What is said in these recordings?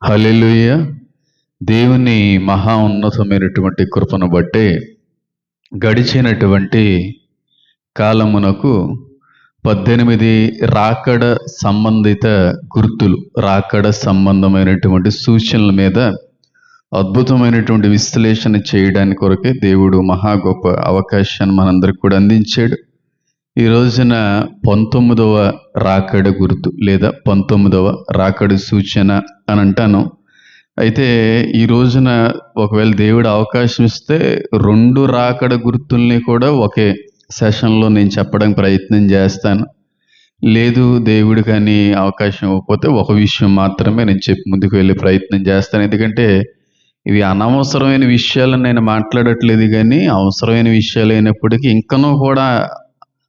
హల్లెలూయా. దేవుని మహా ఉన్నతమైనటువంటి కృపను బట్టి గడిచినటువంటి కాలమునకు 18 రాకడ సంబంధిత గుర్తులు, రాకడ సంబంధమైనటువంటి సూచనల మీద అద్భుతమైనటువంటి విశ్లేషణ చేయడానికి కొరకే దేవుడు మహా గొప్ప అవకాశాన్ని మనందరికి కూడా అందించాడు. ఈ రోజున 19వ రాకడ గుర్తు లేదా 19వ రాకడ సూచన అని అంటాను. అయితే ఈ రోజున ఒకవేళ దేవుడు అవకాశం ఇస్తే 2 రాకడ గుర్తుల్ని కూడా ఒకే సెషన్లో నేను చెప్పడానికి ప్రయత్నం చేస్తాను. లేదు దేవుడు కానీ అవకాశం ఇవ్వకపోతే ఒక విషయం మాత్రమే నేను చెప్పి ముందుకు వెళ్ళే ప్రయత్నం చేస్తాను. ఎందుకంటే ఇవి అనవసరమైన విషయాలను నేను మాట్లాడట్లేదు, కానీ అవసరమైన విషయాలు అయినప్పటికీ ఇంకనూ కూడా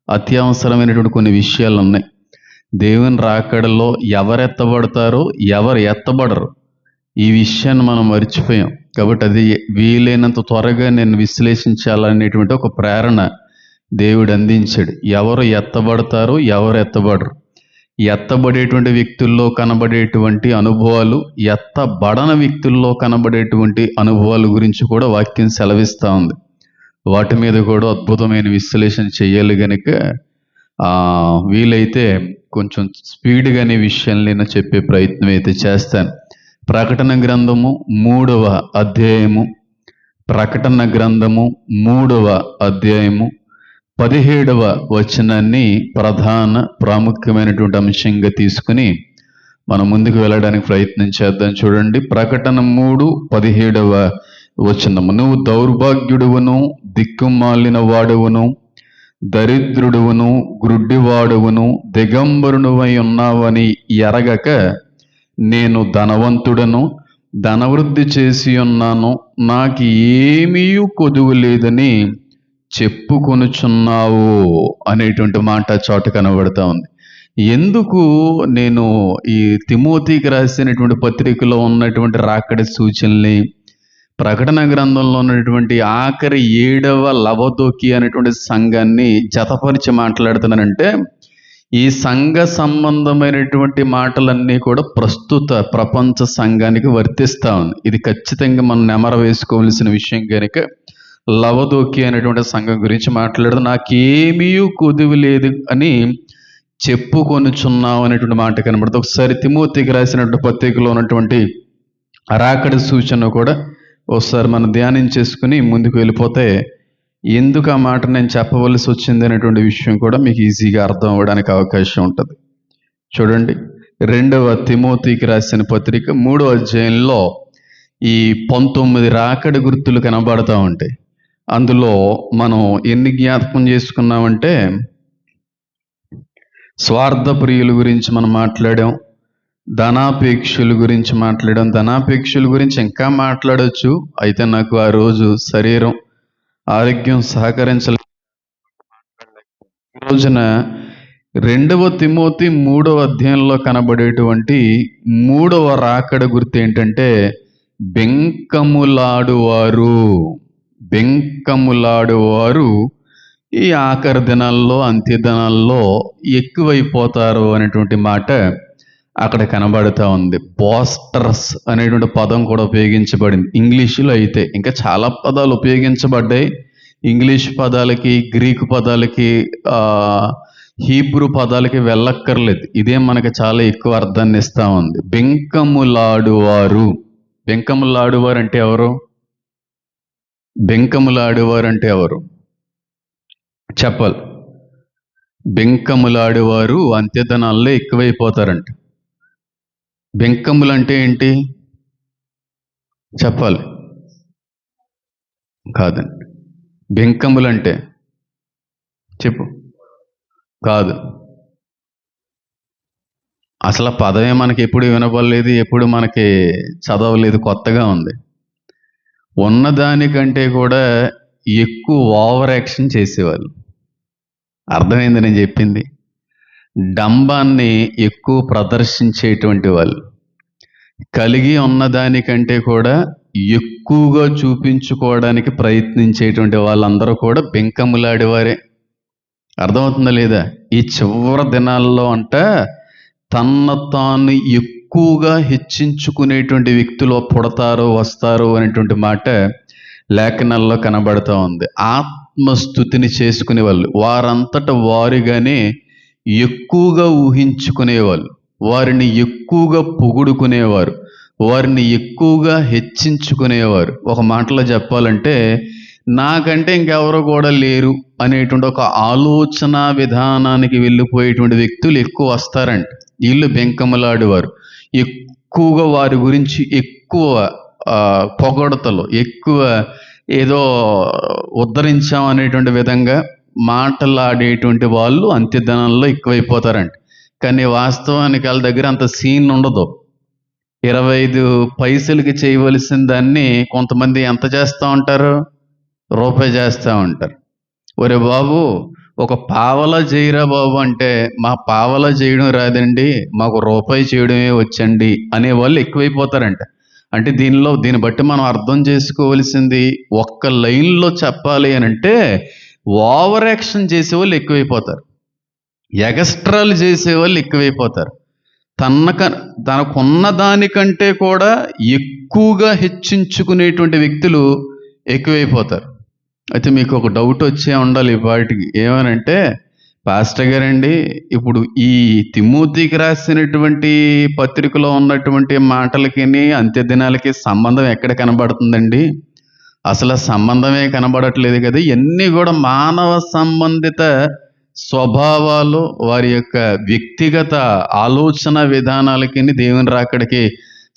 అత్యవసరమైనటువంటి కొన్ని విషయాలు ఉన్నాయి. దేవుని రాకడలో ఎవరు ఎత్తబడతారో ఎవరు ఎత్తబడరు, ఈ విషయాన్ని మనం మర్చిపోయాం. కాబట్టి అది వీలైనంత త్వరగా నేను విశ్లేషించాలనేటువంటి ఒక ప్రేరణ దేవుడు అందించాడు. ఎవరు ఎత్తబడతారో ఎవరు ఎత్తబడరు, ఎత్తబడేటువంటి వ్యక్తుల్లో కనబడేటువంటి అనుభవాలు, ఎత్తబడని వ్యక్తుల్లో కనబడేటువంటి అనుభవాల గురించి కూడా వాక్యం సెలవిస్తూ ఉంది. వాటి మీద కూడా అద్భుతమైన విశ్లేషణ చేయాలి కనుక వీలైతే కొంచెం స్పీడ్గానే విషయాలు నేను చెప్పే ప్రయత్నం అయితే చేస్తాను. ప్రకటన గ్రంథము 3వ అధ్యాయము, ప్రకటన గ్రంథము 3వ అధ్యాయము 17వ వచనాన్ని ప్రధాన ప్రాముఖ్యమైనటువంటి అంశంగా తీసుకుని మనం ముందుకు వెళ్ళడానికి ప్రయత్నం చేద్దాం. చూడండి, ప్రకటన 3:17వ వచనము. నువ్వు దౌర్భాగ్యుడువును, దిక్కుమాలిన వాడువును, దరిద్రుడువును, గ్రుడ్డివాడువును, దిగంబరునువై ఉన్నావని ఎరగక నేను ధనవంతుడను, ధనవృద్ధి చేసి ఉన్నాను, నాకు ఏమీ కొదువు లేదని చెప్పుకొనుచున్నావు అనేటువంటి మాట చోట కనబడతా ఉంది. ఎందుకు నేను ఈ తిమోతికి రాసినటువంటి పత్రికలో ఉన్నటువంటి రాకడ సూచనల్ని, ప్రకటన గ్రంథంలో ఉన్నటువంటి ఆఖరి 7వ లవదోకి అనేటువంటి సంఘాన్ని జతపరిచి మాట్లాడుతున్నానంటే, ఈ సంఘ సంబంధమైనటువంటి మాటలన్నీ కూడా ప్రస్తుత ప్రపంచ సంఘానికి వర్తిస్తూ ఉంది. ఇది ఖచ్చితంగా మనం నెమర వేసుకోవాల్సిన విషయం కనుక లవదోకి అనేటువంటి సంఘం గురించి మాట్లాడుతూ నాకేమీ కొదువు లేదు అని చెప్పుకొనుచున్నావు అనేటువంటి మాట కనబడుతుంది. ఒకసారి తిమోతికి రాసినటువంటి పత్రికలో ఉన్నటువంటి రాకడ సూచన కూడా ఒకసారి మనం ధ్యానం చేసుకుని ముందుకు వెళ్ళిపోతే ఎందుకు ఆ మాట నేను చెప్పవలసి వచ్చింది అనేటువంటి విషయం కూడా మీకు ఈజీగా అర్థం అవ్వడానికి అవకాశం ఉంటుంది. చూడండి, 2వ తిమోతికి రాసిన పత్రిక 3వ అధ్యాయంలో ఈ 19 రాకడ గుర్తులు కనబడతా ఉంటాయి. అందులో మనం ఎన్ని జ్ఞాపకం చేసుకున్నామంటే, స్వార్థ ప్రియుల గురించి మనం మాట్లాడాం, ధనాపేక్షల గురించి మాట్లాడాం. ధనాపేక్షల గురించి ఇంకా మాట్లాడవచ్చు, అయితే నాకు ఆ రోజు శరీరం ఆరోగ్యం సహకరించలేదు. ఈ రోజున 2వ తిమోతి 3వ అధ్యాయంలో కనబడేటువంటి 3వ రాకడ గుర్తు ఏంటంటే బెంకములాడువారు. బెంకములాడువారు ఈ ఆఖరి దినాల్లో, అంత్య దినాల్లో ఎక్కువైపోతారు అనేటువంటి మాట అక్కడ కనబడుతూ ఉంది. బోస్టర్స్ అనేటువంటి పదం కూడా ఉపయోగించబడింది ఇంగ్లీషులో. అయితే ఇంకా చాలా పదాలు ఉపయోగించబడ్డాయి. ఇంగ్లీష్ పదాలకి, గ్రీకు పదాలకి, హీబ్రూ పదాలకి వెళ్ళక్కర్లేదు. ఇదే మనకి చాలా ఎక్కువ అర్థాన్ని ఇస్తూ ఉంది. బెంకములాడువారు. బెంకములాడువారు అంటే ఎవరు? బెంకములాడువారు అంటే ఎవరు చెప్పాలి. బెంకములాడువారు అంత్యదినాల్లో ఎక్కువైపోతారంట. బెంకములు అంటే ఏంటి చెప్పాలి? కాదండి. బెంకములు అంటే చెప్పు. కాదు, అసలు పదమే మనకి ఎప్పుడు వినపడలేదు, ఎప్పుడు మనకి చదవలేదు, కొత్తగా ఉంది. ఉన్నదానికంటే కూడా ఎక్కువ ఓవర్ యాక్షన్ చేసేవాళ్ళు. అర్థమైంది నేను చెప్పింది? డంబాన్ని ఎక్కువ ప్రదర్శించేటువంటి వాళ్ళు, కలిగి ఉన్నదానికంటే కూడా ఎక్కువగా చూపించుకోవడానికి ప్రయత్నించేటువంటి వాళ్ళందరూ కూడా బెంకములాడేవారే. అర్థమవుతుందా లేదా? ఈ చివరి దినాల్లో అంట తన్ను తాను ఎక్కువగా హెచ్చించుకునేటువంటి వ్యక్తులు పుడతారు వస్తారు అనేటువంటి మాట లేఖనాల్లో కనబడుతూ ఉంది. ఆత్మస్థుతిని చేసుకునే వాళ్ళు, వారంతట వారుగానే ఎక్కువగా ఊహించుకునేవాళ్ళు, వారిని ఎక్కువగా పొగుడుకునేవారు, వారిని ఎక్కువగా హెచ్చించుకునేవారు. ఒక మాటలో చెప్పాలంటే నాకంటే ఇంకెవరు కూడా లేరు అనేటువంటి ఒక ఆలోచన విధానానికి వెళ్ళిపోయేటువంటి వ్యక్తులు ఎక్కువ వస్తారంట. వీళ్ళు బెంకములాడేవారు, ఎక్కువగా వారి గురించి ఎక్కువ పొగడతలు, ఎక్కువ ఏదో ఉద్ధరించాం అనేటువంటి విధంగా మాటలాడేటువంటి వాళ్ళు అంత్యదినాల్లో ఎక్కువైపోతారంట. కానీ వాస్తవానికి వాళ్ళ దగ్గర అంత సీన్ ఉండదు. 25 పైసలకి చేయవలసిన దాన్ని కొంతమంది ఎంత చేస్తూ ఉంటారు? రూపాయి చేస్తూ ఉంటారు. ఒరే బాబు, ఒక పావలా చేయరా బాబు అంటే, మా పావలా చేయడం రాదండి, మాకు రూపాయి చేయడమే వచ్చండి అనేవాళ్ళు ఎక్కువైపోతారంట. అంటే దీన్ని బట్టి మనం అర్థం చేసుకోవలసింది, ఒక్క లైన్లో చెప్పాలి అని అంటే ఓవర్ యాక్షన్ చేసేవాళ్ళు ఎక్కువైపోతారు, ఎగస్ట్రాలు చేసేవాళ్ళు ఎక్కువైపోతారు. తనకున్న దానికంటే కూడా ఎక్కువగా హెచ్చించుకునేటువంటి వ్యక్తులు ఎక్కువైపోతారు. అయితే మీకు ఒక డౌట్ వచ్చే ఉండాలి ఈ పాటికి, ఏమనంటే, పాస్టర్ గారండి, ఇప్పుడు ఈ తిమోతికి రాసినటువంటి పత్రికలో ఉన్నటువంటి మాటలకి అంత్యదినాలకి సంబంధం ఎక్కడ కనబడుతుందండి? అసలు సంబంధమే కనబడట్లేదు కదా. ఇవన్నీ కూడా మానవ సంబంధిత స్వభావాలు, వారి యొక్క వ్యక్తిగత ఆలోచన విధానాలకి దేవుని రాకడికి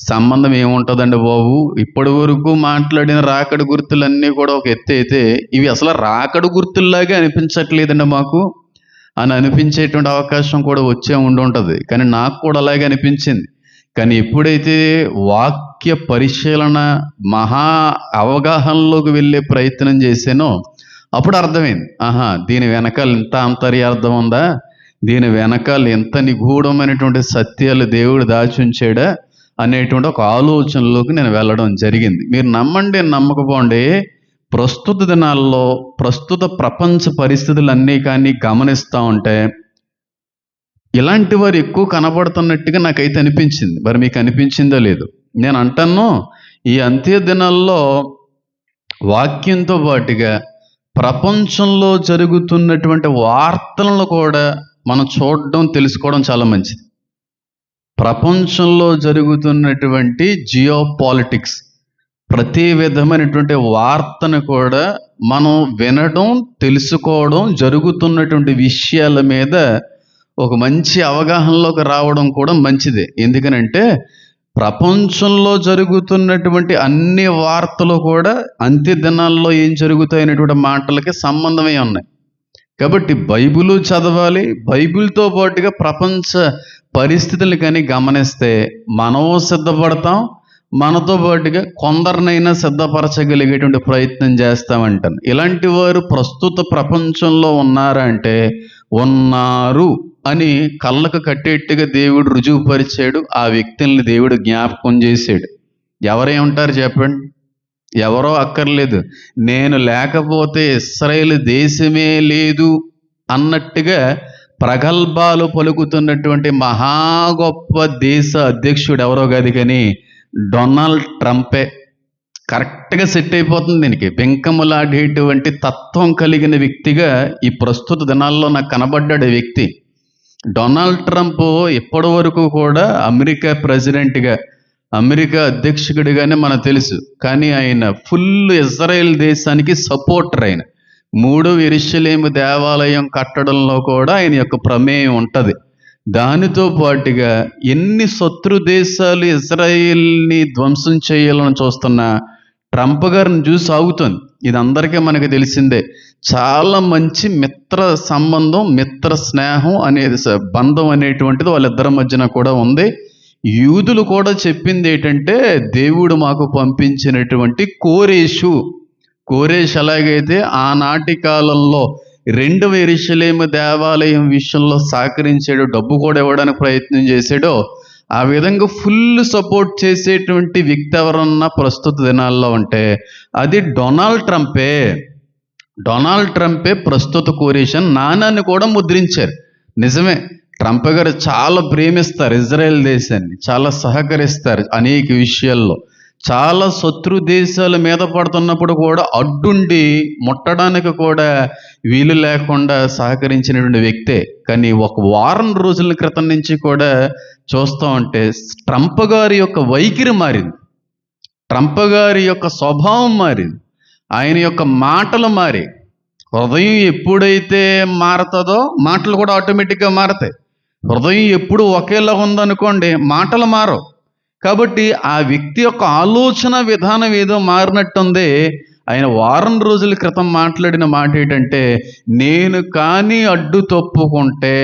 సంబంధం ఏముంటుందండి బాబు? ఇప్పటి వరకు మాట్లాడిన రాకడ గుర్తులన్నీ కూడా ఒక ఎత్తు అయితే, ఇవి అసలు రాకడ గుర్తుల్లాగే అనిపించట్లేదండి మాకు అని అనిపించేటువంటి అవకాశం కూడా వచ్చే ఉంటుంది. కానీ నాకు కూడా అలాగే అనిపించింది. కానీ ఎప్పుడైతే వాక్య పరిశీలన మహా అవగాహనలోకి వెళ్ళే ప్రయత్నం చేశానో అప్పుడు అర్థమైంది, దీని వెనకాల ఇంత అంతర్యార్థం ఉందా, దీని వెనకాల ఎంత నిగూఢమైనటువంటి సత్యాలు దేవుడు దాచి ఉంచాడా అనేటువంటి ఒక ఆలోచనలోకి నేను వెళ్ళడం జరిగింది. మీరు నమ్మండి నమ్మకపోండి, ప్రస్తుత దినాల్లో ప్రస్తుత ప్రపంచ పరిస్థితులన్నీ కానీ గమనిస్తూ ఉంటే ఇలాంటి వారు ఎక్కువ కనబడుతున్నట్టుగా నాకైతే అనిపించింది. మరి మీకు అనిపించిందో లేదు? నేను అంటాను, ఈ అంత్య దినాల్లో వాక్యంతో పాటుగా ప్రపంచంలో జరుగుతున్నటువంటి వార్తలను కూడా మనం చూడడం, తెలుసుకోవడం చాలా మంచిది. ప్రపంచంలో జరుగుతున్నటువంటి జియో పాలిటిక్స్, ప్రతి విధమైనటువంటి వార్తను కూడా మనం వినడం, తెలుసుకోవడం, జరుగుతున్నటువంటి విషయాల మీద ఒక మంచి అవగాహనలోకి రావడం కూడా మంచిదే. ఎందుకనంటే ప్రపంచంలో జరుగుతున్నటువంటి అన్ని వార్తలు కూడా అంత్య దినాల్లో ఏం జరుగుతాయనేటువంటి మాటలకి సంబంధమే ఉన్నాయి. కాబట్టి బైబిలు చదవాలి, బైబిల్తో పాటుగా ప్రపంచ పరిస్థితులు కానీ గమనిస్తే మనం సిద్ధపడతాం, మనతో పాటుగా కొందరినైనా సిద్ధపరచగలిగేటువంటి ప్రయత్నం చేస్తామంటాను. ఇలాంటి వారు ప్రస్తుత ప్రపంచంలో ఉన్నారా అంటే ఉన్నారు అని కళ్ళకు కట్టేట్టుగా దేవుడు రుజువుపరిచాడు. ఆ వ్యక్తుల్ని దేవుడు జ్ఞాపకం చేశాడు. ఎవరై ఉంటారు చెప్పండి? ఎవరో అక్కర్లేదు. నేను లేకపోతే ఇశ్రాయేలు దేశమే లేదు అన్నట్టుగా ప్రగల్భాలు పలుకుతున్నటువంటి మహా గొప్ప దేశ అధ్యక్షుడు ఎవరో కాదు, కానీ డొనాల్డ్ ట్రంపే. కరెక్ట్గా సెట్ అయిపోతుంది దీనికి. బెంకములాడేటువంటి తత్వం కలిగిన వ్యక్తిగా ఈ ప్రస్తుత దినాల్లో నాకు కనబడ్డాడు ఈ వ్యక్తి. డొనాల్డ్ ట్రంప్ ఇప్పటి వరకు కూడా అమెరికా ప్రెసిడెంట్గా, అమెరికా అధ్యక్షుడిగానే మనకు తెలుసు. కానీ ఆయన ఫుల్ ఇజ్రాయెల్ దేశానికి సపోర్టర్. ఆయన 3వ యెరూషలేము దేవాలయం కట్టడంలో కూడా ఆయన యొక్క ప్రమేయం ఉంటుంది. దానితో పాటుగా ఎన్ని శత్రు దేశాలు ఇజ్రాయిల్ని ధ్వంసం చేయాలని చూస్తున్న ట్రంప్ గారిని చూసి ఆగుతుంది. ఇది అందరికీ మనకు తెలిసిందే. చాలా మంచి మిత్ర సంబంధం, మిత్ర స్నేహం అనేది, బంధం అనేటువంటిది వాళ్ళిద్దరి మధ్యన కూడా ఉంది. యూదులు కూడా చెప్పింది ఏంటంటే, దేవుడు మాకు పంపించినటువంటి కోరేష్ ఎలాగైతే ఆనాటి కాలంలో 2వ యెరూషలేము దేవాలయం విషయంలో సహకరించాడు, డబ్బు కూడా ఇవ్వడానికి ప్రయత్నం చేశాడో, ఆ విధంగా ఫుల్ సపోర్ట్ చేసేటువంటి వ్యక్తి ఎవరన్నా ప్రస్తుత దినాల్లో ఉంటే అది డొనాల్డ్ ట్రంపే. డొనాల్డ్ ట్రంపే ప్రస్తుత కోరేష్ అని నాణాన్ని కూడా ముద్రించారు. నిజమే, ట్రంప్ గారు చాలా ప్రేమిస్తారు ఇజ్రాయెల్ దేశాన్ని, చాలా సహకరిస్తారు అనేక విషయాల్లో. చాలా శత్రు దేశాల మీద పడుతున్నప్పుడు కూడా అడ్డుండి ముట్టడానికి కూడా వీలు లేకుండా సహకరించినటువంటి వ్యక్తే. కానీ ఒక వారం రోజుల క్రితం నుంచి కూడా చూస్తూ ఉంటే ట్రంప్ గారి యొక్క వైఖరి మారింది, ట్రంప్ గారి యొక్క స్వభావం మారింది, ఆయన యొక్క మాటలు మారి. హృదయం ఎప్పుడైతే మారుతుందో మాటలు కూడా ఆటోమేటిక్గా మారతాయి. హృదయం ఎప్పుడు ఒకేలా ఉందనుకోండి, మాటలు మారవు. కాబట్టి ఆ వ్యక్తి యొక్క ఆలోచన విధానం ఏదో మారినట్టుంది. ఆయన వారం రోజుల క్రితం మాట్లాడిన మాట ఏంటంటే, నేను కానీ అడ్డు తప్పుకుంటే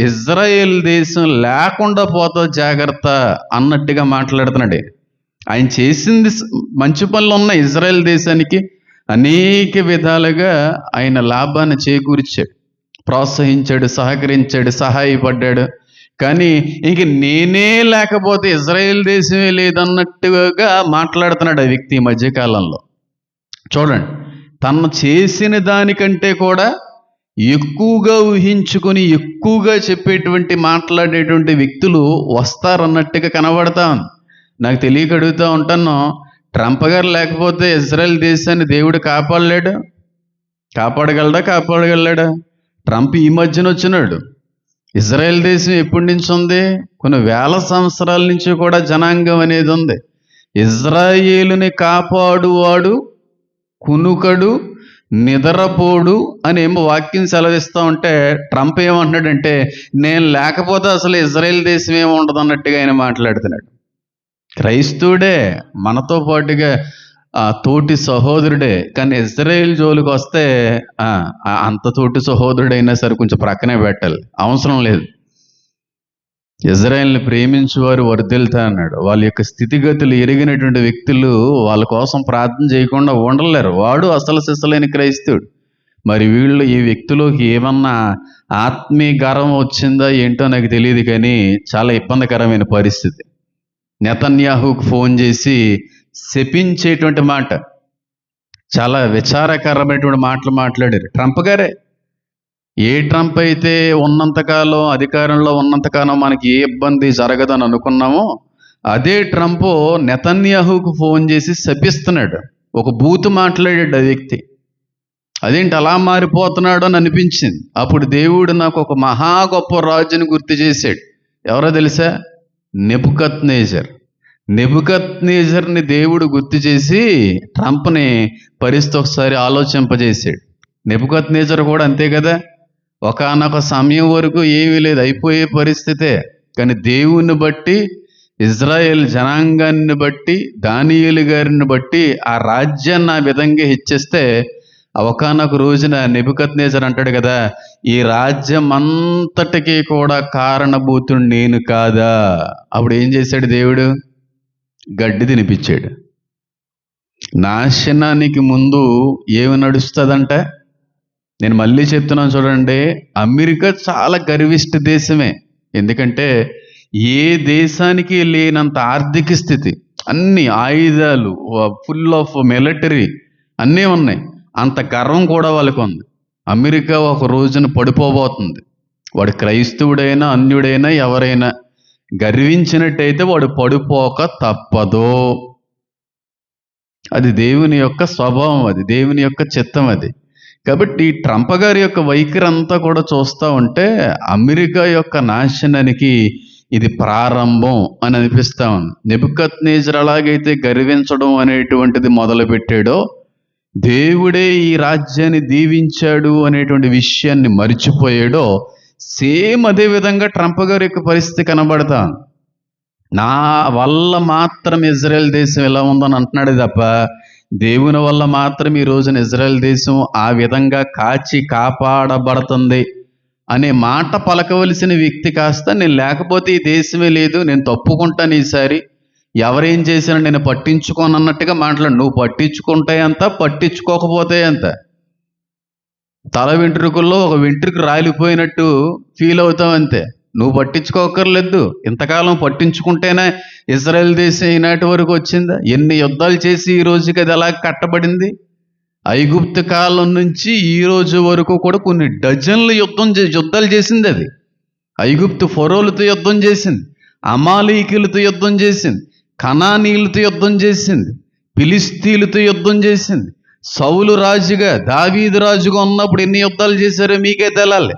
ఇజ్రాయెల్ దేశం లేకుండా పోతా జాగ్రత్త అన్నట్టుగా మాట్లాడుతున్నాడు. ఆయన చేసింది మంచి పనులు ఉన్నాయి, ఇజ్రాయెల్ దేశానికి అనేక విధాలుగా ఆయన లాభాన్ని చేకూర్చాడు, ప్రోత్సహించాడు, సహకరించాడు, సహాయపడ్డాడు. కానీ ఇంక నేనే లేకపోతే ఇజ్రాయెల్ దేశమే లేదన్నట్టుగా మాట్లాడుతున్నాడు ఆ వ్యక్తి ఈ మధ్యకాలంలో. చూడండి, తను చేసిన దానికంటే కూడా ఎక్కువగా ఊహించుకొని ఎక్కువగా చెప్పేటువంటి మాట్లాడేటువంటి వ్యక్తులు వస్తారన్నట్టుగా కనబడతా ఉంది. నాకు తెలియక అడుగుతూ ఉంటాను, ట్రంప్ గారు లేకపోతే ఇజ్రాయెల్ దేశాన్ని దేవుడు కాపాడలేడు? కాపాడగలడా? ట్రంప్ ఈ మధ్యన వచ్చినాడు. ఇజ్రాయెల్ దేశం ఎప్పటి నుంచి ఉంది? కొన్ని వేల సంవత్సరాల నుంచి కూడా జనాంగం అనేది ఉంది. ఇజ్రాయేలుని కాపాడువాడు కునుకడు నిద్రపోడు అని ఏమో వాక్యం సెలవిస్తూ ఉంటే, ట్రంప్ ఏమంటున్నాడంటే, నేను లేకపోతే అసలు ఇజ్రాయెల్ దేశం ఏమి ఉండదు అన్నట్టుగా ఆయన మాట్లాడుతున్నాడు. క్రైస్తవుడే, మనతో పాటుగా తోటి సహోదరుడే. కానీ ఇజ్రాయెల్ జోలికి వస్తే అంత తోటి సహోదరుడైనా సరే కొంచెం ప్రక్కనే పెట్టాలి, అవసరం లేదు. ఇజ్రాయెల్ని ప్రేమించేవారు వర్ధిల్తా అన్నాడు. వాళ్ళ యొక్క స్థితిగతులు ఎరిగినటువంటి వ్యక్తులు వాళ్ళ కోసం ప్రార్థన చేయకుండా ఉండలేరు. వాడు అసలు సిసలైన క్రైస్తవుడు. మరి వీళ్ళు ఈ వ్యక్తులోకి ఏమన్నా ఆత్మీయ గర్వం వచ్చిందా ఏంటో నాకు తెలియదు, కానీ చాలా ఇబ్బందికరమైన పరిస్థితి. నెతన్యాహుకు ఫోన్ చేసి శపించేటువంటి మాట, చాలా విచారకరమైనటువంటి మాటలు మాట్లాడారు ట్రంప్ గారే. ఏ ట్రంప్ అయితే ఉన్నంతకాలం అధికారంలో ఉన్నంతకాలం మనకి ఏ ఇబ్బంది జరగదని అనుకున్నామో, అదే ట్రంప్ నెతన్యాహుకు ఫోన్ చేసి శపిస్తున్నాడు. ఒక బూతు మాట్లాడాడు ఆ వ్యక్తి. అదేంటి అలా మారిపోతున్నాడు అని అనిపించింది. అప్పుడు దేవుడు నాకు ఒక మహా గొప్ప రాజుని గుర్తు చేశాడు. ఎవరో తెలుసా? నెబుకద్నెజర్ని దేవుడు గుర్తు చేసి ట్రంప్ని పరిస్థితి ఒకసారి ఆలోచింపజేశాడు. నెబుకద్నెజర్ కూడా అంతే కదా, ఒకానొక సమయం వరకు ఏమీ లేదు, అయిపోయే పరిస్థితే. కానీ దేవుని బట్టి, ఇజ్రాయెల్ జనాంగాన్ని బట్టి, దానియేలు గారిని బట్టి ఆ రాజ్యాన్ని ఆ విధంగా హెచ్చిస్తే, ఒకానొక రోజున నెబుకద్నెజర్ అంటాడు కదా, ఈ రాజ్యం అంతటికీ కూడా కారణభూతుడు నేను కాదా? అప్పుడు ఏం చేశాడు దేవుడు? గడ్డి తినిపించాడు. నాశనానికి ముందు ఏమి నడుస్తుందంట? నేను మళ్ళీ చెప్తున్నాను చూడండి, అమెరికా చాలా గర్విష్ట దేశమే. ఎందుకంటే ఏ దేశానికి లేనంత ఆర్థిక స్థితి, అన్ని ఆయుధాలు, ఫుల్ ఆఫ్ మిలిటరీ అన్నీ ఉన్నాయి. అంత గర్వం కూడా వాళ్ళకు ఉంది. అమెరికా ఒక రోజున పడిపోబోతుంది. వాడు క్రైస్తవుడైనా అన్యుడైనా ఎవరైనా గర్వించినట్టయితే వాడు పడిపోక తప్పదు. అది దేవుని యొక్క స్వభావం, అది దేవుని యొక్క చిత్తం అది. కాబట్టి ట్రంప్ గారి యొక్క వైఖరి అంతా కూడా చూస్తూ ఉంటే అమెరికా యొక్క నాశనానికి ఇది ప్రారంభం అని అనిపిస్తూ ఉంది. నెబుకద్నెజర్ అలాగైతే గర్వించడం అనేటువంటిది మొదలుపెట్టాడో, దేవుడే ఈ రాజ్యాన్ని దీవించాడు అనేటువంటి విషయాన్ని మర్చిపోయాడో, సేమ్ అదే విధంగా ట్రంప్ గారి యొక్క పరిస్థితి కనబడతా. నా వల్ల మాత్రం ఇజ్రాయెల్ దేశం ఎలా ఉందని అంటున్నాడు తప్ప, దేవుని వల్ల మాత్రం ఈ రోజున ఇజ్రాయెల్ దేశం ఆ విధంగా కాపాడబడుతుంది అనే మాట పలకవలసిన వ్యక్తి కాస్త, నేను లేకపోతే ఈ దేశమే లేదు, నేను తప్పుకుంటాను, ఈసారి ఎవరేం చేసినా నేను పట్టించుకోను అన్నట్టుగా మాట్లాడు. నువ్వు పట్టించుకుంటే ఎంత, పట్టించుకోకపోతే ఎంత? తల వెంట్రుకల్లో ఒక వెంట్రుక రాలిపోయినట్టు ఫీల్ అవుతావు అంతే. నువ్వు పట్టించుకోకర్లేదు. ఇంతకాలం పట్టించుకుంటేనే ఇజ్రాయెల్ దేశం ఈనాటి వరకు వచ్చిందా? ఎన్ని యుద్ధాలు చేసి ఈ రోజుకి అది అలా కట్టబడింది? ఐగుప్తు కాలం నుంచి ఈ రోజు వరకు కూడా కొన్ని డజన్లు యుద్ధాలు చేసింది అది. ఐగుప్తు ఫరోలతో యుద్ధం చేసింది, అమాలీకులతో యుద్ధం చేసింది, కనానీయులతో యుద్ధం చేసింది, ఫిలిస్తీయులతో యుద్ధం చేసింది. సౌలు రాజుగా, దావీదు రాజుగా ఉన్నప్పుడు ఎన్ని యుద్ధాలు చేశారో మీకే తెలాలి.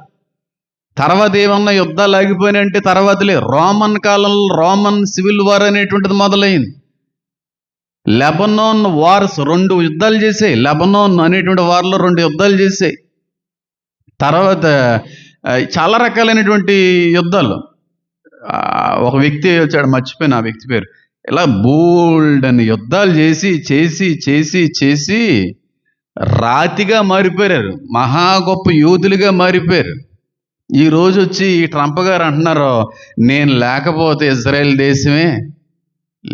తర్వాత ఏమన్నా యుద్ధాలు ఆగిపోయినాయంటే తర్వాతలే రోమన్ కాలంలో రోమన్ సివిల్ వార్ అనేటువంటిది మొదలైంది. లెబనాన్ వార్స్ 2 యుద్ధాలు చేసాయి. లెబనాన్ అనేటువంటి వార్లో 2 యుద్ధాలు చేసాయి. తర్వాత చాలా రకాలైనటువంటి యుద్ధాలు. ఒక వ్యక్తి వచ్చాడు, మర్చిపోయిన ఆ వ్యక్తి పేరు. ఇలా బోల్డ్ అని యుద్ధాలు చేసి చేసి చేసి చేసి రాతిగా మారిపోయారు, మహా గొప్ప యోధులుగా మారిపోయారు. ఈ రోజు వచ్చి ఈ ట్రంప్ గారు అంటున్నారు, నేను లేకపోతే ఇజ్రాయెల్ దేశమే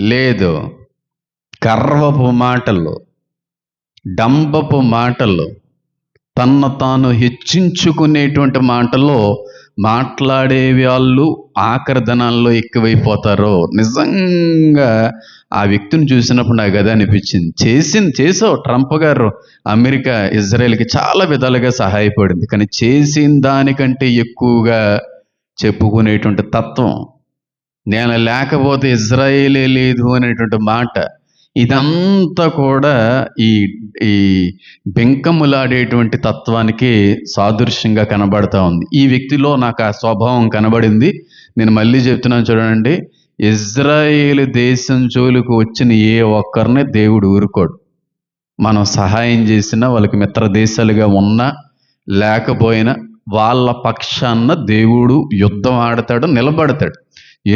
లేదు. గర్వపు మాటలు, డంబపు మాటలు, తన్ను తాను హెచ్చించుకునేటువంటి మాటల్లో మాట్లాడే వాళ్ళు ఆఖరి దినాల్లో ఎక్కువైపోతారో. నిజంగా ఆ వ్యక్తిని చూసినప్పుడు నాకు అదే అనిపించింది. చేసావు ట్రంప్ గారు, అమెరికా ఇజ్రాయెల్కి చాలా విధాలుగా సహాయపడింది. కానీ చేసిన దానికంటే ఎక్కువగా చెప్పుకునేటువంటి తత్వం, నేను లేకపోతే ఇజ్రాయేలే లేదు అనేటువంటి మాట, ఇదంతా కూడా ఈ ఈ బెంకములాడేటువంటి తత్వానికి సాదృశ్యంగా కనబడతా ఉంది. ఈ వ్యక్తిలో నాకు ఆ స్వభావం కనబడింది. నేను మళ్ళీ చెప్తున్నాను చూడండి, ఇజ్రాయేలు దేశం జోలికి వచ్చిన ఏ ఒక్కరిని దేవుడు ఊరుకోడు. మనం సహాయం చేసినా, వాళ్ళకి మిత్ర దేశాలుగా ఉన్నా లేకపోయినా వాళ్ళ పక్షాన దేవుడు యుద్ధం ఆడతాడు, నిలబడతాడు.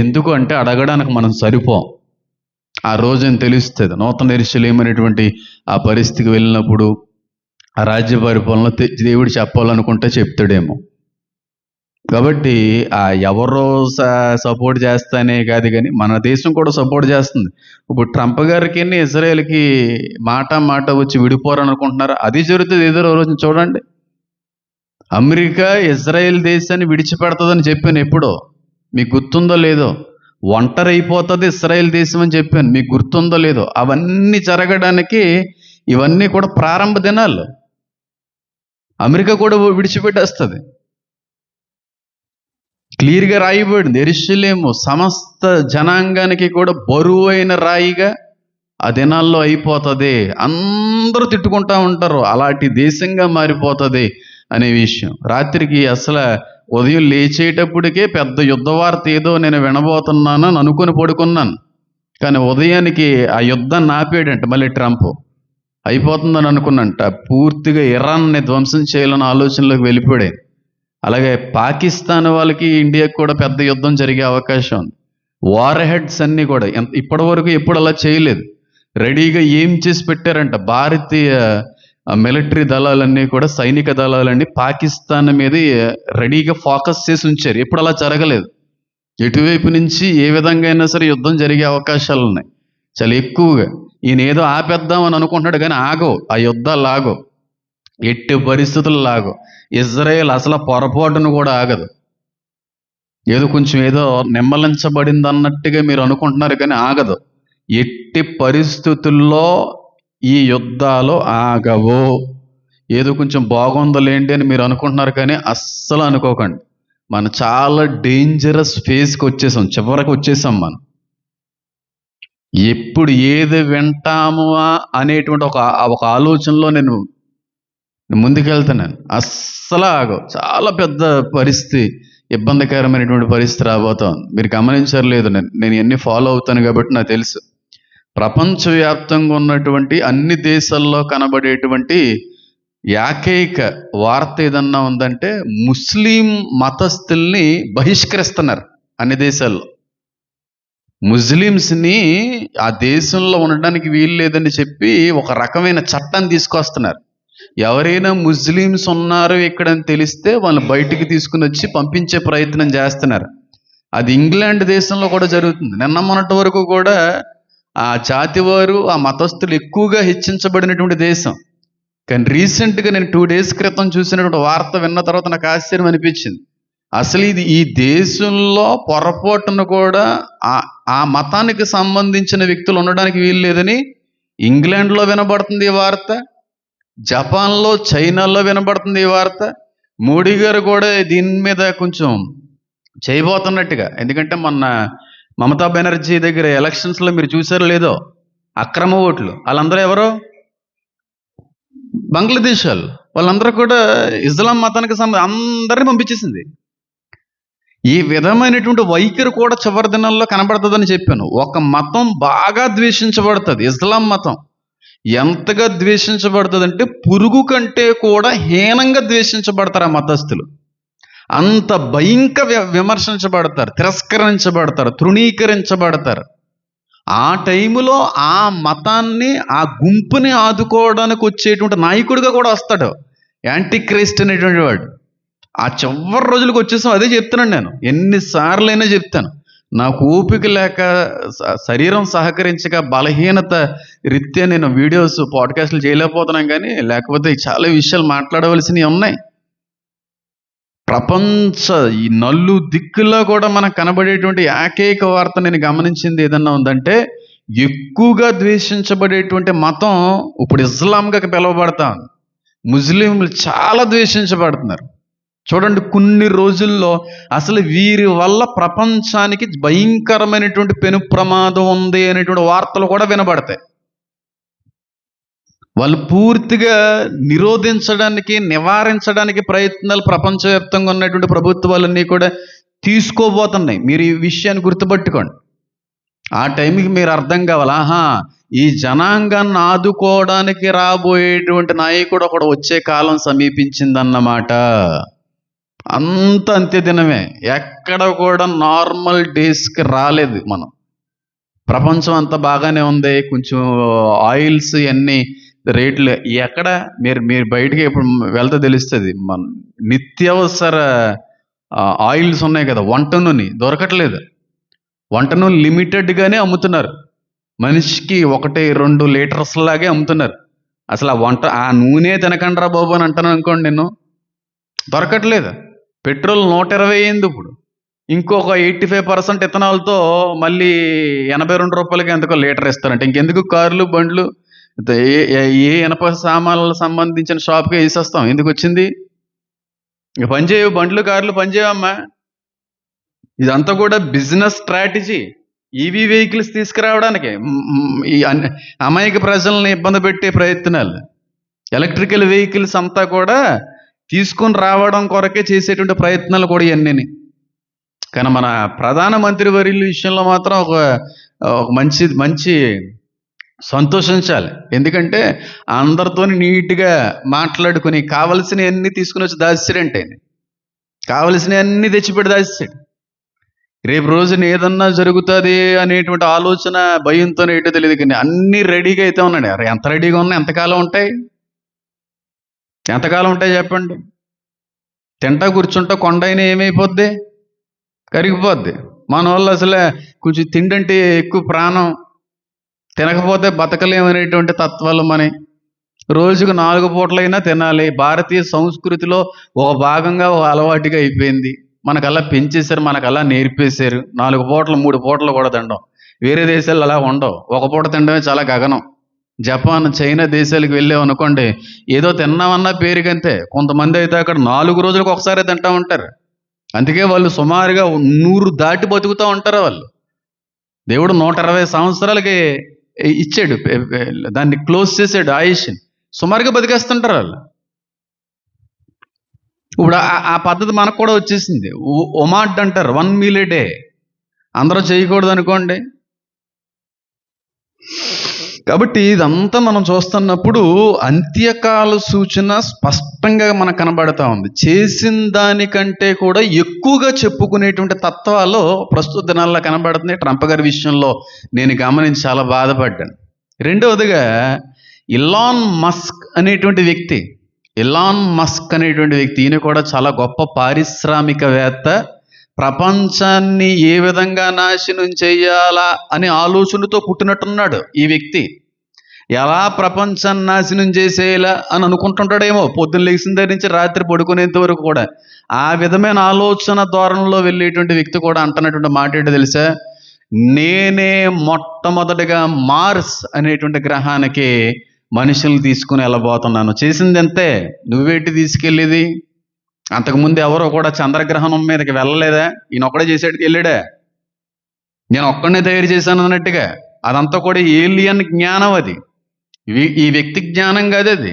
ఎందుకు అంటే అడగడానికి మనం సరిపోం. ఆ రోజున తెలుస్తుంది. నూతన యెరూషలేము అనేటువంటి ఆ పరిస్థితికి వెళ్ళినప్పుడు ఆ రాజ్య పరిపాలన దేవుడు చెప్పాలనుకుంటే చెప్తాడేమో. కాబట్టి ఆ ఎవరో సపోర్ట్ చేస్తానే కాదు, కానీ మన దేశం కూడా సపోర్ట్ చేస్తుంది. ఇప్పుడు ట్రంప్ గారికి ఇజ్రాయెల్కి మాట వచ్చి విడిపోరనుకుంటున్నారు. అది జరుగుతుంది ఏదో రోజున. చూడండి, అమెరికా ఇజ్రాయెల్ దేశాన్ని విడిచిపెడుతుందని చెప్పాను ఎప్పుడో, మీకు గుర్తుందో లేదో. ఒంటరి అయిపోతుంది ఇజ్రాయెల్ దేశం అని చెప్పాను, మీకు గుర్తుందో లేదో. అవన్నీ జరగడానికి ఇవన్నీ కూడా ప్రారంభ దినాలు. అమెరికా కూడా విడిచిపెట్టేస్తుంది. క్లియర్గా రాయబడింది, యెరూషలేము సమస్త జనాంగానికి కూడా బరువైన రాయిగా ఆ దినాల్లో అయిపోతుంది. అందరూ తిట్టుకుంటా ఉంటారు, అలాంటి దేశంగా మారిపోతుంది అనే విషయం. రాత్రికి అసలు ఉదయం లేచేటప్పటికే పెద్ద యుద్ధ వార్త ఏదో నేను వినబోతున్నానని అనుకుని పడుకున్నాను. కానీ ఉదయానికి ఆ యుద్ధాన్ని ఆపేడంట మళ్ళీ ట్రంప్. అయిపోతుందని అనుకున్నంట, పూర్తిగా ఇరాన్ని ధ్వంసం చేయాలన్న ఆలోచనలోకి వెళ్ళిపోయాడు. అలాగే పాకిస్తాన్ వాళ్ళకి ఇండియాకి కూడా పెద్ద యుద్ధం జరిగే అవకాశం ఉంది. వార్ హెడ్స్ అన్నీ కూడా ఇప్పటి వరకు ఎప్పుడు అలా చేయలేదు. రెడీగా ఏం చేసి పెట్టారంట, భారతీయ మిలిటరీ దళాలన్నీ కూడా, సైనిక దళాలన్నీ పాకిస్తాన్ మీద రెడీగా ఫోకస్ చేసి ఉంచారు. ఎప్పుడు అలా జరగలేదు. ఎటువైపు నుంచి ఏ విధంగా అయినా సరే యుద్ధం జరిగే అవకాశాలు ఉన్నాయి చాలా ఎక్కువగా. ఈయన ఏదో ఆపేద్దామని అనుకుంటున్నాడు, కానీ ఆగవు ఆ యుద్ధాలు, ఆగవు, ఎట్టి పరిస్థితులు ఆగవు. ఇజ్రాయెల్ అసలు పొరపాటును కూడా ఆగదు. ఏదో నిమ్మలించబడింది అన్నట్టుగా మీరు అనుకుంటున్నారు, కానీ ఆగదు. ఎట్టి పరిస్థితుల్లో ఈ యుద్ధాలు ఆగవు. ఏదో కొంచెం బాగుందలేంటి అని మీరు అనుకుంటున్నారు, కానీ అస్సలు అనుకోకండి. మనం చాలా డేంజరస్ ఫేజ్కి వచ్చేసాం, చివరికి వచ్చేసాం. మనం ఎప్పుడు ఏది వింటాము అనేటువంటి ఒక ఆలోచనలో నేను ముందుకెళ్తున్నాను. అస్సలు ఆగవు. చాలా పెద్ద పరిస్థితి, ఇబ్బందికరమైనటువంటి పరిస్థితి రాబోతోంది. మీరు గమనించారు లేదు, నేను ఎన్ని ఫాలో అవుతాను కాబట్టి నాకు తెలుసు. ప్రపంచవ్యాప్తంగా ఉన్నటువంటి అన్ని దేశాల్లో కనబడేటువంటి ఏకైక వార్త ఏదన్నా ఉందంటే, ముస్లిం మతస్థుల్ని బహిష్కరిస్తున్నారు అన్ని దేశాల్లో. ముస్లిమ్స్ని ఆ దేశంలో ఉండడానికి వీలు లేదని చెప్పి ఒక రకమైన చట్టాన్ని తీసుకొస్తున్నారు. ఎవరైనా ముస్లిమ్స్ ఉన్నారు ఇక్కడని తెలిస్తే వాళ్ళని బయటికి తీసుకుని వచ్చి పంపించే ప్రయత్నం చేస్తున్నారు. అది ఇంగ్లాండ్ దేశంలో కూడా జరుగుతుంది. నిన్న మొన్నటి వరకు కూడా ఆ జాతి వారు, ఆ మతస్థులు ఎక్కువగా హెచ్చించబడినటువంటి దేశం. కానీ రీసెంట్గా నేను 2 days క్రితం చూసినటువంటి వార్త విన్న తర్వాత నాకు ఆశ్చర్యం అనిపించింది. అసలు ఇది ఈ దేశంలో పొరపాటును కూడా ఆ మతానికి సంబంధించిన వ్యక్తులు ఉండడానికి వీలు లేదని ఇంగ్లాండ్లో వినబడుతుంది ఈ వార్త, జపాన్లో, చైనాలో వినబడుతుంది ఈ వార్త. మోడీ గారు కూడా దీని మీద కొంచెం చేయబోతున్నట్టుగా. ఎందుకంటే మొన్న మమతా బెనర్జీ దగ్గర ఎలక్షన్స్లో మీరు చూసారో లేదో, అక్రమ ఓట్లు. వాళ్ళందరూ ఎవరో బంగ్లాదేశ్ వాళ్ళు. వాళ్ళందరూ కూడా ఇస్లాం మతానికి అందరినీ పంపించేసింది. ఈ విధమైనటువంటి వైఖరి కూడా చివరి దినాల్లో కనబడుతుందని చెప్పాను. ఒక మతం బాగా ద్వేషించబడుతుంది, ఇస్లాం మతం. ఎంతగా ద్వేషించబడుతుంది అంటే పురుగు కంటే కూడా హీనంగా ద్వేషించబడతారు ఆ మతస్థులు. అంత విమర్శించబడతారు, తిరస్కరించబడతారు, తృణీకరించబడతారు. ఆ టైములో ఆ మతాన్ని, ఆ గుంపుని ఆదుకోవడానికి వచ్చేటువంటి నాయకుడిగా కూడా వస్తాడు యాంటీ క్రైస్ట్ అనేటువంటి వాడు. ఆ చివరి రోజులకు వచ్చేసాం. అదే చెప్తున్నాను నేను, ఎన్నిసార్లైనా చెప్తాను. నాకు ఓపిక లేక, శరీరం సహకరించక, బలహీనత రీత్యా నేను వీడియోస్, పాడ్కాస్ట్లు చేయలేకపోతున్నాం. కానీ లేకపోతే చాలా విషయాలు మాట్లాడవలసినవి ఉన్నాయి. ప్రపంచ ఈ నలు దిక్కుల్లో కూడా మనకు కనబడేటువంటి ఏకైక వార్త నేను గమనించింది ఏదన్నా ఉందంటే, ఎక్కువగా ద్వేషించబడేటువంటి మతం ఇప్పుడు ఇస్లాంగా పిలువబడతా ఉంది. ముస్లింలు చాలా ద్వేషించబడుతున్నారు. చూడండి, కొన్ని రోజుల్లో అసలు వీరి వల్ల ప్రపంచానికి భయంకరమైనటువంటి పెను ప్రమాదం ఉంది అనేటువంటి వార్తలు కూడా వినబడతాయి. వాళ్ళు పూర్తిగా నిరోధించడానికి, నివారించడానికి ప్రయత్నాలు ప్రపంచవ్యాప్తంగా ఉన్నటువంటి ప్రభుత్వాలన్నీ కూడా తీసుకోబోతున్నాయి. మీరు ఈ విషయాన్ని గుర్తుపట్టుకోండి. ఆ టైంకి మీరు అర్థం కావాలి, ఆహా, ఈ జనాంగాన్ని ఆదుకోవడానికి రాబోయేటువంటి నాయకుడు ఒకడు వచ్చే కాలం సమీపించిందన్నమాట. అంత అంత్యదినమే. ఎక్కడ కూడా నార్మల్ డేస్కి రాలేదు మనం. ప్రపంచం అంతా బాగానే ఉంది. కొంచెం ఆయిల్స్ అన్నీ రేట్లు ఎక్కడ మీరు బయటికి ఇప్పుడు వెళ్తే తెలుస్తుంది. మన నిత్యావసర ఆయిల్స్ ఉన్నాయి కదా, వంట నూనె దొరకట్లేదు. వంట నూనె లిమిటెడ్గానే అమ్ముతున్నారు. మనిషికి 1-2 లీటర్స్ లాగే అమ్ముతున్నారు. అసలు ఆ నూనె తినకండ్రా బాబు అని అంటాను అనుకోండి, నేను దొరకట్లేదు. పెట్రోల్ 120 అయింది ఇప్పుడు. ఇంకొక 85% ఇథనాల్తో మళ్ళీ 82 రూపాయలకి ఎంతకో లీటర్ ఇస్తారంటే ఇంకెందుకు కార్లు, బండ్లు, ఏ ఇనప సామాన్లకు సంబంధించిన షాప్కి వేసేస్తాం. ఎందుకు వచ్చింది? ఇక పనిచేయవు బండ్లు, కార్లు పనిచేయమ్మా. ఇదంతా కూడా బిజినెస్ స్ట్రాటజీ. ఈవీ వెహికల్స్ తీసుకురావడానికి ఈ అమాయక ప్రజల్ని ఇబ్బంది పెట్టే ప్రయత్నాలు. ఎలక్ట్రికల్ వెహికల్స్ అంతా కూడా తీసుకొని రావడం కొరకే చేసేటువంటి ప్రయత్నాలు కూడా ఇవన్నీ. కానీ మన ప్రధానమంత్రి వర్యుల విషయంలో మాత్రం ఒక మంచి సంతోషించాలి. ఎందుకంటే అందరితో నీట్గా మాట్లాడుకుని కావలసినవన్నీ తీసుకుని వచ్చి దాచాడంటే, కావలసినవన్నీ తెచ్చిపెట్టి దాచాడు. రేపు రోజున ఏదన్నా జరుగుతుంది అనేటువంటి ఆలోచన భయంతో ఏంటో తెలియదు, కానీ అన్నీ రెడీగా అయితే ఉన్నాడు. ఎంత రెడీగా ఉన్నా ఎంతకాలం ఉంటాయి చెప్పండి. తింటా కూర్చుంటా కొండ అయినా ఏమైపోద్ది? కరిగిపోద్ది. మన వాళ్ళు అసలే కొంచెం తిండంటే ఎక్కువ ప్రాణం, తినకపోతే బతకలేమనేటువంటి తత్వాలు మన. రోజుకు 4 పూటలైనా తినాలి. భారతీయ సంస్కృతిలో ఒక భాగంగా, ఒక అలవాటుగా అయిపోయింది. మనకల్లా పెంచేశారు, మనకల్లా నేర్పేశారు. 4 పూటలు 3 పూటలు కూడా తినడం. వేరే దేశాలు అలా ఉండవు. ఒక పూట తినడమే చాలా గగనం. జపాన్, చైనా దేశాలకు వెళ్ళామనుకోండి, ఏదో తిన్నామన్నా పేరుకంతే. కొంతమంది అయితే అక్కడ 4 రోజులకు ఒకసారి తింటా ఉంటారు. అందుకే వాళ్ళు సుమారుగా 100 దాటి బతుకుతూ ఉంటారు. వాళ్ళు దేవుడు 120 సంవత్సరాలకి ఇచ్చాడు, దాన్ని క్లోజ్ చేసాడు ఆయుష్ని. సుమారుగా బతికేస్తుంటారు వాళ్ళు. ఇప్పుడు ఆ పద్ధతి మనకు కూడా వచ్చేసింది. ఒమాడ్ అంటారు, 1 మీల్ ఏ డే. అందరూ చేయకూడదు అనుకోండి. కాబట్టి ఇదంతా మనం చూస్తున్నప్పుడు అంత్యకాల సూచన స్పష్టంగా మనకు కనబడతా ఉంది. చేసిన దానికంటే కూడా ఎక్కువగా చెప్పుకునేటువంటి తత్వాలు ప్రస్తుత దినాల్లో కనబడుతున్నాయి. ట్రంప్ గారి విషయంలో నేను గమనించి చాలా బాధపడ్డాను. రెండవదిగా ఇలాన్ మస్క్ అనేటువంటి వ్యక్తి, ఈయన కూడా చాలా గొప్ప పారిశ్రామికవేత్త. ప్రపంచాన్ని ఏ విధంగా నాశనం చేయాలా అనే ఆలోచనతో పుట్టినట్టున్నాడు ఈ వ్యక్తి. ఎలా ప్రపంచాన్ని నాశనం చేసేయాలా అని అనుకుంటుంటాడేమో, పొద్దున్న లేచిన దగ్గర నుంచి రాత్రి పడుకునేంత వరకు కూడా. ఆ విధమైన ఆలోచన ధోరణిలో వెళ్ళేటువంటి వ్యక్తి కూడా అంటున్నటువంటి మాట ఏంటో తెలుసా? నేనే మొట్టమొదటిగా మార్స్ అనేటువంటి గ్రహానికి మనుషుల్ని తీసుకుని వెళ్ళబోతున్నాను. చేసింది అంతే, నువ్వేంటి తీసుకెళ్ళేది? అంతకుముందు ఎవరో కూడా చంద్రగ్రహణం మీదకి వెళ్ళలేదా? ఈయన ఒక్కడే చేసేటికి వెళ్ళాడా? నేను ఒక్కడనే తయారు చేశాను అన్నట్టుగా. అదంతా కూడా ఏలియన్ జ్ఞానం. అది ఈ వ్యక్తి జ్ఞానం కాదు అది.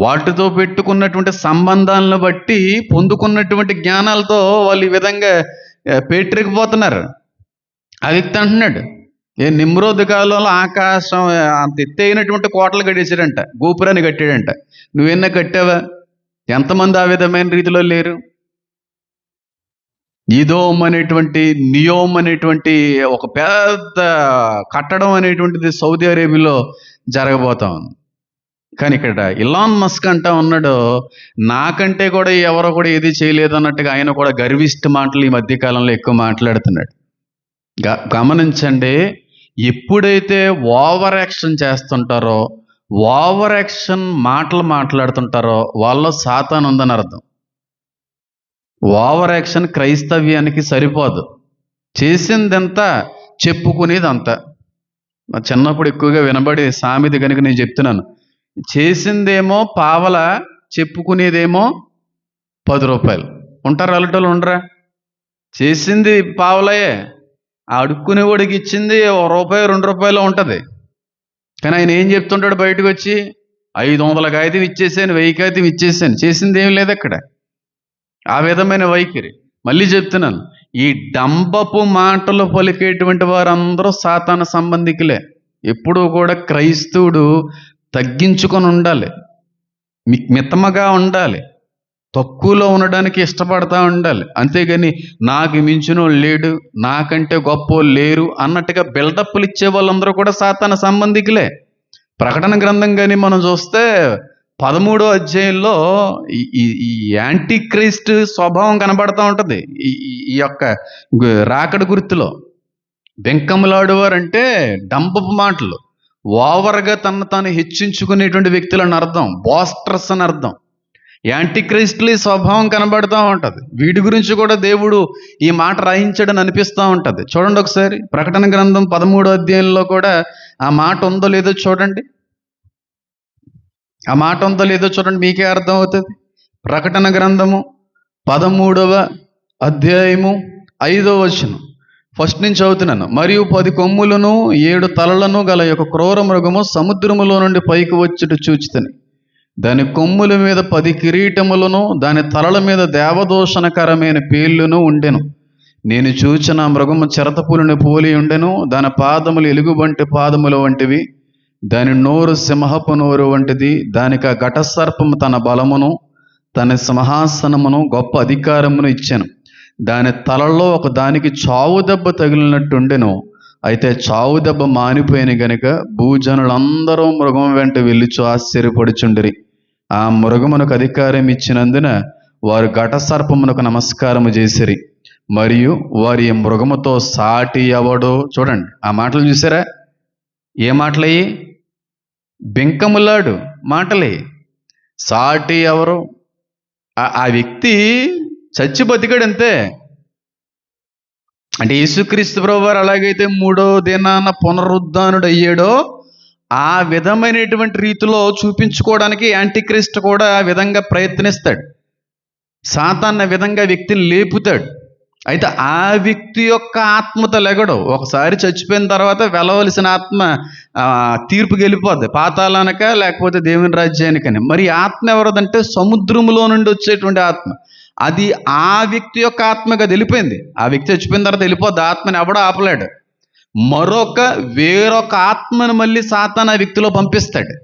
వాటితో పెట్టుకున్నటువంటి సంబంధాలను బట్టి పొందుకున్నటువంటి జ్ఞానాలతో వాళ్ళు ఈ విధంగా పేటరికిపోతున్నారు. ఆ వ్యక్తి అంటున్నాడు, నిమ్రోద్ కాలంలో ఆకాశం అంత ఎత్తైనటువంటి కోటలు కట్టేశాడంట, గోపురాన్ని కట్టాడంట. నువ్వేనా కట్టావా? ఎంతమంది ఆ విధమైన రీతిలో లేరు? ఈదోమ్ అనేటువంటి, నియోమ్ అనేటువంటి ఒక పెద్ద కట్టడం అనేటువంటిది సౌదీ అరేబియాలో జరగబోతా ఉంది. కానీ ఇక్కడ ఇలాన్ మస్క్ అంటా ఉన్నాడు, నాకంటే కూడా ఎవరో కూడా ఏది చేయలేదు అన్నట్టుగా ఆయన కూడా గర్విష్ట మాటలు ఈ మధ్యకాలంలో ఎక్కువ మాట్లాడుతున్నాడు. గమనించండి, ఎప్పుడైతే ఓవర్ యాక్షన్ చేస్తుంటారో, ఓవర్ యాక్షన్ మాటలు మాట్లాడుతుంటారో వాళ్ళలో సాతాను ఉందని అర్థం. ఓవర్ యాక్షన్ క్రైస్తవ్యానికి సరిపోదు. చేసిందంతా చెప్పుకునేది అంతా. చిన్నప్పుడు ఎక్కువగా వినబడి సామెత కనుక నేను చెప్తున్నాను. చేసిందేమో పావల, చెప్పుకునేదేమో 10 రూపాయలు. ఉంటారు అలటోళ్ళు ఉండరా? చేసింది పావలయే, అడుక్కునేవాడికి ఇచ్చింది ₹1 ₹2 ఉంటుంది. కానీ ఆయన ఏం చెప్తుంటాడు బయటకు వచ్చి, 500 కాగితం ఇచ్చేసాను, 1000 కాగితం ఇచ్చేసాను. చేసింది ఏం లేదు అక్కడ. ఆ విధమైన వైఖరి. మళ్ళీ చెప్తున్నాను, ఈ డంబపు మాటలు పలికేటువంటి వారందరూ సాతాను సంబంధికులే. ఎప్పుడూ కూడా క్రైస్తవుడు తగ్గించుకొని ఉండాలి, మితమగా ఉండాలి, తక్కువలో ఉండడానికి ఇష్టపడతా ఉండాలి. అంతేగాని నాకు మించిన లేడు, నాకంటే గొప్ప లేరు అన్నట్టుగా బిల్డప్లు ఇచ్చే వాళ్ళందరూ కూడా సాతాను సంబంధికులే. ప్రకటన గ్రంథం కానీ మనం చూస్తే 13వ అధ్యాయంలో ఈ యాంటీ క్రైస్ట్ స్వభావం కనబడతా ఉంటుంది. ఈ యొక్క రాకడ గుర్తులో బెంకములాడువారంటే డంబపు మాటలు, ఓవర్గా తను తాను హెచ్చించుకునేటువంటి వ్యక్తులని అర్థం, బాస్టర్స్ అని అర్థం. యాంటీ క్రైస్ట్లీ స్వభావం కనబడుతూ ఉంటుంది. వీటి గురించి కూడా దేవుడు ఈ మాట రాయించాడని అనిపిస్తూ ఉంటుంది. చూడండి ఒకసారి ప్రకటన గ్రంథం 13వ అధ్యాయంలో కూడా ఆ మాట ఉందో లేదో చూడండి. ఆ మాట ఉందో లేదో చూడండి, మీకే అర్థం అవుతుంది. ప్రకటన గ్రంథము 13వ అధ్యాయము 5వ వచనం ఫస్ట్ నుంచి చదువుతున్నాను. మరియు 10 కొమ్ములను 7 తలలను గల యొక్క క్రూర మృగము సముద్రములో నుండి పైకి వచ్చుట చూచితిని. దాని కొమ్ముల మీద 10 కిరీటములను, దాని తలల మీద దేవదూషణకరమైన పేర్లును ఉండెను. నేను చూచిన మృగము చిరతపులిని పోలి ఉండెను. దాని పాదములు ఎలుగుబంటి పాదముల వంటివి, దాని నోరు సింహపు నోరు వంటిది. దానికి ఆ ఘటసర్పము తన బలమును, తన సింహాసనమును, గొప్ప అధికారమును ఇచ్చాను. దాని తలలో ఒక దానికి చావు దెబ్బ తగిలినట్టుండెను. అయితే చావు దెబ్బ మానిపోయిన గనుక భూజనులందరూ మృగం వెంట వెళ్ళుచు ఆశ్చర్యపడుచుండిరి. ఆ మృగమునకు అధికారం ఇచ్చినందున వారు ఘటసర్పమునకు నమస్కారము చేసిరి. మరియు వారి మృగముతో సాటి ఎవడో, చూడండి ఆ మాటలు చూసారా? ఏ మాటలయ్యి? బెంకములాడు మాటలే. సాటి ఎవరు? ఆ వ్యక్తి చచ్చి బతికాడు అంతే. అంటే యేసుక్రీస్తు ప్రభువారు అలాగైతే 3వ దినాన పునరుద్ధానుడు అయ్యాడో ఆ విధమైనటువంటి రీతిలో చూపించుకోవడానికి యాంటీక్రిస్ట్ కూడా ఆ విధంగా ప్రయత్నిస్తాడు. సాతాను విధంగా వ్యక్తిని లేపుతాడు. అయితే ఆ వ్యక్తి యొక్క ఆత్మతో లెగడు. ఒకసారి చచ్చిపోయిన తర్వాత వెళ్ళవలసిన ఆత్మ తీర్పుకి వెళ్ళిపోద్ది, పాతాళానిక లేకపోతే దేవుని రాజ్యానికని. మరి ఆత్మ ఎవరదంటే సముద్రములో నుండి వచ్చేటువంటి ఆత్మ. అది ఆ వ్యక్తి యొక్క ఆత్మగా వెళ్ళిపోయింది. ఆ వ్యక్తి చచ్చిపోయిన తర్వాత వెళ్ళిపోద్ది, ఆత్మని ఎవడో ఆపలేడు. వేరొక ఆత్మను మళ్ళీ సాతాను ఆ వ్యక్తిలో పంపిస్తాడు.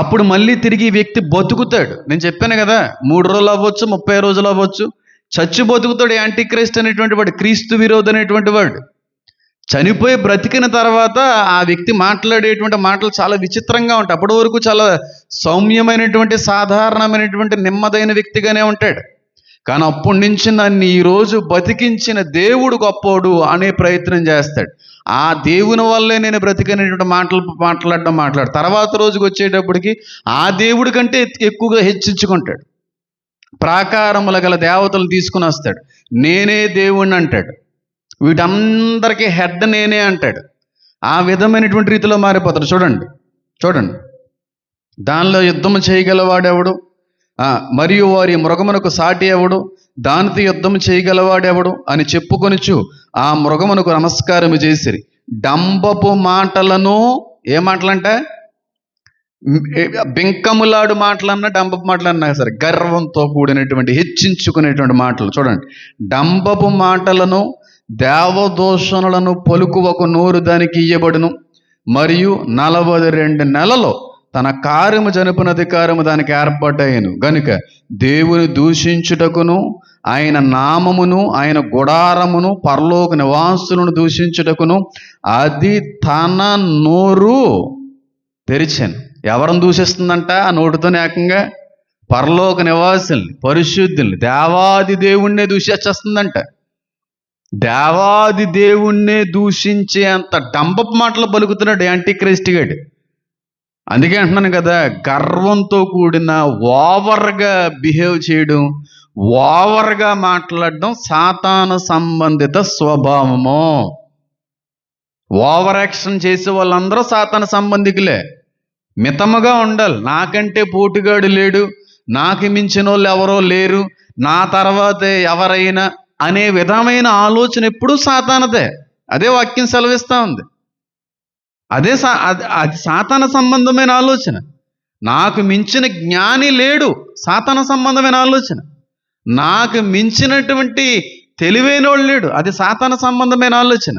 అప్పుడు మళ్ళీ తిరిగి ఈ వ్యక్తి బతుకుతాడు. నేను చెప్పాను కదా, 3 రోజులు అవ్వచ్చు, 30 రోజులు అవ్వచ్చు, చచ్చి బతుకుతాడు. యాంటీక్రైస్ట్ అనేటువంటి వాడు, క్రీస్తు విరోధి అనేటువంటి వాడు చనిపోయి బ్రతికిన తర్వాత ఆ వ్యక్తి మాట్లాడేటువంటి మాటలు చాలా విచిత్రంగా ఉంటాయి. అప్పటి వరకు చాలా సౌమ్యమైనటువంటి, సాధారణమైనటువంటి, నెమ్మదైన వ్యక్తిగానే ఉంటాడు. కానీ అప్పటి నుంచి నన్ను ఈరోజు బతికించిన దేవుడు గొప్పోడు అనే ప్రయత్నం చేస్తాడు. ఆ దేవుని వల్లే నేను బ్రతికినటువంటి మాట్లాడు. తర్వాత రోజుకి వచ్చేటప్పటికి ఆ దేవుడి కంటే ఎక్కువగా హెచ్చించుకుంటాడు. ప్రాకారముల గల దేవతలు తీసుకుని వస్తాడు. నేనే దేవుణ్ణి అంటాడు. వీటందరికీ హెడ్ నేనే అంటాడు. ఆ విధమైనటువంటి రీతిలో మారిపోతాడు. చూడండి దానిలో యుద్ధం చేయగలవాడెవడు? మరియు వారి మృగమునకు సాటి ఎవడు, దానితో యుద్ధం చేయగలవాడెవడు అని చెప్పుకొనుచు ఆ మృగమునకు నమస్కారము చేసిరి. డంబపు మాటలను, ఏ మాటలంట? బింకములాడు మాటలన్నా డంబపు మాటలన్నా సరే, గర్వంతో కూడినటువంటి హెచ్చించుకునేటువంటి మాటలు. చూడండి, డంబపు మాటలను దేవదూషణలను పలుకువకు నోరు దానికి ఇయ్యబడును, మరియు 42 నెలలో తన కార్యము జనుపున అధికారము దానికి ఏర్పాటయ్యను గనుక దేవుని దూషించుటకును, ఆయన నామమును, ఆయన గుడారమును, పరలోక నివాసులను దూషించుటకును అది తన నోరు తెరిచాను. ఎవరిని దూషిస్తుందంట? ఆ నోటితోనే ఏకంగా పరలోక నివాసుల్ని, పరిశుద్ధుల్ని, దేవాది దేవుణ్ణే దూషించేస్తుందంట. దేవాది దేవుణ్ణే దూషించే అంత డంబపు మాటలు పలుకుతున్నాడు యాంటీ గాడు. అందుకే అంటున్నాను కదా, గర్వంతో కూడిన ఓవర్గా బిహేవ్ చేయడం, ఓవర్గా మాట్లాడడం సాతాను సంబంధిత స్వభావము. ఓవర్ యాక్షన్ చేసే వాళ్ళందరూ సాతాను సంబంధికులే. మితముగా ఉండాలి. నాకంటే పోటుగాడు లేడు, నాకు మించిన వాళ్ళు ఎవరో లేరు, నా తర్వాతే ఎవరైనా అనే విధమైన ఆలోచన ఎప్పుడూ సాతానదే. అదే వాక్యం సెలవిస్తూ ఉంది. అది సాతాన సంబంధమైన ఆలోచన. నాకు మించిన జ్ఞాని లేడు, సాతాన సంబంధమైన ఆలోచన. నాకు మించినటువంటి తెలివైనోడు లేడు, అది సాతాన సంబంధమైన ఆలోచన.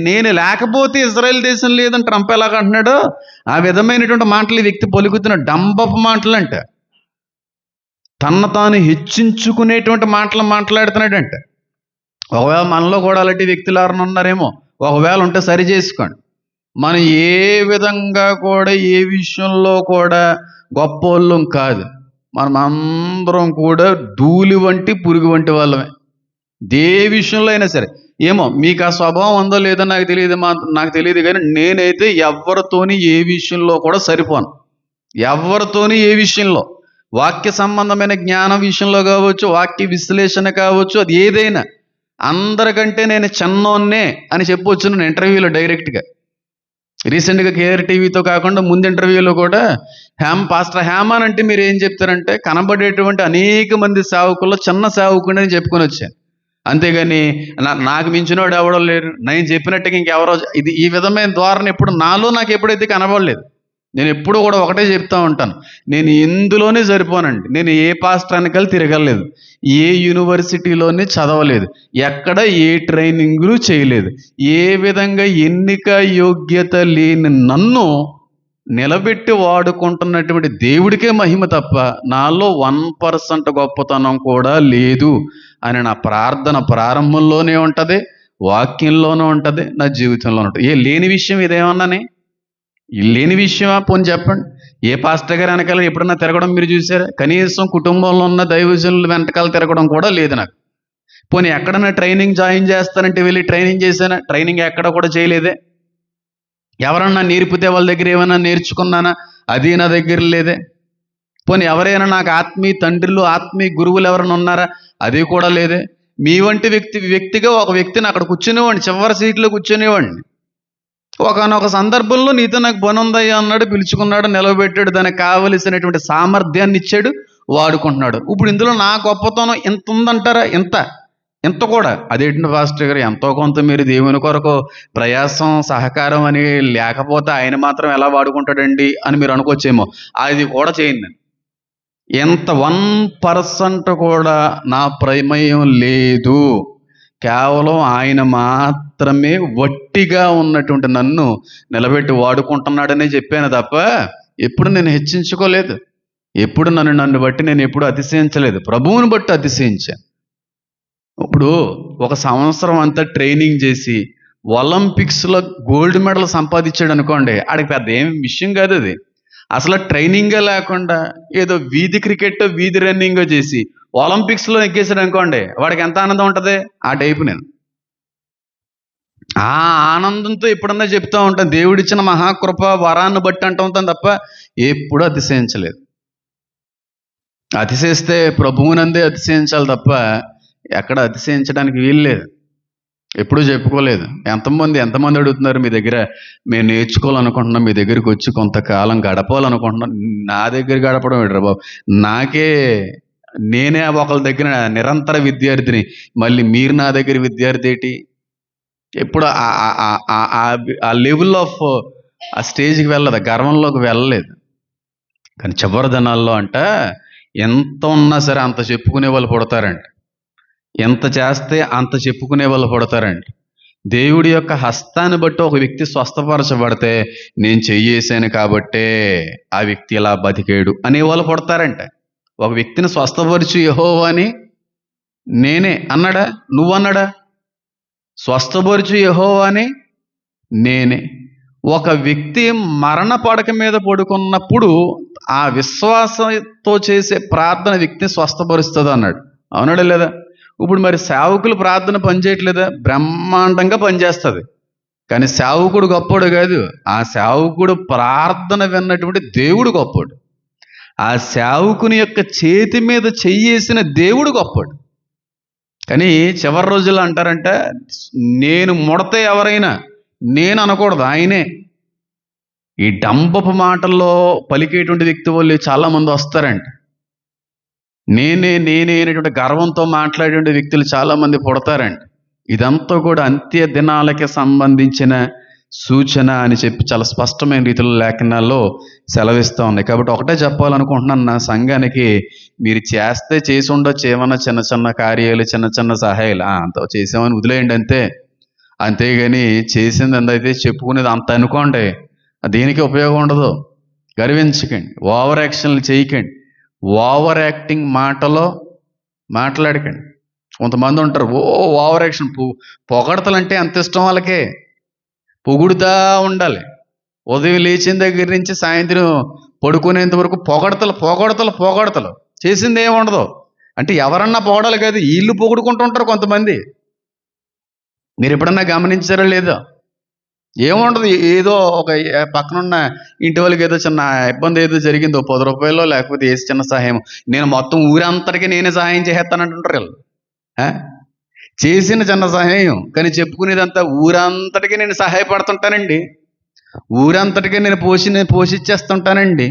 నేను లేకపోతే ఇజ్రాయెల్ దేశం లేదని ట్రంప్ ఎలాగ అంటున్నాడో ఆ విధమైనటువంటి మాటలు ఈ వ్యక్తి పలుకుతున్న డంబపు మాటలు అంట. తన తాను హెచ్చించుకునేటువంటి మాటలు మాట్లాడుతున్నాడంట. ఒకవేళ మనలో కూడా అలాంటి వ్యక్తులు ఎవరైనా ఉన్నారేమో, ఒకవేళ ఉంటే సరి చేసుకోండి. మనం ఏ విధంగా కూడా ఏ విషయంలో కూడా గొప్పోళ్ళం కాదు. మనం అందరం కూడా ధూళి వంటి పురుగు వంటి వాళ్ళమే. ఏ విషయంలో అయినా సరే. ఏమో మీకు ఆ స్వభావం ఉందో లేదో నాకు తెలియదు కానీ నేనైతే ఎవరితోని ఏ విషయంలో కూడా సరిపోను. ఎవరితోని ఏ విషయంలో, వాక్య సంబంధమైన జ్ఞానం విషయంలో కావచ్చు, వాక్య విశ్లేషణ కావచ్చు, అది ఏదైనా అందరికంటే నేను చిన్నోన్నే అని చెప్పవచ్చు. నేను ఇంటర్వ్యూలో డైరెక్ట్గా రీసెంట్గా కేఆర్ టీవీతో కాకుండా ముందు ఇంటర్వ్యూలో కూడా పాస్టర్ హ్యామాన్ అంటే మీరు ఏం చెప్తారంటే, కనబడేటువంటి అనేక మంది సేవకుల్లో చిన్న సేవకుని అని చెప్పుకొని వచ్చాను. అంతేగాని నాకు మించినోడు ఎవడో లేరు, నేను చెప్పినట్టుగా ఇంకెవరో, ఈ విధమైన ధోరణి ఎప్పుడు నాకు ఎప్పుడైతే కనబడలేదు. నేను ఎప్పుడు కూడా ఒకటే చెప్తా ఉంటాను, నేను ఇందులోనే సరిపోనండి. నేను ఏ పాస్టర్ వెనకాల తిరగలేదు, ఏ యూనివర్సిటీలోనే చదవలేదు, ఎక్కడ ఏ ట్రైనింగ్లు చేయలేదు. ఏ విధంగా ఎన్నిక యోగ్యత లేని నన్ను నిలబెట్టి వాడుకుంటున్నటువంటి దేవుడికే మహిమ తప్ప నాలో 1% గొప్పతనం కూడా లేదు అని నా ప్రార్థన ప్రారంభంలోనే ఉంటుంది, వాక్యంలోనూ ఉంటుంది, నా జీవితంలో ఉంటుంది. లేని విషయం ఇదేమన్నానే? లేని విషయమా? పోని చెప్పండి. ఏ పాస్టర్ గారు వెనకాల ఎప్పుడన్నా తిరగడం మీరు చూసారా? కనీసం కుటుంబంలో ఉన్న దైవజనుల వెనకాల తిరగడం కూడా లేదు నాకు. పోనీ ఎక్కడన్నా ట్రైనింగ్ జాయిన్ చేస్తానంటే వెళ్ళి ట్రైనింగ్ చేశానా? ట్రైనింగ్ ఎక్కడ కూడా చేయలేదే. ఎవరన్నా నేర్పితే వాళ్ళ దగ్గర ఏమైనా నేర్చుకున్నానా? అది నా దగ్గర లేదే. పోనీ ఎవరైనా నాకు ఆత్మీయ తండ్రులు, ఆత్మీయ గురువులు ఎవరైనా ఉన్నారా? అది కూడా లేదే. మీ వంటి వ్యక్తిగా ఒక వ్యక్తిని అక్కడ కూర్చునేవాడిని, చివరి సీట్లో కూర్చునేవాడిని. ఒకనొక సందర్భంలో నీతో నాకు పని ఉందయ్యా అన్నాడు, పిలుచుకున్నాడు, నిలబెట్టాడు, దానికి కావలసినటువంటి సామర్థ్యాన్ని ఇచ్చాడు, వాడుకుంటున్నాడు. ఇప్పుడు ఇందులో నా గొప్పతనం ఎంత ఉందంటారా? ఎంత కూడా. అదేంటి పాస్టర్ గారు, ఎంతో కొంత మీరు దేవుని కొరకు ప్రయాసం సహకారం అని లేకపోతే ఆయన మాత్రం ఎలా వాడుకుంటాడండి అని మీరు అనుకోవచ్చేమో. అది కూడా చేయండి నేను. ఎంత 1% కూడా నా ప్రమేయం లేదు. కేవలం ఆయన మాత్రమే వట్టిగా ఉన్నటువంటి నన్ను నిలబెట్టి వాడుకుంటున్నాడనే చెప్పాను తప్ప ఎప్పుడు నేను హెచ్చించుకోలేదు. ఎప్పుడు నన్ను బట్టి నేను ఎప్పుడు అతిశయించలేదు, ప్రభువుని బట్టి అతిశయించాను. ఇప్పుడు ఒక సంవత్సరం అంతా ట్రైనింగ్ చేసి ఒలింపిక్స్లో గోల్డ్ మెడల్ సంపాదించాడు అనుకోండి, ఆడికి పెద్ద ఏం విషయం కాదు అది. అసలు ట్రైనింగే లేకుండా ఏదో వీధి క్రికెట్, వీధి రన్నింగ్ చేసి ఒలింపిక్స్లో ఎక్కేసాడు అనుకోండి, వాడికి ఎంత ఆనందం ఉంటుంది. ఆ టైపు నేను. ఆ ఆనందంతో ఎప్పుడన్నా చెప్తూ ఉంటాను, దేవుడిచ్చిన మహాకృప వరాన్ని బట్టి అంటూ ఉంటాను తప్ప ఎప్పుడూ అతిశయించలేదు. అతిశయిస్తే ప్రభువునందే అతిశయించాలి తప్ప ఎక్కడ అతిశయించడానికి వీల్లేదు. ఎప్పుడూ చెప్పుకోలేదు. ఎంతమంది అడుగుతున్నారు మీ దగ్గర, మేము నేర్చుకోవాలనుకుంటున్నాం, మీ దగ్గరికి వచ్చి కొంతకాలం గడపాలనుకుంటున్నాం. నా దగ్గర గడపడం ఏంట్రా బాబు, నేనే ఒకళ్ళ దగ్గర నిరంతర విద్యార్థిని, మళ్ళీ మీరు నా దగ్గర విద్యార్థి ఏంటి? ఎప్పుడు ఆ లెవెల్ ఆఫ్ ఆ స్టేజ్కి వెళ్ళదు, గర్వంలోకి వెళ్ళలేదు. కానీ చివరి దినాల్లో ఎంత ఉన్నా సరే అంత చెప్పుకునే వాళ్ళు పుడతారండి. ఎంత చేస్తే అంత చెప్పుకునే వాళ్ళు పుడతారండి. దేవుడి యొక్క హస్తాన్ని బట్టి ఒక వ్యక్తి స్వస్థపరచబడితే, నేను చెయ్యేశాను కాబట్టే ఆ వ్యక్తి ఇలా బతికేడు అనేవాళ్ళు పుడతారంట. ఒక వ్యక్తిని స్వస్థపరచు యెహోవా అని నేనే అన్నాడా? నువ్వన్నాడా? స్వస్థపరచు యెహోవా అని నేనే. ఒక వ్యక్తి మరణ పడక మీద పడుకున్నప్పుడు ఆ విశ్వాసంతో చేసే ప్రార్థన వ్యక్తిని స్వస్థపరుస్తుంది అన్నాడు. అవునాడా లేదా? ఇప్పుడు మరి సేవకులు ప్రార్థన పనిచేయట్లేదా? బ్రహ్మాండంగా పనిచేస్తుంది. కానీ సేవకుడు గొప్పోడు కాదు, ఆ సేవకుడు ప్రార్థన విన్నటువంటి దేవుడు గొప్పోడు. ఆ సేవకుని యొక్క చేతి మీద చెయ్యేసిన దేవుడు గొప్పోడు. కానీ చివరి రోజుల్లో అంటారంటే, నేను ముడతే ఎవరైనా నేను అనకూడదు, ఆయనే. ఈ డంబపు మాటల్లో పలికేటువంటి వ్యక్తి వాళ్ళు చాలామంది వస్తారంట. నేనే అనేటువంటి గర్వంతో మాట్లాడే వ్యక్తులు చాలామంది పుడతారంట. ఇదంతా కూడా అంత్య దినాలకి సంబంధించిన సూచన అని చెప్పి చాలా స్పష్టమైన రీతిలో లేఖనాల్లో సెలవిస్తూ ఉన్నాయి. కాబట్టి ఒకటే చెప్పాలనుకుంటున్నాను నా సంఘానికి, మీరు చేసి ఉండొచ్చు ఏమన్నా చిన్న చిన్న కార్యాలు, చిన్న చిన్న సహాయాలు, అంత చేసామని వదిలేయండి అంతే. అంతేగాని చేసింది అందైతే చెప్పుకునేది అంత అనుకోండి, దేనికి ఉపయోగం ఉండదు. గర్వించకండి, ఓవర్ యాక్షన్లు చేయకండి, ఓవర్ యాక్టింగ్ మాటలో మాట్లాడకండి. కొంతమంది ఉంటారు ఓవర్ యాక్షన్, పొగడతలంటే అంత ఇష్టం వాళ్ళకే, పొగుడుతా ఉండాలి. ఉదయం లేచిన దగ్గర నుంచి సాయంత్రం పడుకునేంత వరకు పొగడతలు చేసింది ఏముండదు. అంటే ఎవరన్నా పొగడాలి కాదు, వీళ్ళు పొగుడుకుంటుంటారు కొంతమంది. మీరు ఎప్పుడన్నా గమనించారో లేదో? ఏముండదు, ఏదో ఒక పక్కనున్న ఇంటి వాళ్ళకి ఏదో చిన్న ఇబ్బంది ఏదో జరిగిందో, 10 రూపాయలు లేకపోతే ఏ చిన్న సహాయం, నేను మొత్తం ఊరంతటికి నేనే సహాయం చేసేస్తానంటుంటారు వీళ్ళు. చేసిన చిన్న సహాయం, కానీ చెప్పుకునేదంతా ఊరంతటికి నేను సహాయపడుతుంటానండి, ఊరంతటికి నేను పోషించేస్తుంటానండి.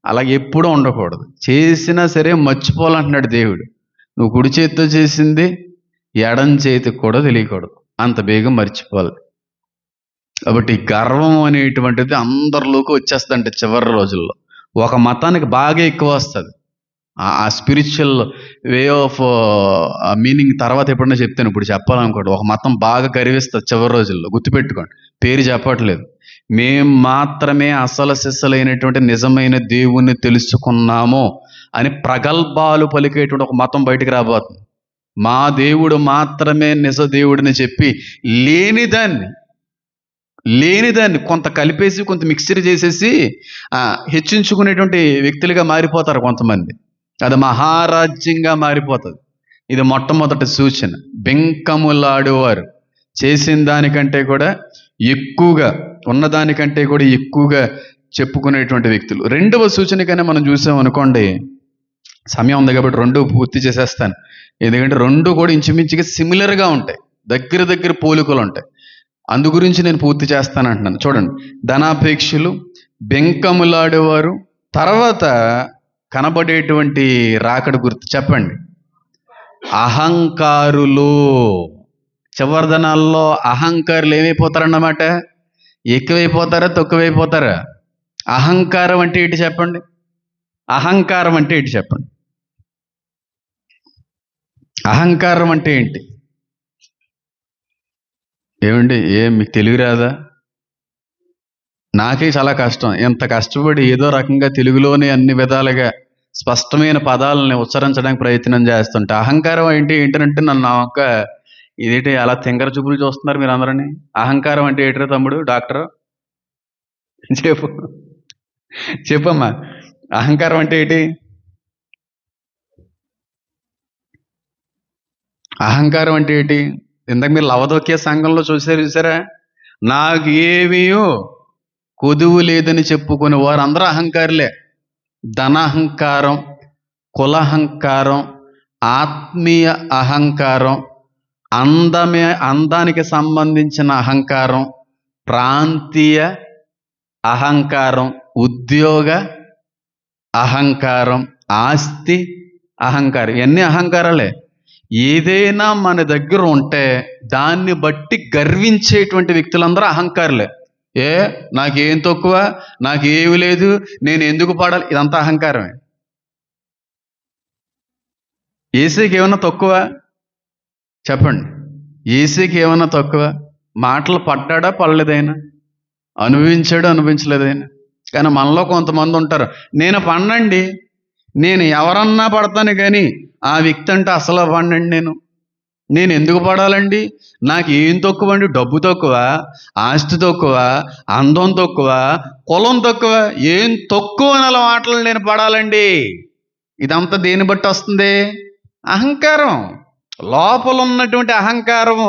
అలాగే ఎప్పుడూ ఉండకూడదు. చేసినా సరే మర్చిపోవాలంటున్నాడు దేవుడు. నువ్వు కుడి చేతితో చేసింది ఎడం చేతికి కూడా తెలియకూడదు, అంత బేగం మర్చిపోవాలి. కాబట్టి గర్వం అనేటువంటిది అందరిలోకి వచ్చేస్తుందంటే చివరి రోజుల్లో. ఒక మతానికి బాగా ఎక్కువ వస్తుంది ఆ స్పిరిచువల్ వే ఆఫ్ మీనింగ్. తర్వాత ఎప్పుడన్నా చెప్తాను, ఇప్పుడు చెప్పాలనుకోండి. ఒక మతం బాగా గర్విస్తుంది చివరి రోజుల్లో, గుర్తుపెట్టుకోండి. పేరు చెప్పట్లేదు. మేం మాత్రమే అసలు సిస్సలైనటువంటి నిజమైన దేవుణ్ణి తెలుసుకున్నాము అని ప్రగల్భాలు పలికేటువంటి ఒక మతం బయటికి రాబోతుంది. మా దేవుడు మాత్రమే నిజ దేవుడిని చెప్పి లేనిదాన్ని కొంత కలిపేసి, కొంత మిక్చర్ చేసేసి హెచ్చించుకునేటువంటి వ్యక్తులుగా మారిపోతారు కొంతమంది. అది మహారాజ్యంగా మారిపోతుంది. ఇది మొట్టమొదటి సూచన. బెంకములాడేవారు చేసిన దానికంటే కూడా ఎక్కువగా, ఉన్నదానికంటే కూడా ఎక్కువగా చెప్పుకునేటువంటి వ్యక్తులు. రెండవ సూచనకైనా మనం చూసామనుకోండి, సమయం ఉంది కాబట్టి రెండు పూర్తి చేసేస్తాను. ఎందుకంటే రెండు కూడా ఇంచుమించుగా సిమిలర్గా ఉంటాయి, దగ్గర పోలికలు ఉంటాయి. అందు గురించి నేను పూర్తి చేస్తానంటున్నాను. చూడండి, ధనాపేక్షలు, బెంకములాడేవారు, తర్వాత కనబడేటువంటి రాకడ గుర్తు చెప్పండి, అహంకారులు. చివరి దినాల్లో అహంకారులు ఏమైపోతారన్నమాట? ఎక్కువైపోతారా, తక్కువైపోతారా? అహంకారం అంటే ఏంటి చెప్పండి? అహంకారం అంటే ఏంటి చెప్పండి? అహంకారం అంటే ఏంటి? ఏమండి, మీకు తెలుగు రాదా? నాకే చాలా కష్టం. ఎంత కష్టపడి ఏదో రకంగా తెలుగులోనే అన్ని విధాలుగా స్పష్టమైన పదాలని ఉచ్చరించడానికి ప్రయత్నం చేస్తుంటే, అహంకారం ఏంటంటే నన్ను ఒక్క ఇదేంటి అలా తింగర చూపులు చూస్తున్నారు మీరు అందరని? అహంకారం అంటే ఏంటరా తమ్ముడు డాక్టర్? చెప్పమ్మా, అహంకారం అంటే ఏంటి? అహంకారం అంటే ఏంటి? ఇందాక మీరు లవదొక్కే సంఘంలో చూసారా? నాకు ఏమీయో కొదువు లేదని చెప్పుకునే వారు అందరూ అహంకారులే. ధనాహంకారం, కులహంకారం, ఆత్మీయ అహంకారం, అందానికి సంబంధించిన అహంకారం, ప్రాంతీయ అహంకారం, ఉద్యోగ అహంకారం, ఆస్తి అహంకారం, ఇవన్నీ అహంకారాలే. ఏదైనా మన దగ్గర ఉంటే దాన్ని బట్టి గర్వించేటువంటి వ్యక్తులందరూ అహంకారులే. నాకేం తక్కువ, నాకేమి లేదు, నేను ఎందుకు పాడాలి, ఇదంతా అహంకారమే. ఏసీకి ఏమన్నా తక్కువ చెప్పండి? ఏసీకి ఏమన్నా తక్కువ? మాటలు పడ్డా పడలేదైనా, అనుభవించాడు అనుభవించలేదైనా. కానీ మనలో కొంతమంది ఉంటారు, నేను పడినండి, నేను ఎవరన్నా పడతాను కానీ ఆ వ్యక్తి అంటే అసలు పడినండి, నేను ఎందుకు పడాలండి, నాకు ఏం తక్కువ అండి, డబ్బు తక్కువ, ఆస్తి తక్కువ, అందం తక్కువ, కులం తక్కువ, ఏం తక్కువ అని అలా మాటలు నేను పడాలండి. ఇదంతా దేన్ని బట్టి వస్తుంది? అహంకారం. లోపల ఉన్నటువంటి అహంకారము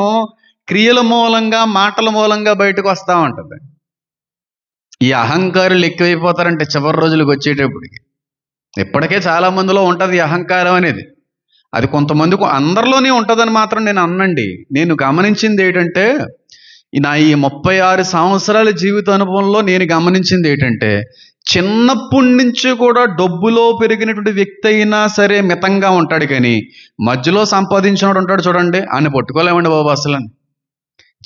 క్రియల మూలంగా, మాటల మూలంగా బయటకు వస్తూ ఉంటుంది. ఈ అహంకారులు ఎక్కువైపోతారంటే చివరి రోజులకు వచ్చేటప్పటికి. ఇప్పటికే చాలా మందిలో ఉంటుంది ఈ అహంకారం అనేది. అది కొంతమందికి, అందరిలోనే ఉంటుందని మాత్రం నేను అన్నండి. నేను గమనించింది ఏంటంటే, నా ఈ 36 సంవత్సరాల జీవిత అనుభవంలో నేను గమనించింది ఏంటంటే, చిన్నప్పటి నుంచి కూడా డబ్బులో పెరిగినటువంటి వ్యక్తి అయినా సరే మితంగా ఉంటాడు, కానీ మధ్యలో సంపాదించినోడు ఉంటాడు చూడండి, ఆయన పట్టుకోలేమండి బాబు అసలు.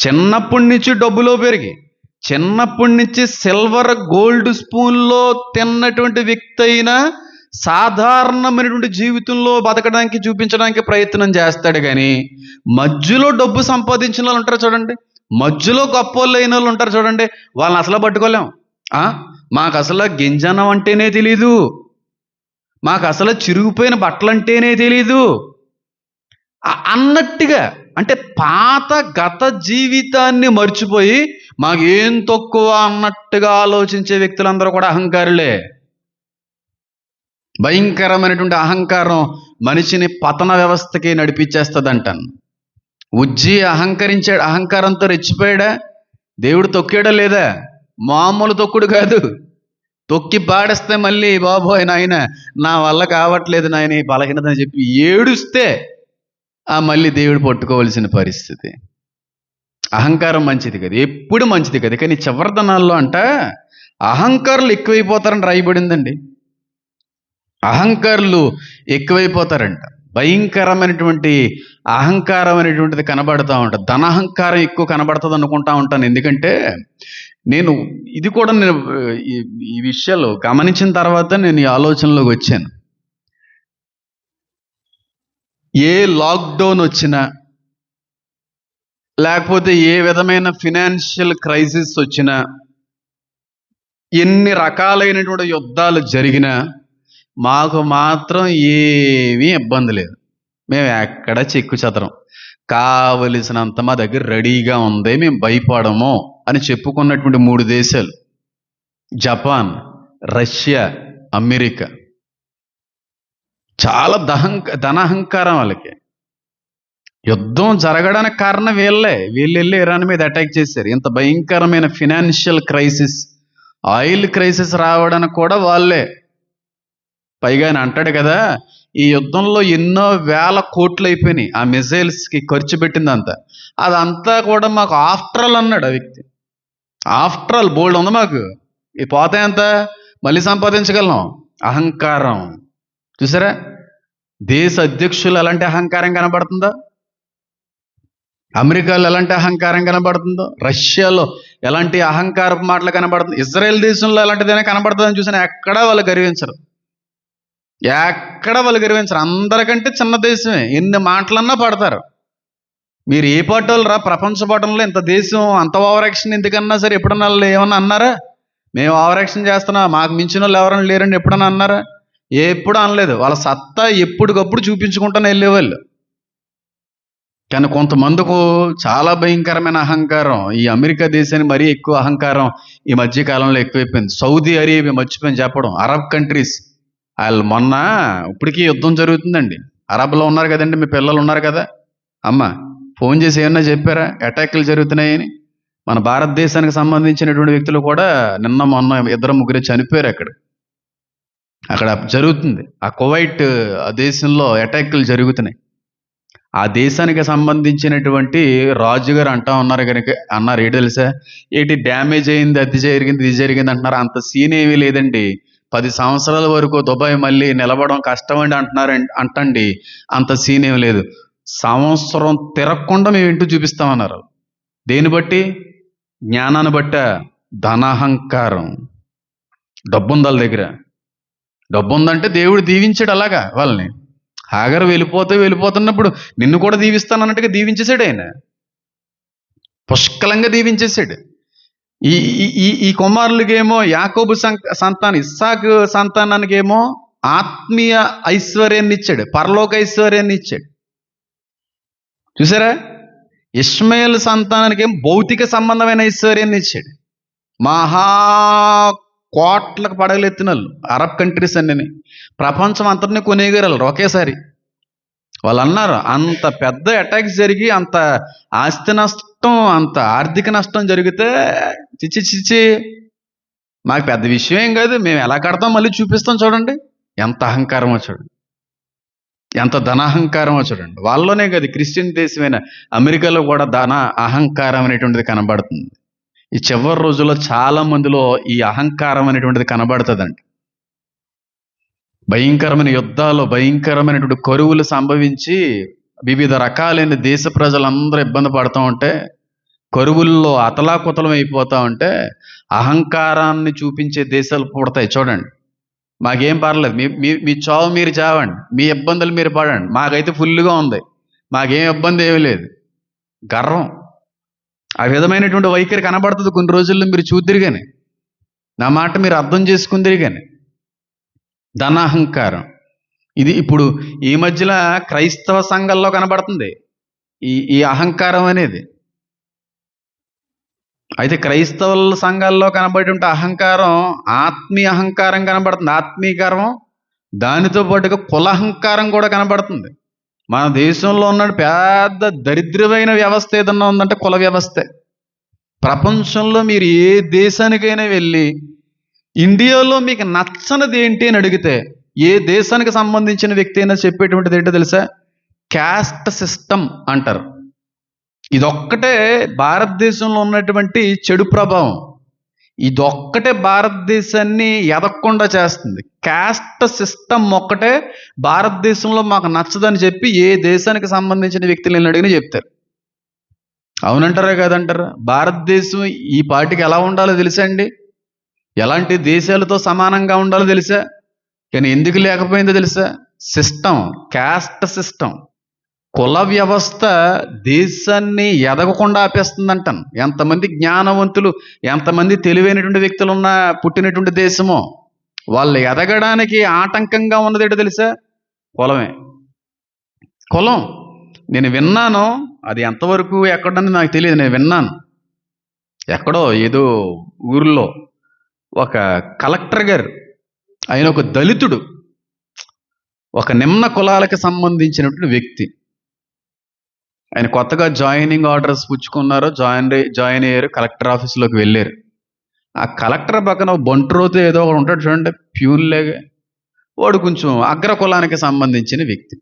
చిన్నప్పటి నుంచి డబ్బులో పెరిగి, చిన్నప్పటి నుంచి సిల్వర్ గోల్డ్ స్పూన్లో తిన్నటువంటి వ్యక్తి అయినా సాధారణమైనటువంటి జీవితంలో బతకడానికి, చూపించడానికి ప్రయత్నం చేస్తాడు, కానీ మధ్యలో డబ్బు సంపాదించిన వాళ్ళు ఉంటారు చూడండి, మధ్యలో గొప్ప వాళ్ళు అయిన వాళ్ళు ఉంటారు చూడండి, వాళ్ళని అసలు పట్టుకోలేం. మాకు అసలు గింజనం అంటేనే తెలీదు, మాకు అసలు చిరిగిపోయిన బట్టలు అంటేనే తెలీదు అన్నట్టుగా, అంటే పాత గత జీవితాన్ని మర్చిపోయి మాకేం తక్కువ అన్నట్టుగా ఆలోచించే వ్యక్తులందరూ కూడా అహంకారులే. భయంకరమైనటువంటి అహంకారం మనిషిని పతన వ్యవస్థకి నడిపించేస్తుంది అంటాను. ఉజ్జి అహంకరించాడు, అహంకారంతో రెచ్చిపోయాడా? దేవుడు తొక్కాడా లేదా? మామూలు తొక్కుడు కాదు. తొక్కి పాడేస్తే మళ్ళీ బాబోయ్ నాయన నా వల్ల కావట్లేదు నాయన ఈ బలహీనతని చెప్పి ఏడుస్తే మళ్ళీ దేవుడు పట్టుకోవలసిన పరిస్థితి. అహంకారం మంచిది కదా, ఎప్పుడు మంచిది కదా, కానీ చివరి దినాల్లో అంట అహంకారులు ఎక్కువైపోతారని రాయబడిందండి. అహంకారులు ఎక్కువైపోతారంట. భయంకరమైనటువంటి అహంకారం అనేటువంటిది కనబడుతూ ఉంటుంది. ధనాహంకారం ఎక్కువ కనబడుతుంది అనుకుంటా ఉంటాను. ఎందుకంటే నేను ఇది కూడా ఈ విషయాలు గమనించిన తర్వాత నేను ఈ ఆలోచనలోకి వచ్చాను. ఏ లాక్డౌన్ వచ్చినా, లేకపోతే ఏ విధమైన ఫినాన్షియల్ క్రైసిస్ వచ్చినా, ఎన్ని రకాలైనటువంటి యుద్ధాలు జరిగినా మాకు మాత్రం ఏమీ ఇబ్బంది లేదు. మేము ఎక్కడ చెక్కు చెదరం, కావలసినంత మా దగ్గర రెడీగా ఉంది, మేము భయపడము అని చెప్పుకున్నటువంటి 3 దేశాలు: జపాన్, రష్యా, అమెరికా. చాలా ధనాహంకారం వాళ్ళకి. యుద్ధం జరగడానికి కారణం వీళ్ళు వెళ్ళి ఇరాన్ మీద అటాక్ చేశారు. ఇంత భయంకరమైన ఫినాన్షియల్ క్రైసిస్, ఆయిల్ క్రైసిస్ రావడానికి కూడా వాళ్ళే. పైగా ఆయన అంటాడు కదా, ఈ యుద్ధంలో ఎన్నో వేల కోట్లు అయిపోయినాయి ఆ మిజైల్స్కి ఖర్చు పెట్టిందంతా, అదంతా కూడా మాకు ఆఫ్టర్ ఆల్ అన్నాడు ఆ వ్యక్తి. ఆఫ్టర్ ఆల్ బోల్డ్ ఉంది మాకు, ఈ పోతే ఎంత మళ్ళీ సంపాదించగలం. అహంకారం చూసారా? దేశ అధ్యక్షులు ఎలాంటి అహంకారం కనబడుతుందో, అమెరికాలో ఎలాంటి అహంకారం కనబడుతుందో, రష్యాలో ఎలాంటి అహంకారపు మాటలు కనబడుతుంది, ఇజ్రాయెల్ దేశంలో ఎలాంటిదైనా కనబడుతుందని చూసినా ఎక్కడా వాళ్ళు గర్వించరు. అందరికంటే చిన్న దేశమే, ఎన్ని మాటలన్నా పడతారు. మీరు ఏ పాటోళ్ళు రా, ప్రపంచ పటంలో ఇంత దేశం అంత ఓవర్ యాక్షన్ ఎందుకన్నా సరే ఎప్పుడన్నా ఏమన్నా అన్నారా? మేము ఓవర్ యాక్షన్ చేస్తున్నాం, మాకు మించిన వాళ్ళు ఎవరైనా లేరండి ఎప్పుడన్నా అన్నారా? ఎప్పుడు అనలేదు. వాళ్ళ సత్తా ఎప్పటికప్పుడు చూపించుకుంటానే వెళ్ళేవాళ్ళు. కానీ కొంతమందికి చాలా భయంకరమైన అహంకారం. ఈ అమెరికా దేశానికి మరీ ఎక్కువ అహంకారం ఈ మధ్య కాలంలో ఎక్కువైపోయింది. సౌదీ అరేబియా మర్చిపోయింది చెప్పడం, అరబ్ కంట్రీస్ వాళ్ళు మొన్న ఇప్పటికీ యుద్ధం జరుగుతుందండి. అరబ్లో ఉన్నారు కదండి, మీ పిల్లలు ఉన్నారు కదా, అమ్మ ఫోన్ చేసి ఏమన్నా చెప్పారా అటాక్లు జరుగుతున్నాయని? మన భారతదేశానికి సంబంధించినటువంటి వ్యక్తులు కూడా నిన్న మొన్న 2-3 చనిపోయారు. అక్కడ జరుగుతుంది. ఆ కువైట్ ఆ దేశంలో అటాక్లు జరుగుతున్నాయి. ఆ దేశానికి సంబంధించినటువంటి రాజుగారు అంటా ఉన్నారు కనుక అన్నారు, ఏంటి తెలుసా, ఏంటి డ్యామేజ్ అయింది, అది జరిగింది, ఇది జరిగింది అంటున్నారు. అంత సీన్ ఏమీ లేదండి. 10 సంవత్సరాల వరకు దుబాయ్ మళ్ళీ నిలబడడం కష్టమండి అంటున్నారు. అంటండి, అంత సీన్ ఏమి లేదు. సంవత్సరం తిరగకుండా మేము ఇంటూ చూపిస్తామన్నారు. దేని బట్టి? జ్ఞానాన్ని బట్ట? ధనాహంకారం. డబ్బుంది వాళ్ళ దగ్గర. డబ్బు ఉందంటే దేవుడు దీవించాడు అలాగా వాళ్ళని. హాగరు వెళ్ళిపోతున్నప్పుడు నిన్ను కూడా దీవిస్తానన్నట్టుగా దీవించేశాడు ఆయన. పుష్కలంగా దీవించేశాడు. ఈ ఈ ఈ కుమారులకేమో యాకోబు సంతానం, ఇస్సాకు సంతానానికేమో ఆత్మీయ ఐశ్వర్యాన్ని ఇచ్చాడు, పరలోక ఐశ్వర్యాన్ని ఇచ్చాడు. చూసారా? ఇష్మాయేలు సంతానానికి భౌతిక సంబంధమైన ఐశ్వర్యాన్ని ఇచ్చాడు. మహా కోట్లకు పడగలెత్తిన వాళ్ళు అరబ్ కంట్రీస్ అన్నీ, ప్రపంచం అంతటినీ కొనేయగలరు ఒకేసారి. వాళ్ళు అన్నారు, అంత పెద్ద అటాక్స్ జరిగి అంత ఆస్తి నష్టం, అంత ఆర్థిక నష్టం జరిగితే చిచ్చి మాకు పెద్ద విషయం ఏం కాదు, మేము ఎలా కడతాం మళ్ళీ చూపిస్తాం. చూడండి ఎంత అహంకారమో, చూడండి ఎంత ధనాహంకారమో చూడండి. వాళ్ళలోనే కాదు, క్రిస్టియన్ దేశమైన అమెరికాలో కూడా ధన అహంకారం అనేటువంటిది కనబడుతుంది. ఈ చివరి రోజుల్లో చాలా మందిలో ఈ అహంకారం అనేటువంటిది కనబడుతుందండి. భయంకరమైన యుద్ధాలు, భయంకరమైనటువంటి కరువులు సంభవించి వివిధ రకాలైన దేశ ప్రజలందరూ ఇబ్బంది పడుతూ ఉంటే, కరువుల్లో అతలాకుతలం అయిపోతూ ఉంటే, అహంకారాన్ని చూపించే దేశాలు పుడతాయి. చూడండి, మాకేం పర్లేదు, మీ చావు మీరు చావండి, మీ ఇబ్బందులు మీరు పడండి, మాకైతే ఫుల్గా ఉంది, మాకేం ఇబ్బంది ఏమీ లేదు. గర్వం, ఆ విధమైనటువంటి వైఖరి కనబడుతుంది కొన్ని రోజుల్లో. మీరు చూద్దరు కానీ, నా మాట మీరు అర్థం చేసుకుందరు కానీ. ధనాహంకారం ఇది ఇప్పుడు ఈ మధ్యలో క్రైస్తవ సంఘాల్లో కనబడుతుంది ఈ అహంకారం అనేది. అయితే క్రైస్తవ సంఘాల్లో కనబడేటువంటి అహంకారం ఆత్మీయ అహంకారం కనబడుతుంది, ఆత్మీయకరం. దానితో పాటుగా కులహంకారం కూడా కనబడుతుంది. మన దేశంలో ఉన్న పెద్ద దరిద్రమైన వ్యవస్థ ఏదన్నా ఉందంటే కుల వ్యవస్థే. ప్రపంచంలో మీరు ఏ దేశానికైనా వెళ్ళి ఇండియాలో మీకు నచ్చనిది ఏంటి అని అడిగితే, ఏ దేశానికి సంబంధించిన వ్యక్తి అయినా చెప్పేటువంటిది ఏంటో తెలుసా? క్యాస్ట్ సిస్టమ్ అంటారు. ఇదొక్కటే భారతదేశంలో ఉన్నటువంటి చెడు ప్రభావం. ఇదొక్కటే భారతదేశాన్ని ఎదగకుండా చేస్తుంది. క్యాస్ట్ సిస్టమ్ ఒక్కటే భారతదేశంలో మాకు నచ్చదని చెప్పి ఏ దేశానికి సంబంధించిన వ్యక్తులను అడిగినా చెప్తారు. అవునంటారా కాదంటారా? భారతదేశం ఈ పార్టీకి ఎలా ఉండాలో తెలుసా అండి? ఎలాంటి దేశాలతో సమానంగా ఉండాలో తెలుసా? కానీ ఎందుకు లేకపోయిందో తెలుసా? సిస్టమ్, క్యాస్ట్ సిస్టమ్, కుల వ్యవస్థ దేశాన్ని ఎదగకుండా ఆపేస్తుందంటాను. ఎంతమంది జ్ఞానవంతులు, ఎంతమంది తెలివైనటువంటి వ్యక్తులు ఉన్న పుట్టినటువంటి దేశమో, వాళ్ళు ఎదగడానికి ఆటంకంగా ఉన్నది ఏంటో తెలుసా? కులమే. కులం. నేను విన్నాను, అది ఎంతవరకు ఎక్కడని నాకు తెలియదు. నేను విన్నాను ఎక్కడో ఏదో ఊరిలో ఒక కలెక్టర్ గారు, ఆయన ఒక దళితుడు, ఒక నిమ్న కులాలకు సంబంధించినటువంటి వ్యక్తి. ఆయన కొత్తగా జాయినింగ్ ఆర్డర్స్ పుచ్చుకున్నారు, జాయిన్ అయ్యారు, కలెక్టర్ ఆఫీస్లోకి వెళ్ళారు. ఆ కలెక్టర్ పక్కన బంట్రోతో ఏదో ఒకడు ఉంటాడు చూడండి, ప్యూన్లేగా, వాడు కొంచెం అగ్ర కులానికి సంబంధించిన వ్యక్తి.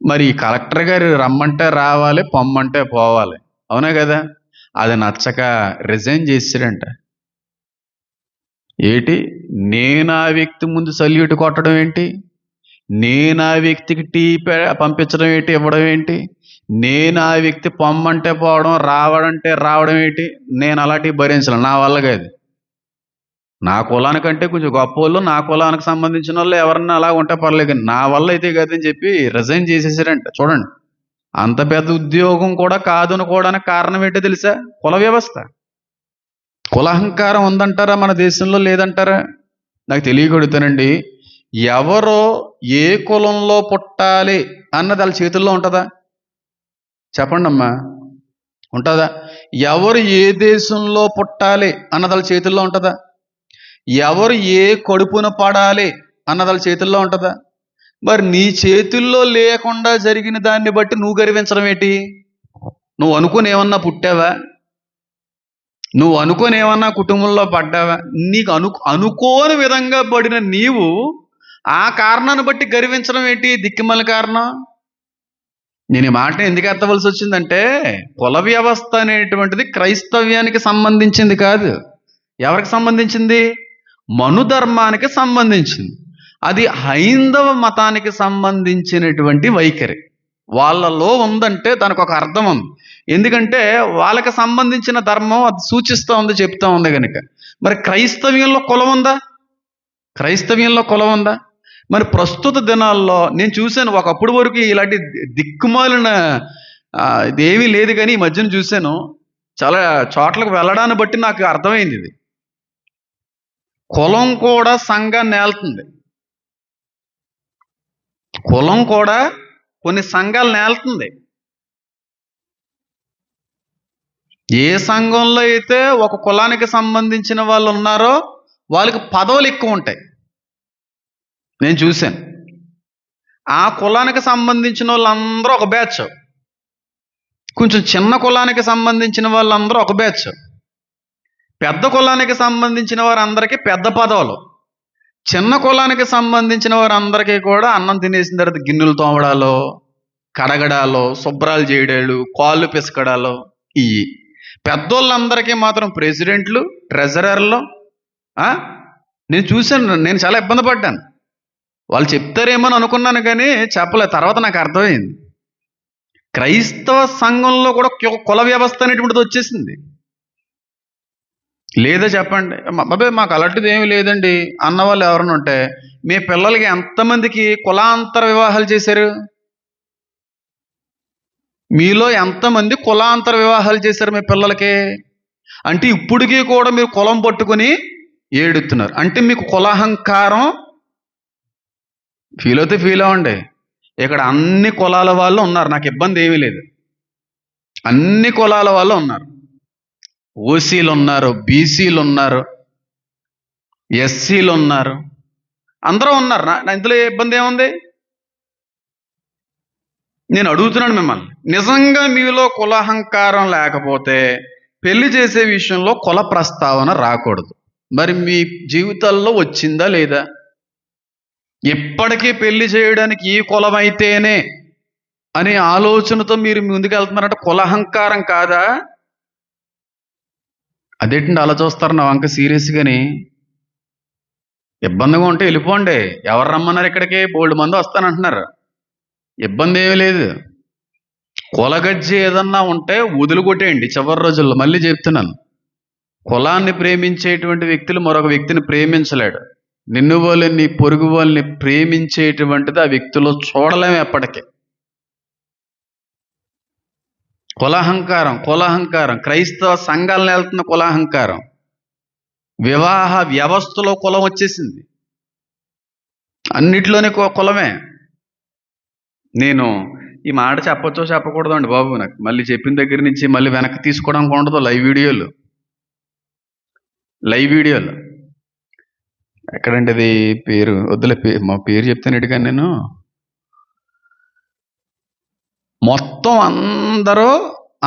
మరి ఈ కలెక్టర్ గారు రమ్మంటే రావాలి, పొమ్మంటే పోవాలి, అవునా కదా? అది నచ్చక రిజైన్ చేసాడంట. ఏంటి, నేను ఆ వ్యక్తి ముందు సల్యూట్ కొట్టడం ఏంటి, నేను ఆ వ్యక్తికి టీ పంపించడం ఏంటి, ఇవ్వడం ఏంటి, నేను ఆ వ్యక్తి పొమ్మంటే పోవడం, రావడంటే రావడం ఏంటి? నేను అలాంటివి భరించలేను, నా వల్ల కాదు. నా కులానికంటే కొంచెం గొప్ప వాళ్ళు, నా కులానికి సంబంధించిన వాళ్ళు ఎవరన్నా అలా ఉంటే పర్లేదు, కానీ నా వల్ల అయితే కాదని చెప్పి రిజైన్ చేసేసారంట. చూడండి, అంత పెద్ద ఉద్యోగం కూడా కాదు అనుకోవడానికి కారణం ఏంటో తెలుసా? కుల వ్యవస్థ. కులహంకారం ఉందంటారా మన దేశంలో, లేదంటారా? నాకు తెలియకూడతానండి. ఎవరో ఏ కులంలో పుట్టాలి అన్నది వాళ్ళ చేతుల్లో ఉంటుందా? చెప్పండి అమ్మా, ఉంటుందా? ఎవరు ఏ దేశంలో పుట్టాలి అన్నది వాళ్ళ చేతుల్లో ఉంటుందా? ఎవరు ఏ కడుపున పడాలి అన్నది వాళ్ళ చేతుల్లో ఉంటుందా? మరి నీ చేతుల్లో లేకుండా జరిగిన దాన్ని బట్టి నువ్వు గర్వించడం ఏంటి? నువ్వు అనుకుని ఏమన్నా పుట్టావా? నువ్వు అనుకుని ఏమన్నా కుటుంబంలో పడ్డావా? నీకు అనుకోని విధంగా పడిన నీవు ఆ కారణాన్ని బట్టి గర్వించడం ఏంటి? దిక్కుమల కారణం. నేను ఈ మాట ఎందుకు ఎత్తవలసి వచ్చిందంటే, కుల వ్యవస్థ అనేటువంటిది క్రైస్తవ్యానికి సంబంధించింది కాదు. ఎవరికి సంబంధించింది? మనుధర్మానికి సంబంధించింది. అది హైందవ మతానికి సంబంధించినటువంటి వైఖరి. వాళ్ళలో ఉందంటే దానికి ఒక అర్థం ఉంది. ఎందుకంటే వాళ్ళకి సంబంధించిన ధర్మం అది సూచిస్తూ ఉంది, చెప్తా ఉంది కనుక. మరి క్రైస్తవ్యంలో కులం ఉందా? క్రైస్తవ్యంలో కులం ఉందా? మరి ప్రస్తుత దినాల్లో నేను చూశాను, ఒకప్పుడు వరకు ఇలాంటి దిక్కుమాలిన ఇదేమీ లేదు, కానీ ఈ మధ్యన చూశాను చాలా చోట్లకు వెళ్ళడాన్ని బట్టి నాకు అర్థమైంది ఇది. కులం కూడా సంఘాన్ని ఏళ్తుంది. కులం కూడా కొన్ని సంఘాలను ఏళ్తుంది. ఏ సంఘంలో అయితే ఒక కులానికి సంబంధించిన వాళ్ళు ఉన్నారో వాళ్ళకి పదవులు ఎక్కువ ఉంటాయి. నేను చూశాను. ఆ కులానికి సంబంధించిన వాళ్ళందరూ ఒక బ్యాచ్, కొంచెం చిన్న కులానికి సంబంధించిన వాళ్ళందరూ ఒక బ్యాచ్, పెద్ద కులానికి సంబంధించిన వారందరికీ పెద్ద పదవులు, చిన్న కులానికి సంబంధించిన వారందరికీ కూడా అన్నం తినేసిన తర్వాత గిన్నెలు తోమడాలో, కడగడాలో, శుభ్రాలు చేయడాలు, కాళ్ళు పిసకడాలో. ఈ పెద్దోళ్ళందరికీ మాత్రం ప్రెసిడెంట్లు, ట్రెజరర్లు. నేను చూశాను, నేను చాలా ఇబ్బంది పడ్డాను. వాళ్ళు చెప్తారేమో అని అనుకున్నాను కానీ చెప్పలే. తర్వాత నాకు అర్థమైంది, క్రైస్తవ సంఘంలో కూడా కుల వ్యవస్థ అనేటువంటిది వచ్చేసింది. లేదా చెప్పండి, అబ్బాయి మాకు అలాంటిది ఏమీ లేదండి అన్నవాళ్ళు ఎవరైనా ఉంటే, మీ పిల్లలకి ఎంతమందికి కులాంతర వివాహాలు చేశారు? మీలో ఎంతమంది కులాంతర వివాహాలు చేశారు మీ పిల్లలకి? అంటే ఇప్పటికీ కూడా మీరు కులం పట్టుకుని ఏడుతున్నారు. అంటే మీకు కులాహంకారం. ఫీల్ అయితే ఫీల్ అవ్వండి. ఇక్కడ అన్ని కులాల వాళ్ళు ఉన్నారు, నాకు ఇబ్బంది ఏమీ లేదు. అన్ని కులాల వాళ్ళు ఉన్నారు. ఓసీలు ఉన్నారు, బీసీలు ఉన్నారు, ఎస్సీలు ఉన్నారు, అందరూ ఉన్నారు. ఇందులో ఇబ్బంది ఏముంది? నేను అడుగుతున్నాను మిమ్మల్ని, నిజంగా మీలో కులాహంకారం లేకపోతే పెళ్లి చేసే విషయంలో కుల ప్రస్తావన రాకూడదు. మరి మీ జీవితాల్లో వచ్చిందా లేదా? ఎప్పటికీ పెళ్లి చేయడానికి ఈ కులం అయితేనే అనే ఆలోచనతో మీరు ముందుకు వెళ్తున్నారంటే కులహంకారం కాదా? అదేంటండి అలా చూస్తారు నా వంక సీరియస్గాని? ఇబ్బందిగా ఉంటే వెళ్ళిపోండి. ఎవరు రమ్మన్నారు ఇక్కడికి? బోల్డ్ మంది వస్తానంటున్నారు. ఇబ్బంది ఏమీ లేదు. కులగజ్జి ఏదన్నా ఉంటే వదిలికొట్టేయండి చివరి రోజుల్లో. మళ్ళీ చెప్తున్నాను, కులాన్ని ప్రేమించేటువంటి వ్యక్తులు మరొక వ్యక్తిని ప్రేమించలేడు. నిన్ను వాళ్ళని, నీ పొరుగు వాళ్ళని ప్రేమించేటువంటిది ఆ వ్యక్తిలో చూడలేము ఎప్పటికీ. కులాహంకారం, కులాహంకారం క్రైస్తవ సంఘాలను వెళ్తున్న కులాహంకారం. వివాహ వ్యవస్థలో కులం వచ్చేసింది, అన్నిట్లోనే కులమే. నేను ఈ మాట చెప్పొచ్చో చెప్పకూడదు అండి బాబు, నాకు మళ్ళీ చెప్పిన దగ్గర నుంచి మళ్ళీ వెనక్కి తీసుకోవడానికి ఉండదు. లైవ్ వీడియోలు ఎక్కడంటే అది పేరు వద్దులే, మా పేరు చెప్తాను కానీ నేను మొత్తం అందరూ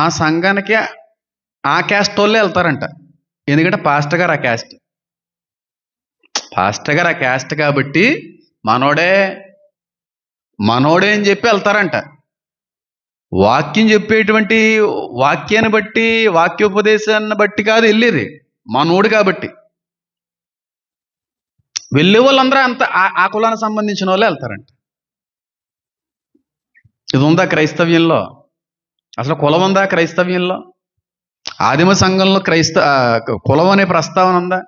ఆ సంఘానికి ఆ క్యాస్ట్ వాళ్ళే వెళ్తారంట. ఎందుకంటే పాస్టర్ గారు ఆ క్యాస్ట్ కాబట్టి మనోడే అని చెప్పి వెళ్తారంట. వాక్యం చెప్పేటువంటి వాక్యాన్ని బట్టి, వాక్యోపదేశాన్ని బట్టి కాదు వెళ్ళేది, మనోడు కాబట్టి. వెళ్ళే వాళ్ళందరూ అంత ఆ కులానికి సంబంధించిన వాళ్ళే వెళ్తారంట. ఇది ఉందా క్రైస్తవ్యంలో? అసలు కులం ఉందా క్రైస్తవ్యంలో? ఆదిమ సంఘంలో కులం అనే ప్రస్తావన ఉందా?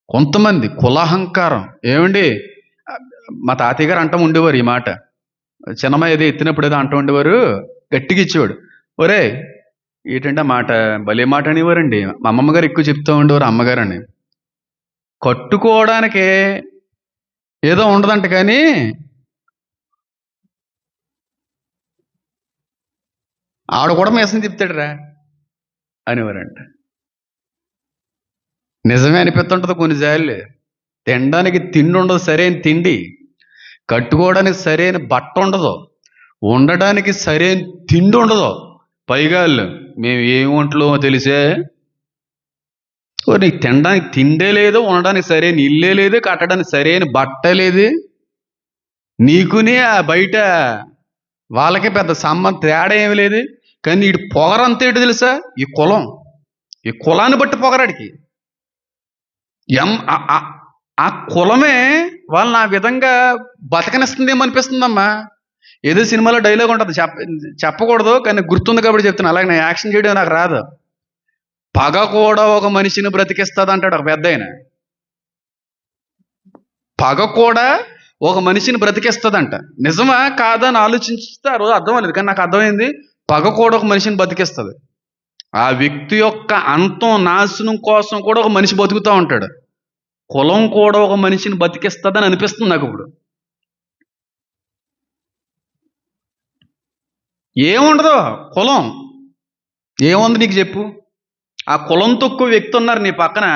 కొంతమంది కులాహంకారం. ఏమండి, మా తాతయ్య గారు అంటూ ఉండేవారు ఈ మాట. చిన్నమ్మ ఏదో ఎత్తినప్పుడు ఏదో అంటూ ఉండేవారు, గట్టిగా ఇచ్చేవాడు. ఒరే ఏంటంటే మాట భలే మాట అనేవారండి. మా అమ్మమ్మ గారు ఎక్కువ చెప్తూ ఉండేవారు, అమ్మగారు అని. కట్టుకోవడానికి ఏదో ఉండదంట కానీ ఆడ కూడా మేసం చెప్తాడురా అనేవారంట. నిజమే అనిపిస్తుంటుంది కొన్నిసార్లు. తినడానికి తిండి ఉండదు, సరైన తిండి. కట్టుకోవడానికి సరైన బట్ట ఉండదు, ఉండడానికి సరైన తిండి ఉండదు. పైగా మేము ఏమి వంటలో తెలిసే, నీకు తినడానికి తిండే లేదు, ఉండడానికి సరైన ఇల్లే లేదు, కట్టడానికి సరైన బట్ట లేదు. నీకునే ఆ బయట వాళ్ళకి పెద్ద సంబంధం తేడా ఏమి లేదు. కానీ వీడి పొగరంతా ఏంటో తెలుసా? ఈ కులం. ఈ కులాన్ని బట్టి పొగరాడికి. ఆ కులమే వాళ్ళని ఆ విధంగా బతకనిస్తుందేమో అనిపిస్తుందమ్మా. ఏదో సినిమాలో డైలాగ్ ఉంటుంది, చెప్పకూడదు కానీ గుర్తుంది కాబట్టి చెప్తున్నా. అలాగే నేను యాక్షన్ చేయడం నాకు రాదు. పగ కూడా ఒక మనిషిని బ్రతికిస్తుంది అంటాడు ఒక పెద్ద ఆయన. పగ కూడా ఒక మనిషిని బ్రతికిస్తుందంట. నిజమా కాదా అని ఆలోచిస్తే ఆ రోజు అర్థం అవ్వలేదు, కానీ నాకు అర్థమైంది. పగ కూడా ఒక మనిషిని బతికిస్తుంది. ఆ వ్యక్తి యొక్క అంతం నాశనం కోసం కూడా ఒక మనిషి బతుకుతూ ఉంటాడు. కులం కూడా ఒక మనిషిని బతికిస్తుందని అనిపిస్తుంది నాకు ఇప్పుడు. ఏముండదు కులం, ఏముంది నీకు చెప్పు? ఆ కులం తక్కువ వ్యక్తి ఉన్నారు నీ పక్కన,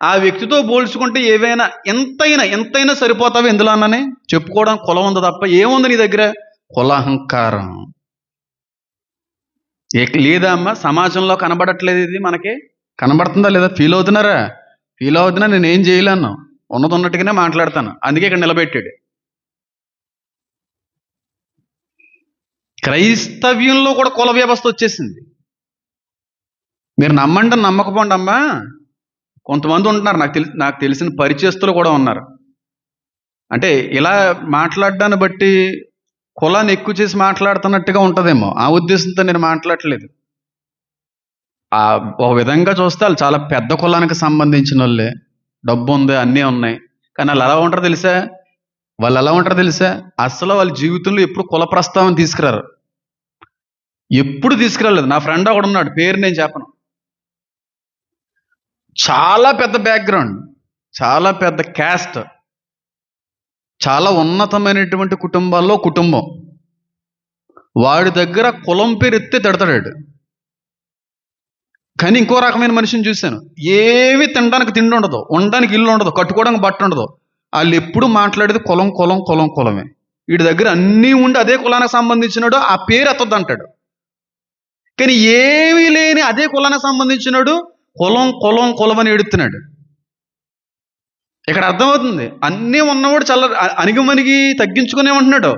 ఆ వ్యక్తితో పోల్చుకుంటే ఏవైనా ఎంతైనా సరిపోతావు ఎందులో అన్నని చెప్పుకోవడం. కులం ఉంది తప్ప ఏముంది నీ దగ్గర? కులాహంకారం లేదా అమ్మా? సమాజంలో కనబడట్లేదు ఇది మనకి. కనబడుతుందా లేదా? ఫీల్ అవుతున్నారా? ఫీల్ అవుతున్నా నేనేం చేయలేను, ఉన్నది ఉన్నట్టుగానే మాట్లాడతాను. అందుకే ఇక్కడ నిలబెట్టాడు. క్రైస్తవ్యంలో కూడా కుల వ్యవస్థ వచ్చేసింది. మీరు నమ్మండి నమ్మకపోండి అమ్మా, కొంతమంది ఉంటున్నారు, నాకు తెలిసిన పరిచయస్తులు కూడా ఉన్నారు. అంటే ఇలా మాట్లాడడాన్ని బట్టి కులాన్ని ఎక్కువ చేసి మాట్లాడుతున్నట్టుగా ఉంటుందేమో, ఆ ఉద్దేశంతో నేను మాట్లాడట్లేదు. ఒక విధంగా చూస్తే వాళ్ళు చాలా పెద్ద కులానికి సంబంధించిన వాళ్ళే, డబ్బు ఉంది, అన్నీ ఉన్నాయి. కానీ వాళ్ళు ఎలా ఉంటారో తెలుసా? అసలు వాళ్ళ జీవితంలో ఎప్పుడు కుల ప్రస్తావన తీసుకురారు, ఎప్పుడు తీసుకురాలేదు. నా ఫ్రెండ్ ఒకడు ఉన్నాడు, పేరు నేను చెప్పను. చాలా పెద్ద బ్యాక్గ్రౌండ్, చాలా పెద్ద క్యాస్ట్, చాలా ఉన్నతమైనటువంటి కుటుంబం. వాడి దగ్గర కులం పేరు ఎత్తే తిడతాడు. కానీ ఇంకో రకమైన మనిషిని చూశాను. ఏవి తినడానికి తిండి ఉండదు, ఉండడానికి ఇల్లు ఉండదు, కట్టుకోవడానికి బట్ట ఉండదు. వాళ్ళు ఎప్పుడు మాట్లాడేది కులమే. వీడి దగ్గర అన్నీ ఉండి అదే కులానికి సంబంధించినాడు, ఆ పేరు ఎత్తద్దు అంటాడు. కానీ ఏమీ లేని అదే కులానికి సంబంధించినాడు కులం అని ఎడుతున్నాడు. ఇక్కడ అర్థమవుతుంది, అన్నీ ఉన్నవాడు చాలా అణిగి తగ్గించుకునే ఉంటున్నాడు.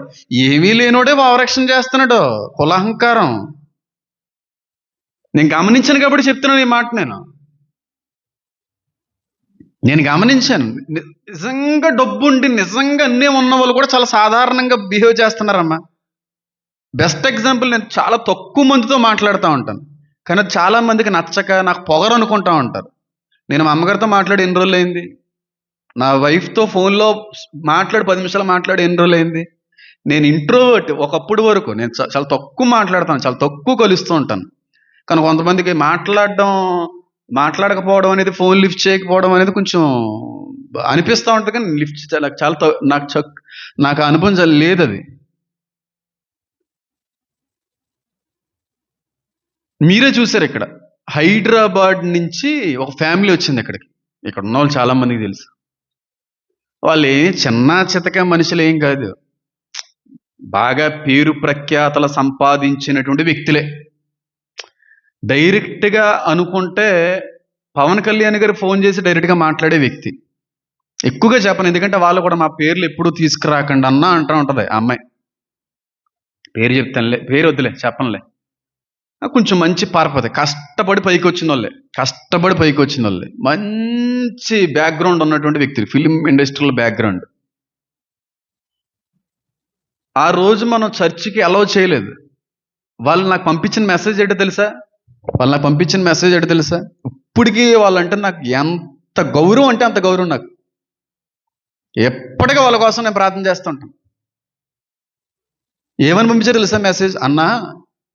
ఏమీ లేనోడే భావరక్షణ చేస్తున్నాడు. కులాహంకారం. నేను గమనించాను కాబట్టి చెప్తున్నాను ఈ మాట. నేను గమనించాను. నిజంగా డబ్బుండి నిజంగా అన్నీ ఉన్న వాళ్ళు కూడా చాలా సాధారణంగా బిహేవ్ చేస్తున్నారమ్మా. బెస్ట్ ఎగ్జాంపుల్, నేను చాలా తక్కువ మందితో మాట్లాడుతూ ఉంటాను, కానీ చాలా మందికి నచ్చక నాకు పొగరు అనుకుంటా ఉంటారు. నేను మా అమ్మగారితో మాట్లాడి ఎన్ని రోజులు అయింది, నా వైఫ్తో ఫోన్లో మాట్లాడి 10 నిమిషాలు మాట్లాడి ఎన్ని రోజులు అయింది. నేను ఇంట్రోవర్ట్ ఒకప్పుడు వరకు. నేను చాలా తక్కువ మాట్లాడతాను, చాలా తక్కువ కలుస్తూ ఉంటాను. కానీ కొంతమందికి మాట్లాడకపోవడం అనేది, ఫోన్ లిఫ్ట్ చేయకపోవడం అనేది కొంచెం అనిపిస్తూ ఉంటుంది. కానీ లిఫ్ట్ నాకు అనుభవం చాలా లేదు. అది మీరే చూసారు. ఇక్కడ హైదరాబాద్ నుంచి ఒక ఫ్యామిలీ వచ్చింది ఇక్కడికి. ఇక్కడ ఉన్న వాళ్ళు చాలా మందికి తెలుసు. వాళ్ళు చిన్న చితక మనుషులు ఏం కాదు, బాగా పేరు ప్రఖ్యాతలు సంపాదించినటువంటి వ్యక్తులే. డైరెక్ట్గా అనుకుంటే పవన్ కళ్యాణ్ గారు ఫోన్ చేసి డైరెక్ట్గా మాట్లాడే వ్యక్తి. ఎక్కువగా చెప్పను, ఎందుకంటే వాళ్ళు కూడా మా పేర్లు ఎప్పుడూ తీసుకురాకండి అన్నా అంటూ ఉంటుంది ఆ అమ్మాయి. పేరు చెప్తానులే, పేరు వద్దులే, చెప్పనులే. కొంచెం మంచి పార్పతి, కష్టపడి పైకి వచ్చిన వాళ్ళే, మంచి బ్యాక్గ్రౌండ్ ఉన్నటువంటి వ్యక్తులు, ఫిలిం ఇండస్ట్రియల్ బ్యాక్గ్రౌండ్. ఆ రోజు మనం చర్చికి అలౌ చేయలేదు. వాళ్ళు నాకు పంపించిన మెసేజ్ ఏంటో తెలుసా? ఇప్పటికీ వాళ్ళంటే నాకు ఎంత గౌరవం అంటే అంత గౌరవం నాకు. ఎప్పటికీ వాళ్ళ కోసం నేను ప్రార్థన చేస్తూ ఉంటాను. ఏమని పంపించారు తెలుసా మెసేజ్? అన్నా,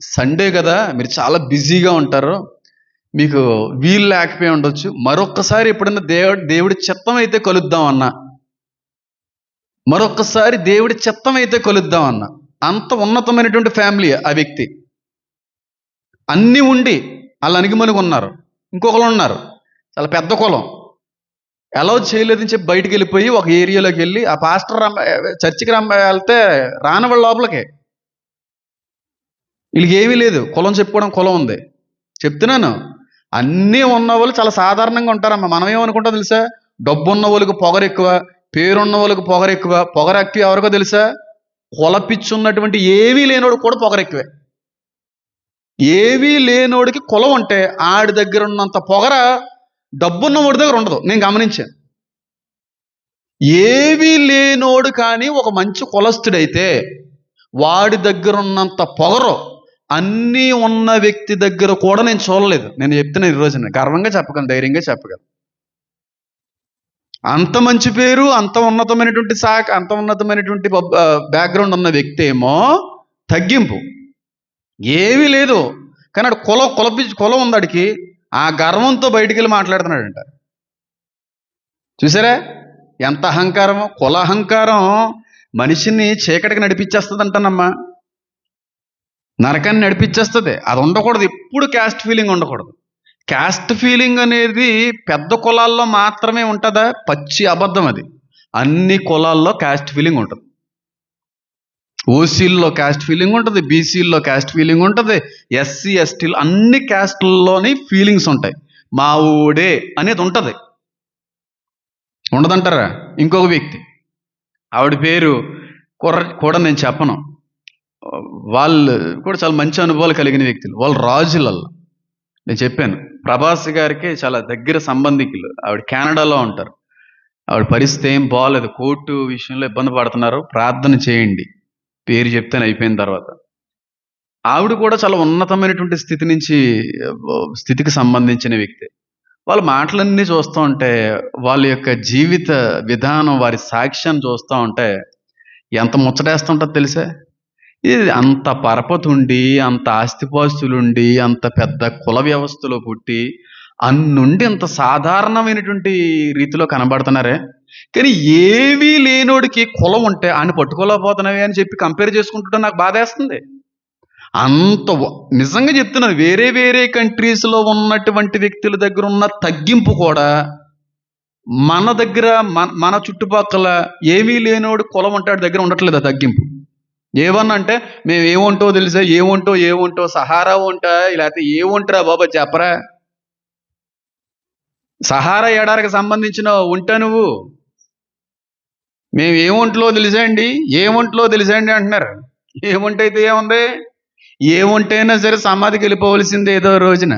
సండే కదా, మీరు చాలా బిజీగా ఉంటారు, మీకు వీలు లేకపోయి ఉండొచ్చు, మరొక్కసారి ఎప్పుడన్నా దేవుడి చిత్తం అయితే కలుద్దాం అన్నా. అంత ఉన్నతమైనటువంటి ఫ్యామిలీ ఆ వ్యక్తి. అన్నీ ఉండి వాళ్ళు అణిగిమణిగి ఉన్నారు. ఇంకొకరు ఉన్నారు, చాలా పెద్ద కులం, అలౌ చేయలేదని చెప్పి బయటికి వెళ్ళిపోయి ఒక ఏరియాలోకి వెళ్ళి ఆ పాస్టర్ చర్చికి వెళ్తే రాని వాళ్ళ లోపలికి. వీళ్ళకి ఏమీ లేదు, కులం చెప్పుకోవడం కులం ఉంది. చెప్తున్నాను, అన్నీ ఉన్న వాళ్ళు చాలా సాధారణంగా ఉంటారమ్మా. మనం ఏమనుకుంటాం తెలుసా? డబ్బు ఉన్న వాళ్ళకి పొగరు ఎక్కువ, పేరున్న వాళ్ళకి పొగరు ఎక్కువ. పొగరు ఎక్కువ ఎవరికో తెలుసా? కులపిచ్చున్నటువంటి ఏమీ లేనోడు కూడా పొగరెక్కువే. ఏమీ లేనోడికి కులం అంటే ఆడి దగ్గర ఉన్నంత పొగర డబ్బున్న వాడి దగ్గర ఉండదు. నేను గమనించాను. ఏమీ లేనోడు కానీ ఒక మంచి కులస్తుడైతే వాడి దగ్గర ఉన్నంత పొగరు అన్నీ ఉన్న వ్యక్తి దగ్గర కూడా నేను చూడలేదు. నేను చెప్తున్నాను ఈ రోజున గర్వంగా చెప్పగలను, ధైర్యంగా చెప్పగలను. అంత మంచి పేరు, అంత ఉన్నతమైనటువంటి అంత ఉన్నతమైనటువంటి బ్యాక్గ్రౌండ్ ఉన్న వ్యక్తి ఏమో తగ్గింపు, ఏమీ లేదు. కానీ ఆడు కులం ఉంది ఆడికి. ఆ గర్వంతో బయటికి వెళ్ళి మాట్లాడుతున్నాడంట. చూసారా ఎంత అహంకారమో? కుల అహంకారం మనిషిని చీకటికి నడిపించేస్తుంది అంటానమ్మా, నరకాన్ని నడిపించేస్తుంది. అది ఉండకూడదు, ఎప్పుడు క్యాస్ట్ ఫీలింగ్ ఉండకూడదు. క్యాస్ట్ ఫీలింగ్ అనేది పెద్ద కులాల్లో మాత్రమే ఉంటుందా? పచ్చి అబద్ధం అది. అన్ని కులాల్లో క్యాస్ట్ ఫీలింగ్ ఉంటుంది. ఓసీల్లో క్యాస్ట్ ఫీలింగ్ ఉంటుంది, బీసీల్లో క్యాస్ట్ ఫీలింగ్ ఉంటుంది, ఎస్సీ ఎస్టీలు అన్ని క్యాస్ట్లలోని ఫీలింగ్స్ ఉంటాయి. మా ఊడే అనేది ఉంటుంది. ఉండదంటారా? ఇంకొక వ్యక్తి, ఆవిడ పేరు కూడా నేను చెప్పను, వాళ్ళు కూడా చాలా మంచి అనుభవాలు కలిగిన వ్యక్తులు. వాళ్ళు రాజులల్లో. నేను చెప్పాను, ప్రభాస్ గారికి చాలా దగ్గర సంబంధికులు. ఆవిడ కెనడాలో ఉంటారు. ఆవిడ పరిస్థితి ఏం బాగోలేదు, కోర్టు విషయంలో ఇబ్బంది పడుతున్నారు, ప్రార్థన చేయండి. పేరు చెప్తాను అయిపోయిన తర్వాత. ఆవిడ కూడా చాలా ఉన్నతమైనటువంటి స్థితికి సంబంధించిన వ్యక్తి. వాళ్ళ మాటలన్నీ చూస్తూ ఉంటే, వాళ్ళ యొక్క జీవిత విధానం, వారి సాక్ష్యాన్ని చూస్తూ ఉంటే ఎంత ముచ్చటేస్తుంటుందో తెలుసా? ఇది అంత పరపతుండి, అంత ఆస్తిపాస్తులుండి, అంత పెద్ద కుల వ్యవస్థలో పుట్టి అన్నుండి అంత సాధారణమైనటువంటి రీతిలో కనబడుతున్నారే. కానీ ఏమీ లేనోడికి కులం ఉంటే ఆయన పట్టుకోలేకపోతున్నావే అని చెప్పి కంపేర్ చేసుకుంటుంటే నాకు బాధేస్తుంది. అంత నిజంగా చెప్తున్నాను, వేరే వేరే కంట్రీస్లో ఉన్నటువంటి వ్యక్తుల దగ్గర ఉన్న తగ్గింపు కూడా మన దగ్గర, మన చుట్టుపక్కల ఏమీ లేనోడు కులం ఉంటాడు దగ్గర ఉండట్లేదు ఆ తగ్గింపు. ఏమన్నా అంటే మేము ఏముంటో తెలుసా, ఏముంటో సహారా ఉంటా, లేకపోతే ఏముంటారా బాబా చెప్పరా? సహారా ఎడారికి సంబంధించిన ఉంటా నువ్వు. మేము ఏముంట్లో తెలుసా అండి అంటున్నారు. ఏముంటైతే ఏముంది? ఏముంటైనా సరే సమాధికి వెళ్ళిపోవలసిందే ఏదో రోజున.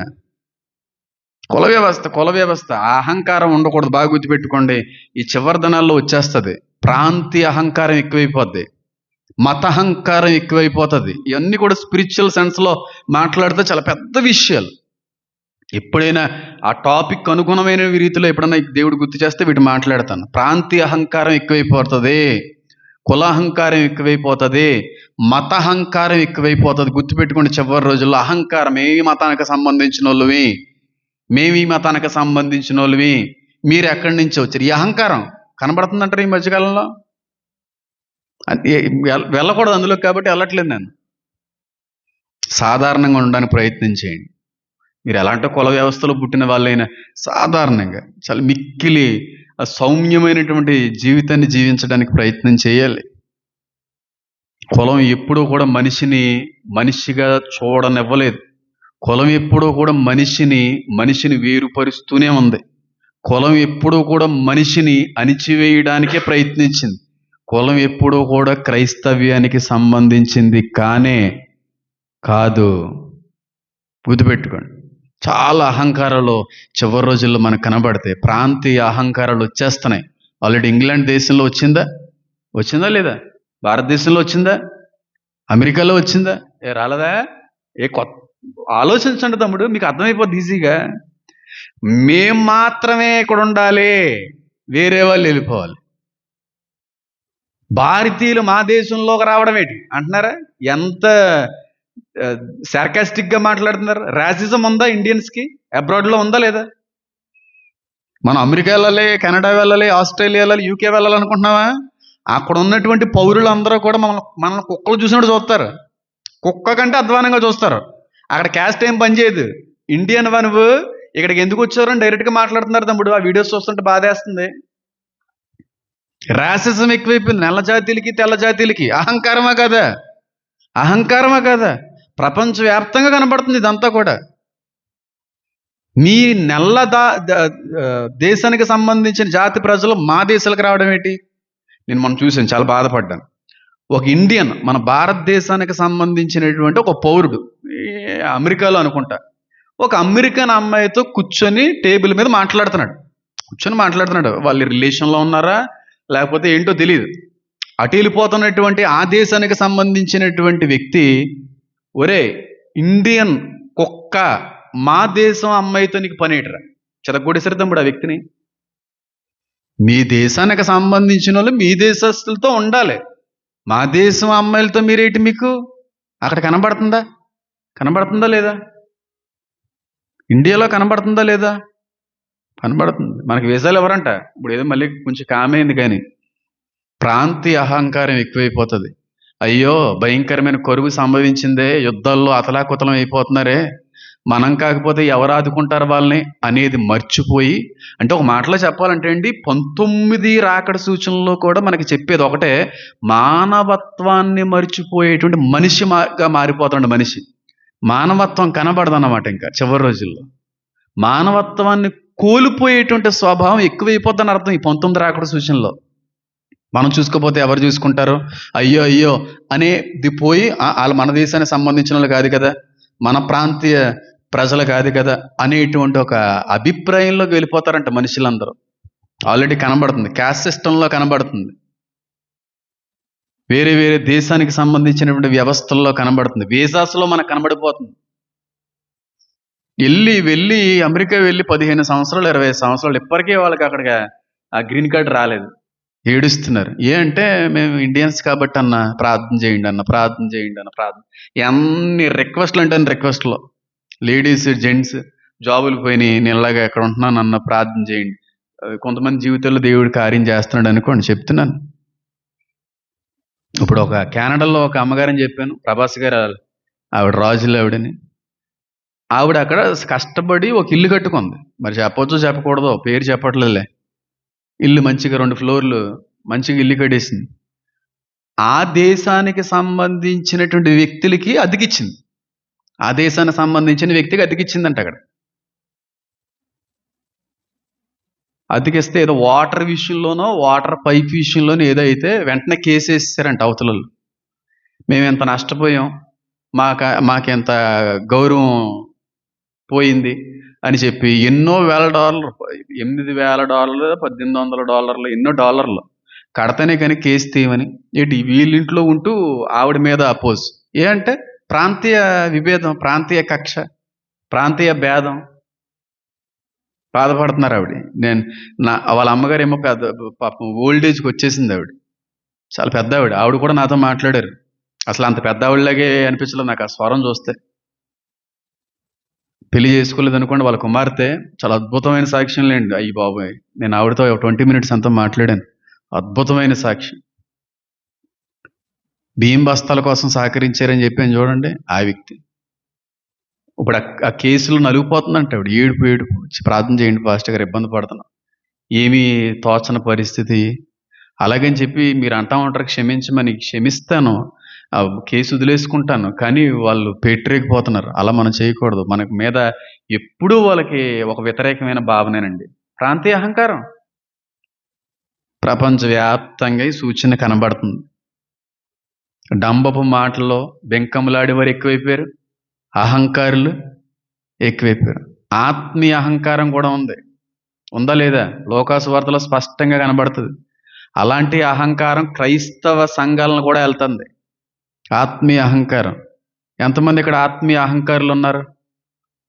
కుల వ్యవస్థ అహంకారం ఉండకూడదు. బాగా గుర్తుపెట్టుకోండి, ఈ చివరి దినాల్లో వచ్చేస్తుంది. ప్రాంతీయ అహంకారం ఎక్కువైపోద్ది, మత అహంకారం ఎక్కువైపోతుంది. ఇవన్నీ కూడా స్పిరిచువల్ సెన్స్లో మాట్లాడితే చాలా పెద్ద విషయాలు. ఎప్పుడైనా ఆ టాపిక్ అనుగుణమైన రీతిలో ఎప్పుడైనా దేవుడు గుర్తు చేస్తే వీటి మాట్లాడతాను. ప్రాంతీయ అహంకారం ఎక్కువైపోతుంది, కుల అహంకారం ఎక్కువైపోతుంది, మత అహంకారం ఎక్కువైపోతుంది. గుర్తుపెట్టుకోండి, చివరి రోజుల్లో అహంకారం, ఏ మతానికి సంబంధించిన వాళ్ళవి, మేము ఈ మతానికి సంబంధించిన వాళ్ళవి, మీరు ఎక్కడి నుంచి వచ్చారు, ఈ అహంకారం కనబడుతుందంటారు ఈ మధ్యకాలంలో. వెళ్ళకూడదు అందులో, కాబట్టి వెళ్ళట్లేదు నేను. సాధారణంగా ఉండడానికి ప్రయత్నం చేయండి. మీరు ఎలాంటి కుల వ్యవస్థలో పుట్టిన వాళ్ళైనా సాధారణంగా చాలా మిక్కిలి సౌమ్యమైనటువంటి జీవితాన్ని జీవించడానికి ప్రయత్నం చేయాలి. కులం ఎప్పుడూ కూడా మనిషిగా చూడనివ్వలేదు. కులం ఎప్పుడూ కూడా మనిషిని వేరుపరుస్తూనే ఉంది. కులం ఎప్పుడూ కూడా మనిషిని అణిచివేయడానికే ప్రయత్నించింది. కులం ఎప్పుడూ కూడా క్రైస్తవ్యానికి సంబంధించింది కాదు. గుర్తుపెట్టుకోండి. చాలా అహంకారాలు చివరి రోజుల్లో మనకు కనబడతాయి. ప్రాంతీయ అహంకారాలు వచ్చేస్తున్నాయి. ఆల్రెడీ ఇంగ్లాండ్ దేశంలో వచ్చిందా లేదా? భారతదేశంలో వచ్చిందా? అమెరికాలో వచ్చిందా? రాలేదా? ఆలోచించండి తమ్ముడు, మీకు అర్థమైపోద్ది ఈజీగా. మేం మాత్రమే ఇక్కడ ఉండాలి, వేరే వాళ్ళు వెళ్ళిపోవాలి. భారతీయులు మా దేశంలోకి రావడం ఏంటి అంటున్నారా? ఎంత సార్కాస్టిక్గా మాట్లాడుతున్నారు. రాసిజం ఉందా ఇండియన్స్కి? అబ్రాడ్లో ఉందా లేదా? మనం అమెరికా వెళ్ళాలి, కెనడా వెళ్ళాలి, ఆస్ట్రేలియా వెళ్ళాలి, యూకే వెళ్ళాలనుకుంటున్నావా? అక్కడ ఉన్నటువంటి పౌరులందరూ కూడా మనల్ని కుక్కలు చూసినట్టు చూస్తారు. కుక్క కంటే అధ్వానంగా చూస్తారు. అక్కడ క్యాస్ట్ ఏం పనిచేయదు. ఇండియన్ నువ్వు ఇక్కడికి ఎందుకు వచ్చారని డైరెక్ట్గా మాట్లాడుతున్నారు తమ్ముడు. ఆ వీడియోస్ చూస్తుంటే బాధేస్తుంది. రాసిజం ఎక్కువైపోయింది. నల్ల జాతీయులకి, తెల్ల జాతీయులకి. అహంకారమా కాదా? ప్రపంచవ్యాప్తంగా కనబడుతుంది ఇదంతా కూడా. మీ నల్ల దేశానికి సంబంధించిన జాతి ప్రజలు మా దేశాలకు రావడం ఏంటి? నేను మనం చూసాను, చాలా బాధపడ్డాను. ఒక ఇండియన్, మన భారతదేశానికి సంబంధించినటువంటి ఒక పౌరుడు, అమెరికాలో అనుకుంటా, ఒక అమెరికన్ అమ్మాయితో కూర్చొని టేబుల్ మీద మాట్లాడుతున్నాడు. వాళ్ళు రిలేషన్లో ఉన్నారా లేకపోతే ఏంటో తెలియదు. అటు వెళ్ళిపోతున్నటువంటి ఆ దేశానికి సంబంధించినటువంటి వ్యక్తి, ఒరే ఇండియన్ కుక్క, మా దేశం అమ్మాయితో నీకు పనేటరా, చెదగొడేసరి తమ్ముడు ఆ వ్యక్తిని. మీ దేశానికి సంబంధించిన వాళ్ళు మీ దేశస్తులతో ఉండాలి, మా దేశం అమ్మాయిలతో మీరేంటి, మీకు అక్కడ కనబడుతుందా లేదా? ఇండియాలో కనబడుతుందా లేదా? కనబడుతుంది. మనకి వీసాలు ఎవరంట, ఇప్పుడు ఏదో మళ్ళీ కొంచెం కామైంది, కానీ ప్రాంతీయ అహంకారం ఎక్కువైపోతుంది. అయ్యో భయంకరమైన కరువు సంభవించిందే, యుద్ధాల్లో అతలాకుతలం అయిపోతున్నారే, మనం కాకపోతే ఎవరు ఆదుకుంటారు వాళ్ళని అనేది మర్చిపోయి, అంటే ఒక మాటలో చెప్పాలంటే అండి, 19 రాకడ సూచనల్లో కూడా మనకి చెప్పేది ఒకటే, మానవత్వాన్ని మర్చిపోయేటువంటి మనిషిగా మారిపోతున్నాడు మనిషి. మానవత్వం కనబడదన్నమాట. ఇంకా చివరి రోజుల్లో మానవత్వాన్ని కోల్పోయేటువంటి స్వభావం ఎక్కువైపోద్దని అర్థం ఈ 19 రాకడ సూచనలో. మనం చూసుకోపోతే ఎవరు చూసుకుంటారు, అయ్యో అనేది పోయి వాళ్ళు మన దేశానికి సంబంధించిన వాళ్ళు కాదు కదా, మన ప్రాంతీయ ప్రజలు కాదు కదా అనేటువంటి ఒక అభిప్రాయంలోకి వెళ్ళిపోతారంట మనుషులందరూ. ఆల్రెడీ కనబడుతుంది, క్యాస్ట్ సిస్టంలో కనబడుతుంది, వేరే వేరే దేశానికి సంబంధించినటువంటి వ్యవస్థల్లో కనబడుతుంది, వీసాస్లో మనకు కనబడిపోతుంది. వెళ్ళి అమెరికా వెళ్ళి 15 సంవత్సరాలు 20 సంవత్సరాలు ఇప్పటికే వాళ్ళకి అక్కడికి ఆ గ్రీన్ కార్డ్ రాలేదు, ఏడుస్తున్నారు. అంటే మేము ఇండియన్స్ కాబట్టి అన్న ప్రార్థన చేయండి అన్న. ఎన్ని రిక్వెస్ట్లు అంటే రిక్వెస్ట్లో, లేడీస్ జెంట్స్ జాబులు పోయినాయి, నేను ఇలాగా ఎక్కడ ఉంటున్నాను అన్న, ప్రార్థన చేయండి. కొంతమంది జీవితంలో దేవుడు కార్యం చేస్తున్నాడు అనుకోండి, చెప్తున్నాను. ఇప్పుడు ఒక కెనడాలో ఒక అమ్మగారని చెప్పాను, ప్రభాస్ గారు, ఆవిడ రాజులు ఆవిడని. ఆవిడ అక్కడ కష్టపడి ఒక ఇల్లు కట్టుకుంది. మరి చెప్పొచ్చు చెప్పకూడదు, పేరు చెప్పట్లేదులే. ఇల్లు మంచిగా 2 ఫ్లోర్లు మంచిగా ఇల్లు కట్టేసింది. ఆ దేశానికి సంబంధించినటువంటి వ్యక్తులకి అద్దెకిచ్చింది, ఆ దేశానికి సంబంధించిన వ్యక్తికి అద్దెకిచ్చిందంట. అక్కడ అద్దెకిస్తే ఏదో వాటర్ విషయంలోనో వాటర్ పైప్ విషయంలోనో ఏదో అయితే వెంటనే కేసు వేసేసారంట అవతలలో. మేము ఎంత నష్టపోయాం, మాకెంత గౌరవం పోయింది అని చెప్పి ఎన్నో వేల డాలర్లు, $8,000, $1,800, ఎన్నో డాలర్లు కడతానే కానీ కేసు తీయమని. ఏంటి వీళ్ళింట్లో ఉంటూ ఆవిడ మీద అపోజ్. అంటే ప్రాంతీయ విభేదం, ప్రాంతీయ కక్ష, ప్రాంతీయ భేదం. బాధపడుతున్నారు ఆవిడ. వాళ్ళ అమ్మగారు ఏమో పాపం ఓల్డేజ్కి వచ్చేసింది ఆవిడ, చాలా పెద్ద ఆవిడ కూడా నాతో మాట్లాడారు. అసలు అంత పెద్ద ఆవిడలాగే అనిపించలేదు నాకు ఆ స్వరం చూస్తే. పెళ్లి చేసుకోలేదు అనుకోండి, వాళ్ళ కుమార్తె చాలా అద్భుతమైన సాక్ష్యం లేండి. అయ్యి బాబోయ్, నేను ఆవిడతో 20 minutes అంతా మాట్లాడాను, అద్భుతమైన సాక్ష్యం. బియ్యం బస్తాల కోసం సహకరించారని చెప్పాను చూడండి, ఆ వ్యక్తి. ఇప్పుడు ఆ కేసులు నలిగిపోతుందంట ఆవిడ, ఏడుపు ప్రార్థన చేయండి పాస్టర్ గారు, ఇబ్బంది పడుతున్నాం, ఏమీ తోచని పరిస్థితి. అలాగని చెప్పి మీరు అంటా ఉంటారు క్షమించమని, క్షమిస్తాను, ఆ కేసు వదిలేసుకుంటాను, కానీ వాళ్ళు పెట్టరేకపోతున్నారు. అలా మనం చేయకూడదు. మనకు మీద ఎప్పుడూ వాళ్ళకి ఒక వ్యతిరేకమైన భావనేనండి, ప్రాంతీయ అహంకారం. ప్రపంచవ్యాప్తంగా ఈ సూచన కనబడుతుంది. డంబపు మాటల్లో బెంకములాడి వారు ఎక్కువైపోయారు, అహంకారులు ఎక్కువైపోయారు. ఆత్మీయ అహంకారం కూడా ఉందా లేదా? లోకాసు వార్తలో స్పష్టంగా కనబడుతుంది. అలాంటి అహంకారం క్రైస్తవ సంఘాలను కూడా వెళ్తుంది, ఆత్మీయ అహంకారం. ఎంతమంది ఇక్కడ ఆత్మీయ అహంకారులు ఉన్నారు?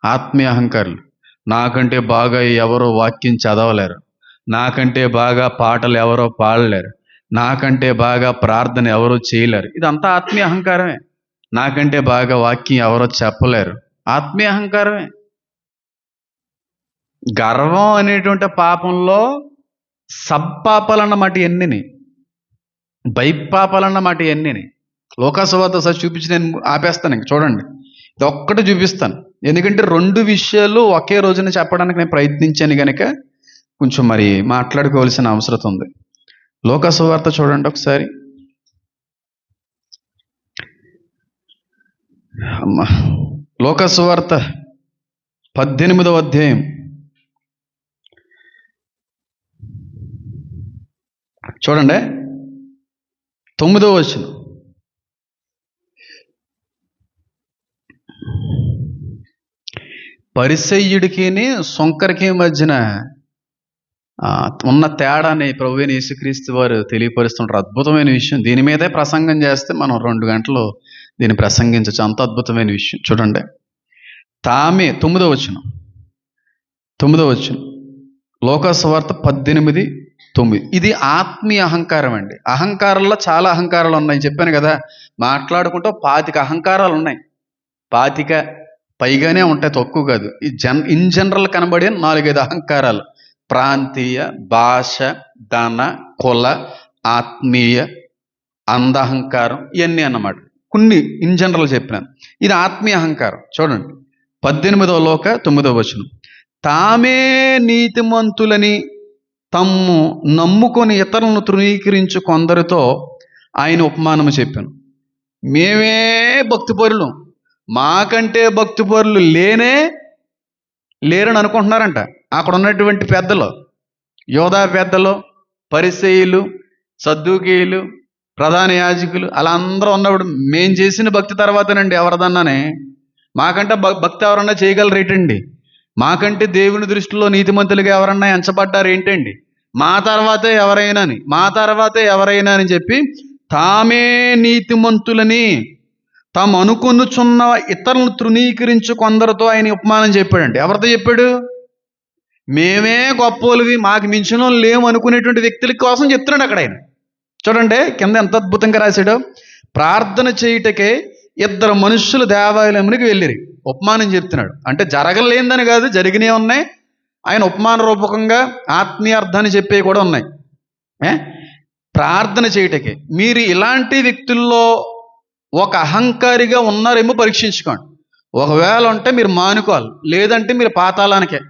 ఆత్మీయ అహంకారులు, నాకంటే బాగా ఎవరో వాక్యం చదవలేరు, నాకంటే బాగా పాటలు ఎవరో పాడలేరు, నాకంటే బాగా ప్రార్థన ఎవరో చేయలేరు. ఇదంతా ఆత్మీయ అహంకారమే. నాకంటే బాగా వాక్యం ఎవరో చెప్పలేరు, ఆత్మీయ అహంకారమే. గర్వం అనేటువంటి పాపంలో సబ్పాపాలన్నమాట ఎన్నిని, బైపాపాలన్నమాట ఎన్నిని. లోకాసువార్త ఒకసారి చూపించి నేను ఆపేస్తాను, ఇంక చూడండి, ఇది ఒక్కటి చూపిస్తాను. ఎందుకంటే 2 విషయాలు ఒకే రోజున చెప్పడానికి నేను ప్రయత్నించాను కనుక కొంచెం మరి మాట్లాడుకోవాల్సిన అవసరం ఉంది. లోకాసువార్త చూడండి ఒకసారి. లోకాసువార్త 18వ అధ్యాయం చూడండి, 9వ వచనం. పరిసయ్యుడికి సొంకరికి మధ్యన ఉన్న తేడాని ప్రభువైన యేసుక్రీస్తు వారు తెలియపరుస్తుంటారు. అద్భుతమైన విషయం. దీని మీదే ప్రసంగం చేస్తే మనం 2 గంటలు దీన్ని ప్రసంగించవచ్చు. అంత అద్భుతమైన విషయం. చూడండి, తామే 9వ వచనం లోకాసువార్త 18:9. ఇది ఆత్మీయ అహంకారం అండి. అహంకారంలో చాలా అహంకారాలు ఉన్నాయి. చెప్పాను కదా, మాట్లాడుకుంటూ 25 అహంకారాలు ఉన్నాయి. 25 పైగానే ఉంటాయి, తక్కువ కాదు. ఇన్ జనరల్ కనబడే 4-5 అహంకారాలు: ప్రాంతీయ, భాష, ధన, కుల, ఆత్మీయ, అందహంకారం, ఇవన్నీ అన్నమాట. కొన్ని ఇన్ జనరల్ చెప్పినాను. ఇది ఆత్మీయ అహంకారం. చూడండి, 18వ లోక 9వ వచనం. తామే నీతిమంతులని తమ్ము నమ్ముకొని ఇతరులను తృణీకరించు కొందరితో ఆయన ఉపమానము చెప్పాను. మేమే భక్తిపరులు, మాకంటే భక్తిపరులు లేరని అనుకుంటున్నారంట అక్కడ ఉన్నటువంటి పెద్దలు, యోధా పెద్దలు, పరిసయ్యులు, సద్దూకీయులు, ప్రధాన యాజకులు, అలా అందరూ ఉన్నప్పుడు మేం చేసిన భక్తి తర్వాతనండి ఎవరిదన్నానే. మాకంటే భక్తి ఎవరన్నా చేయగలరు ఏంటండి? మాకంటే దేవుని దృష్టిలో నీతిమంతులుగా ఎవరన్నా ఎంచబడ్డారు ఏంటండి? మా తర్వాతే ఎవరైనా అని చెప్పి తామే నీతిమంతులని తాము అనుకొనుచున్న ఇతరులను తృణీకరించు కొందరితో ఆయన ఉపమానం చెప్పాడండి. ఎవరితో చెప్పాడు? మేమే గొప్పోలివి, మాకు మించిన లేము అనుకునేటువంటి వ్యక్తుల కోసం చెప్తున్నాడు అక్కడ ఆయన. చూడండి కింద ఎంత అద్భుతంగా రాశాడో. ప్రార్థన చేయుటకే 2 మనుషులు దేవాలయానికి వెళ్ళిరి. ఉపమానం చెప్తున్నాడు. అంటే జరగలేదని కాదు, జరిగినవి ఉన్నాయి. ఆయన ఉపమాన రూపకంగా ఆత్మీయ అర్థాన్ని చెప్పేవి కూడా ఉన్నాయి. ప్రార్థన చేయుటకే. మీరు ఇలాంటి వ్యక్తుల్లో ఒక అహంకారిగా ఉన్నారేమో పరీక్షించుకోండి. ఒకవేళ ఉంటే మీరు మానుకోవాలి, లేదంటే మీరు పాతాళానికే.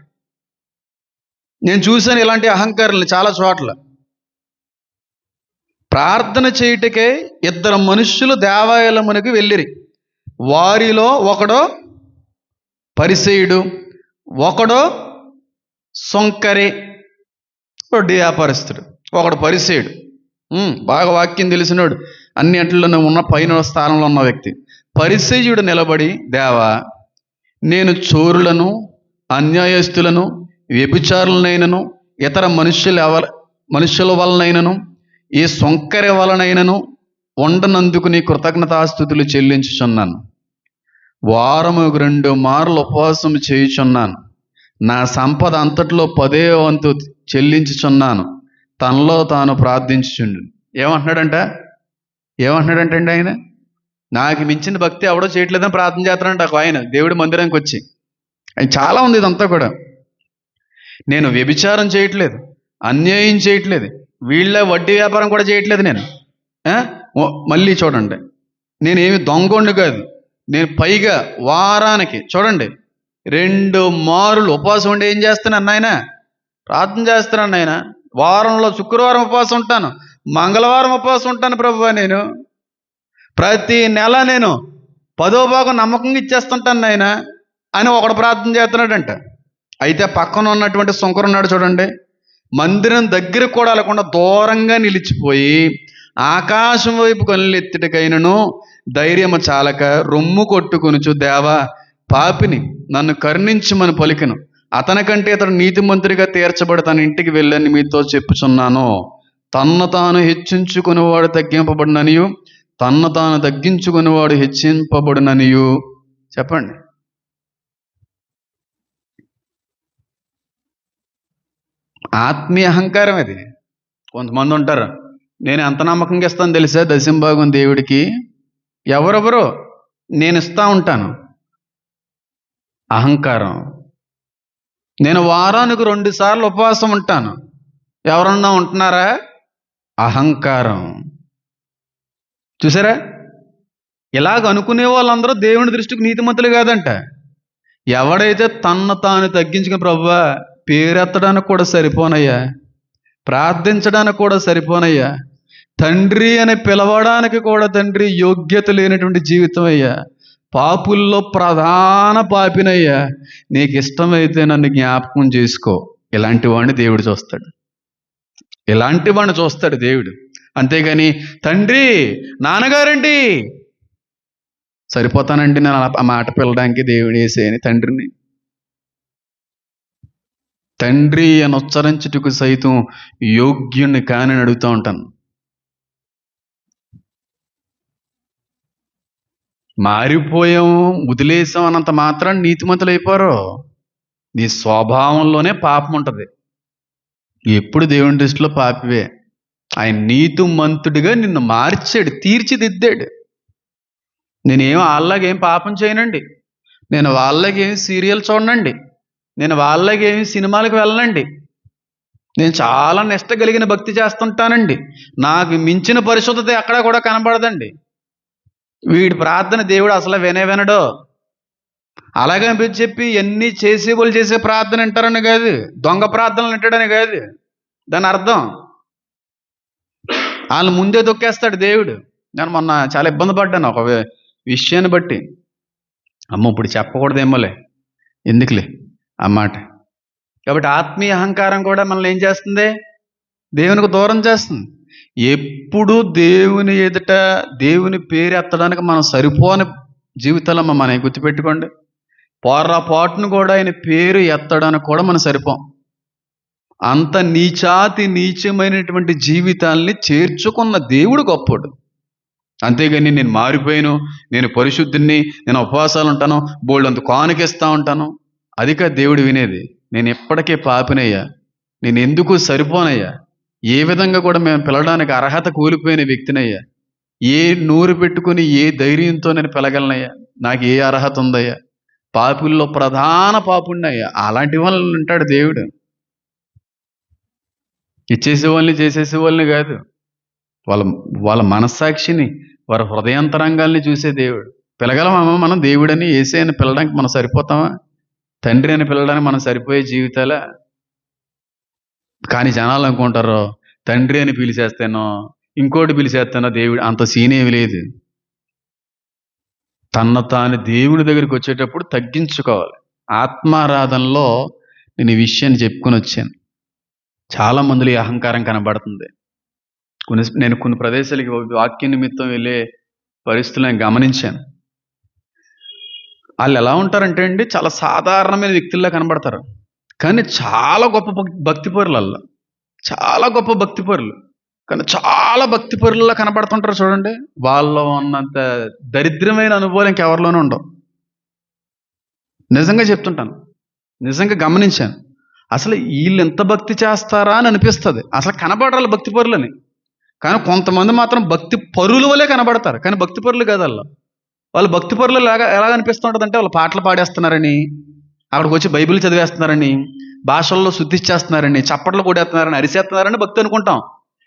నేను చూశాను ఇలాంటి అహంకారుల్ని చాలా చోట్ల. ప్రార్థన చేయుటకే 2 మనుష్యులు దేవాలయమునకు వెళ్ళిరి. వారిలో ఒకడో పరిసయ్యుడు, ఒకడో సొంకరి, ఒకడు వ్యాపారస్తుడు. ఒకడు పరిసయ్యుడు, బాగా వాక్యం తెలిసినోడు, అన్ని అంట్లోనే ఉన్న పైన స్థానంలో ఉన్న వ్యక్తి. పరిసయ్యుడు నిలబడి, దేవా, నేను చోరులను, అన్యాయస్తులను, వ్యభిచారులనైనను, ఇతర మనుషుల వలనైనను, ఈ సొంకరి వలనైనను వండనందుకు నీ కృతజ్ఞతాస్తుతులు చెల్లించుచున్నాను. వారము 2 మార్లు ఉపవాసం చేయుచున్నాను. నా సంపద అంతట్లో 10వ వంతు చెల్లించుచున్నాను. తనలో తాను ప్రార్థించుచుండు. ఏమంటున్నాడంటే అండి ఆయన, నాకు మించిన భక్తి ఎవడో చేయట్లేదని ప్రార్థన చేస్తానంట ఆయన దేవుడి మందిరానికి వచ్చి. ఆయన చాలా ఉంది ఇదంతా కూడా. నేను వ్యభిచారం చేయట్లేదు, అన్యాయం చేయట్లేదు, వీళ్ళ వడ్డీ వ్యాపారం కూడా చేయట్లేదు నేను. మళ్ళీ చూడండి, నేనేమి దొంగోండి కాదు. నేను పైగా వారానికి చూడండి 2 మారులు ఉపవాసం ఉండి ఏం చేస్తున్నాను ఆయన? ప్రార్థన చేస్తున్నాను ఆయన. వారంలో శుక్రవారం ఉపవాసం ఉంటాను, మంగళవారం ఉపవాసం ఉంటాను ప్రభువా. నేను ప్రతి నెల నేను 10వ భాగం నమ్మకంగా ఇచ్చేస్తుంటాను ఆయన అని ఒకడు ప్రార్థన చేస్తున్నాడంట. అయితే పక్కన ఉన్నటువంటి శంకరు ఉన్నాడు చూడండి, మందిరం దగ్గర కూడా వెళ్ళకుండా దూరంగా నిలిచిపోయి ఆకాశం వైపు కళ్ళెత్తుటకైనను ధైర్యము చాలక రొమ్ము కొట్టుకొనుచు, దేవా, పాపిని, నన్ను కరుణించమని పలికెను. అతనికంటే ఇతడు నీతిమంతుడిగా తీర్చబడి తన ఇంటికి వెళ్ళని మీతో చెప్పుచున్నాను. తన్ను తాను హెచ్చించుకునేవాడు తగ్గింపబడిననియు, తన్ను తాను తగ్గించుకునేవాడు హెచ్చింపబడిననియు. చెప్పండి. ఆత్మీయ అహంకారం ఇది. కొంతమంది ఉంటారు, నేను ఎంత నమ్మకంగా ఇస్తాను తెలుసా దశంభాగం దేవుడికి. ఎవరెవరో నేను ఇస్తా ఉంటాను. అహంకారం. నేను వారానికి 2 సార్లు ఉపవాసం ఉంటాను. ఎవరన్నా ఉంటున్నారా? అహంకారం. చూసారా? ఇలాగ అనుకునే వాళ్ళందరూ దేవుని దృష్టికి నీతిమంతులు కాదంట. ఎవడైతే తన్ను తాను తగ్గించుకుని, ప్రభువా, పేరెత్తడానికి కూడా సరిపోనయ్యా, ప్రార్థించడానికి కూడా సరిపోనయ్యా, తండ్రి అని పిలవడానికి కూడా తండ్రి యోగ్యత లేనటువంటి జీవితం అయ్యా, పాపుల్లో ప్రధాన పాపినయ్యా, నీకు ఇష్టమైతే నన్ను జ్ఞాపకం చేసుకో. ఇలాంటి వాడిని దేవుడు చూస్తాడు. దేవుడు. అంతేగాని తండ్రి, నాన్నగారండి, సరిపోతానండి నేను ఆ మాట పిల్లడానికి దేవుడు వేసేయని తండ్రిని. తండ్రి అని ఉచ్చరించుటకు సైతం యోగ్యుణ్ణి కాని అడుగుతూ ఉంటాను. మారిపోయాం, వదిలేసాం అన్నంత మాత్రం నీతిమంతులు అయిపోరు. నీ స్వభావంలోనే పాపం ఉంటుంది. ఎప్పుడు దేవుని దృష్టిలో పాపివే. ఆయన నీతిమంతుడిగా నిన్ను మార్చాడు, తీర్చిదిద్దాడు. నేనేం వాళ్ళగేం పాపం చేయనండి, నేను వాళ్ళగేం సీరియల్ చూడనండి, నేను వాళ్ళగేమి సినిమాలకు వెళ్ళనండి, నేను చాలా నిష్ట కలిగిన భక్తి చేస్తుంటానండి, నాకు మించిన పరిశుద్ధత ఎక్కడా కూడా కనబడదండి. వీడి ప్రార్థన దేవుడు అసలు వినడు. అలాగే చెప్పి ఎన్ని చేసేవాళ్ళు చేసే ప్రార్థన వింటారని కాదు, దొంగ ప్రార్థనలు వింటాడని కాదు దాని అర్థం. వాళ్ళు ముందే దొక్కేస్తాడు దేవుడు. నేను మొన్న చాలా ఇబ్బంది పడ్డాను ఒక విషయాన్ని బట్టి. అమ్మ ఇప్పుడు చెప్పకూడదేమోలే, ఎందుకులే ఆ మాట. కాబట్టి ఆత్మీయ అహంకారం కూడా మనల్ని ఏం చేస్తుంది? దేవునికి దూరం చేస్తుంది. ఎప్పుడు దేవుని ఎదుట దేవుని పేరు ఎత్తడానికి మనం సరిపోని జీవితాలమ్మ మనం గుర్తుపెట్టుకోండి. పొరపాటును కూడా ఆయన పేరు ఎత్తడానికి కూడా మనం సరిపోం. అంత నీచమైనటువంటి జీవితాల్ని చేర్చుకున్న దేవుడు గొప్పడు. అంతేగాని నేను మారిపోయాను, నేను పరిశుద్ధిని, నేను ఉపవాసాలు ఉంటాను, బోల్డంత కానుకిస్తూ ఉంటాను, అది కాదు దేవుడు వినేది. నేను ఎప్పటికే పాపినయ్యా, నేను ఎందుకు సరిపోనయ్యా, ఏ విధంగా కూడా మేము పిలవడానికి అర్హత కోల్పోయిన వ్యక్తినయ్యా, ఏ నోరు పెట్టుకుని ఏ ధైర్యంతో నేను పిలగలనయ్యా, నాకు ఏ అర్హత ఉందయ్యా, పాపుల్లో ప్రధాన పాపుణ్ణయ్యా. అలాంటి వాళ్ళని ఉంటాడు దేవుడు. ఇచ్చేసేవాళ్ళని చేసేసేవాళ్ళని కాదు, వాళ్ళ వాళ్ళ మనస్సాక్షిని, వారి హృదయాంతరంగాల్ని చూసే దేవుడు. పిలగలమా మనం దేవుడని, యేసే అని పిలవడానికి మనం సరిపోతామా? తండ్రి అని పిలవడానికి మనం సరిపోయే జీవితాలా? కానీ జనాలు అనుకుంటారు తండ్రి అని పిలిచేస్తానో ఇంకోటి పిలిచేస్తానో దేవుడు. అంత సీన్ ఏమి లేదు. తాను దేవుడి దగ్గరికి వచ్చేటప్పుడు తగ్గించుకోవాలి. ఆత్మారాధనలో నేను ఈ విషయాన్ని చెప్పుకొని వచ్చాను. చాలా మందిలో ఈ అహంకారం కనబడుతుంది. నేను కొన్ని ప్రదేశాలకి వాక్య నిమిత్తం వెళ్ళే పరిస్థితులు నేను గమనించాను. వాళ్ళు ఎలా ఉంటారంటే అండి, చాలా సాధారణమైన వ్యక్తుల్లా కనబడతారు, కానీ చాలా గొప్ప భక్తిపరులు. అలా చాలా గొప్ప భక్తిపరులు, కానీ చాలా భక్తిపరులలో కనబడుతుంటారు చూడండి. వాళ్ళలో ఉన్నంత దరిద్రమైన అనుభవాలు ఇంకెవరిలోనూ ఉండవు. నిజంగా చెప్తుంటాను, నిజంగా గమనించాను. అసలు వీళ్ళు ఎంత భక్తి చేస్తారా అని అనిపిస్తుంది. అసలు కనబడాలి భక్తి పరులని, కానీ కొంతమంది మాత్రం భక్తి పరుల వలే కనబడతారు, కానీ భక్తి పరులు కాదు. వాళ్ళు భక్తి పరులు ఎలా అనిపిస్తుంటుందంటే, వాళ్ళు పాటలు పాడేస్తున్నారని, అక్కడికి వచ్చి బైబిల్ చదివేస్తున్నారని, భాషల్లో శుద్ధిచ్చేస్తున్నారని, చప్పట్లు కొడేస్తున్నారని, అరిసేస్తున్నారని భక్తి అనుకుంటాం.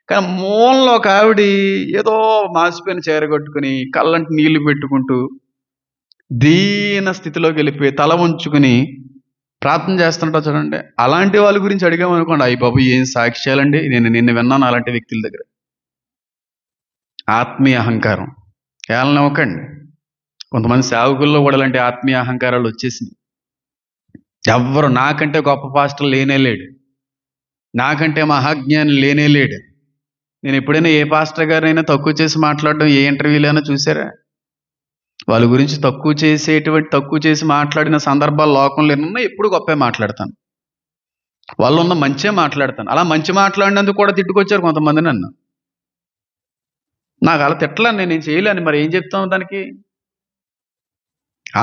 కానీ మూలంలో ఒక ఆవిడ ఏదో మాసిపోయిన చీర కట్టుకుని కళ్ళంటి నీళ్లు పెట్టుకుంటూ దీన స్థితిలోకి వెళ్ళిపోయి తల ఉంచుకుని ప్రార్థన చేస్తుంటా చూడండి. అలాంటి వాళ్ళ గురించి అడిగామనుకోండి, అయ్యి బాబు ఏం సాక్ష్యాలండి, నిన్న విన్నాను అలాంటి వ్యక్తుల దగ్గర. ఆత్మీయ అహంకారం ఏళ్ళనివ్వకండి. కొంతమంది సేవకుల్లో కూడా అలాంటి ఆత్మీయ అహంకారాలు వచ్చేసినాయి. ఎవ్వరు నాకంటే గొప్ప పాస్టర్ లేనే లేడు, నాకంటే మహాజ్ఞాని లేనే లేడు. నేను ఎప్పుడైనా ఏ పాస్టర్ గారైనా తక్కువ చేసి మాట్లాడడం ఏ ఇంటర్వ్యూలైనా చూసారా? వాళ్ళ గురించి తక్కువ చేసి మాట్లాడిన సందర్భాలు లోకంలో ఎన్నో. ఎప్పుడు గొప్పే మాట్లాడతాను, వాళ్ళు ఉన్న మంచే మాట్లాడతాను. అలా మంచి మాట్లాడినందుకు కూడా తిట్టుకొచ్చారు కొంతమంది నన్ను. నాకు అలా తిట్టలేను, నేను చేయలేను, మరి ఏం చెప్తాను దానికి?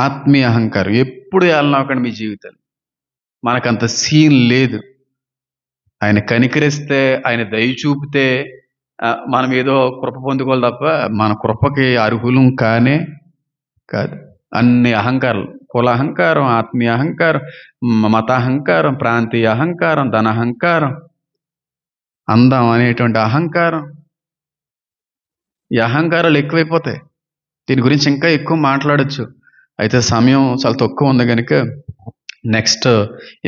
ఆత్మీయ అహంకారం ఎప్పుడు ఏళ్ళనవ్వకండి మీ జీవితాలు. మనకంత సీన్ లేదు. ఆయన కనికరిస్తే, ఆయన దయ చూపితే మనం ఏదో కృప పొందుకోవాలి తప్ప మన కృపకి అర్హులం కానే కాదు. అన్ని అహంకారాలు, కుల అహంకారం, ఆత్మీయ అహంకారం, మత అహంకారం, ప్రాంతీయ అహంకారం, ధన అహంకారం, అందం అనేటువంటి అహంకారం, ఈ అహంకారాలు ఎక్కువైపోతాయి. దీని గురించి ఇంకా ఎక్కువ మాట్లాడచ్చు, అయితే సమయం చాలా తక్కువ ఉంది కనుక నెక్స్ట్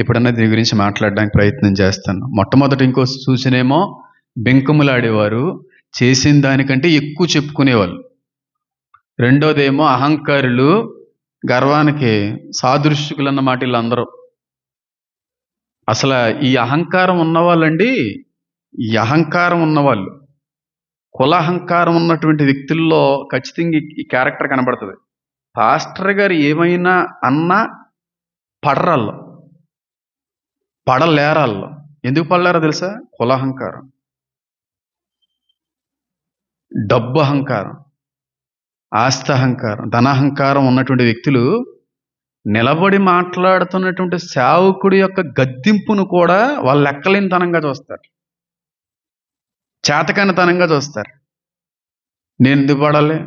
ఎప్పుడన్నా దీని గురించి మాట్లాడడానికి ప్రయత్నం చేస్తాను. మొట్టమొదటి ఇంకో సూచనేమో, బెంకుములాడేవారు చేసిన దానికంటే ఎక్కువ చెప్పుకునేవాళ్ళు. రెండోదేమో అహంకారులు, గర్వానికి సాదృశ్యకులు అన్నమాట వీళ్ళందరూ. అసలు ఈ అహంకారం ఉన్నవాళ్ళండి, ఈ అహంకారం ఉన్నవాళ్ళు, కుల అహంకారం ఉన్నటువంటి వ్యక్తుల్లో ఖచ్చితంగా ఈ క్యారెక్టర్ కనబడుతుంది. పాస్టర్ గారు ఏమైనా అన్నా పడరాళ్ళు. పడలేరాళ్ళు. ఎందుకు పడలేరో తెలుసా? కులహంకారం, డబ్బు అహంకారం, ఆస్తి అహంకారం, ధనాహంకారం ఉన్నటువంటి వ్యక్తులు నిలబడి మాట్లాడుతున్నటువంటి సేవకుడి యొక్క గద్దింపును కూడా వాళ్ళు లెక్కలేనితనంగా చూస్తారు, చేతకానితనంగా చూస్తారు. నేను ఎందుకు పడాలి?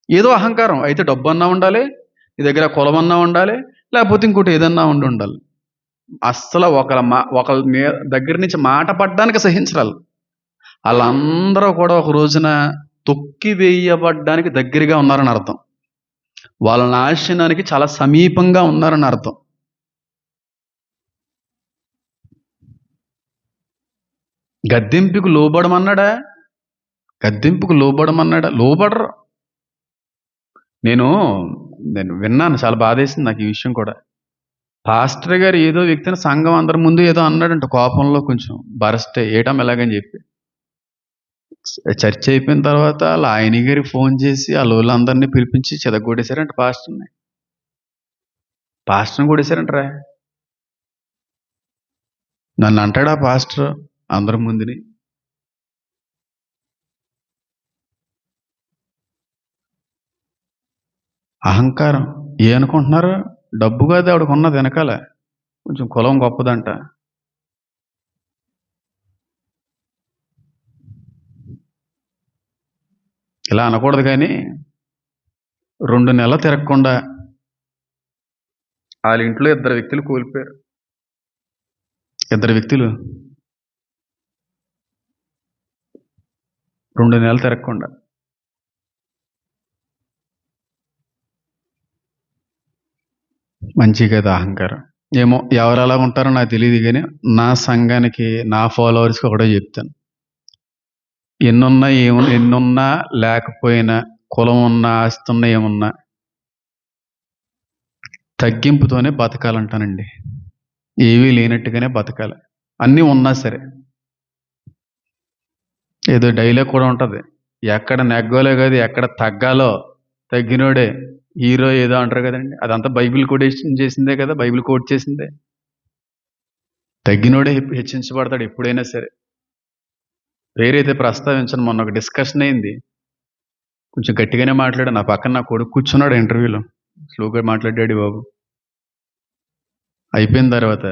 ఏదో అహంకారం. అయితే డబ్బు అన్నా ఉండాలి, నీ దగ్గర కులం అన్నా ఉండాలి, లేకపోతే ఇంకోటి ఏదన్నా ఉండాలి. అస్సలు ఒకళ్ళ దగ్గర నుంచి మాట పడ్డానికి సహించరాలు. వాళ్ళందరూ కూడా ఒక రోజున తొక్కి వేయబడ్డానికి దగ్గరగా ఉన్నారని అర్థం. వాళ్ళ నాశనానికి చాలా సమీపంగా ఉన్నారని అర్థం. గద్దెంపుకు లోబడమన్నాడా? గద్దెంపుకు లోబడమన్నాడా? లోబడరు. నేను విన్నాను, చాలా బాధేసింది నాకు ఈ విషయం కూడా. పాస్టర్ గారు ఏదో వ్యక్తిని సంఘం అందరి ముందు ఏదో అన్నాడంట, కోపంలో కొంచెం బరస్ట్ ఏయటం ఎలాగని చెప్పి. చర్చ అయిపోయిన తర్వాత వాళ్ళ ఆయన గారికి ఫోన్ చేసి వాళ్ళ వాళ్ళందరినీ పిలిపించి చెదగొట్టేశారంట పాస్టర్ని. పాస్టర్ని కొట్టేశారంటరా. నన్ను అంటాడా పాస్టర్ అందరి ముందుని? అహంకారం. ఏ అనుకుంటున్నారు? డబ్బు కాదు ఆవిడకు ఉన్నది వెనకాల, కొంచెం కులం గొప్పదంట. ఇలా అనకూడదు కానీ 2 నెలలు తిరగకుండా వాళ్ళ ఇంట్లో 2 వ్యక్తులు కోల్పోయారు. 2 వ్యక్తులు 2 నెలలు తిరగకుండా. మంచి కదా అహంకారం. ఏమో ఎవరు అలా ఉంటారో నాకు తెలియదు కానీ నా సంఘానికి, నా ఫాలోవర్స్కి ఒకటే చెప్తాను. ఎన్నున్నా లేకపోయినా, కులం ఉన్నా ఆస్తి ఉన్నా ఏమున్నా తగ్గింపుతోనే బతకాలంటానండి. ఏవీ లేనట్టుగానే బతకాలి. అన్నీ ఉన్నా సరే. ఏదో డైలాగ్ కూడా ఉంటుంది, ఎక్కడ నెగ్గాలో కాదు ఎక్కడ తగ్గాలో తగ్గినోడే హీరో ఏదో అంటారు కదండి. అదంతా బైబిల్ కోటేషన్ చేసిందే కదా, బైబిల్ కోట్ చేసిందే. తగ్గినోడే హెచ్చించబడతాడు ఎప్పుడైనా సరే. పేరైతే ప్రస్తావించను. మొన్న ఒక డిస్కషన్ అయింది, కొంచెం గట్టిగానే మాట్లాడా. నా పక్కన నా కొడుకు కూర్చున్నాడు ఇంటర్వ్యూలో, స్లోగా మాట్లాడాడు బాబు. అయిపోయిన తర్వాత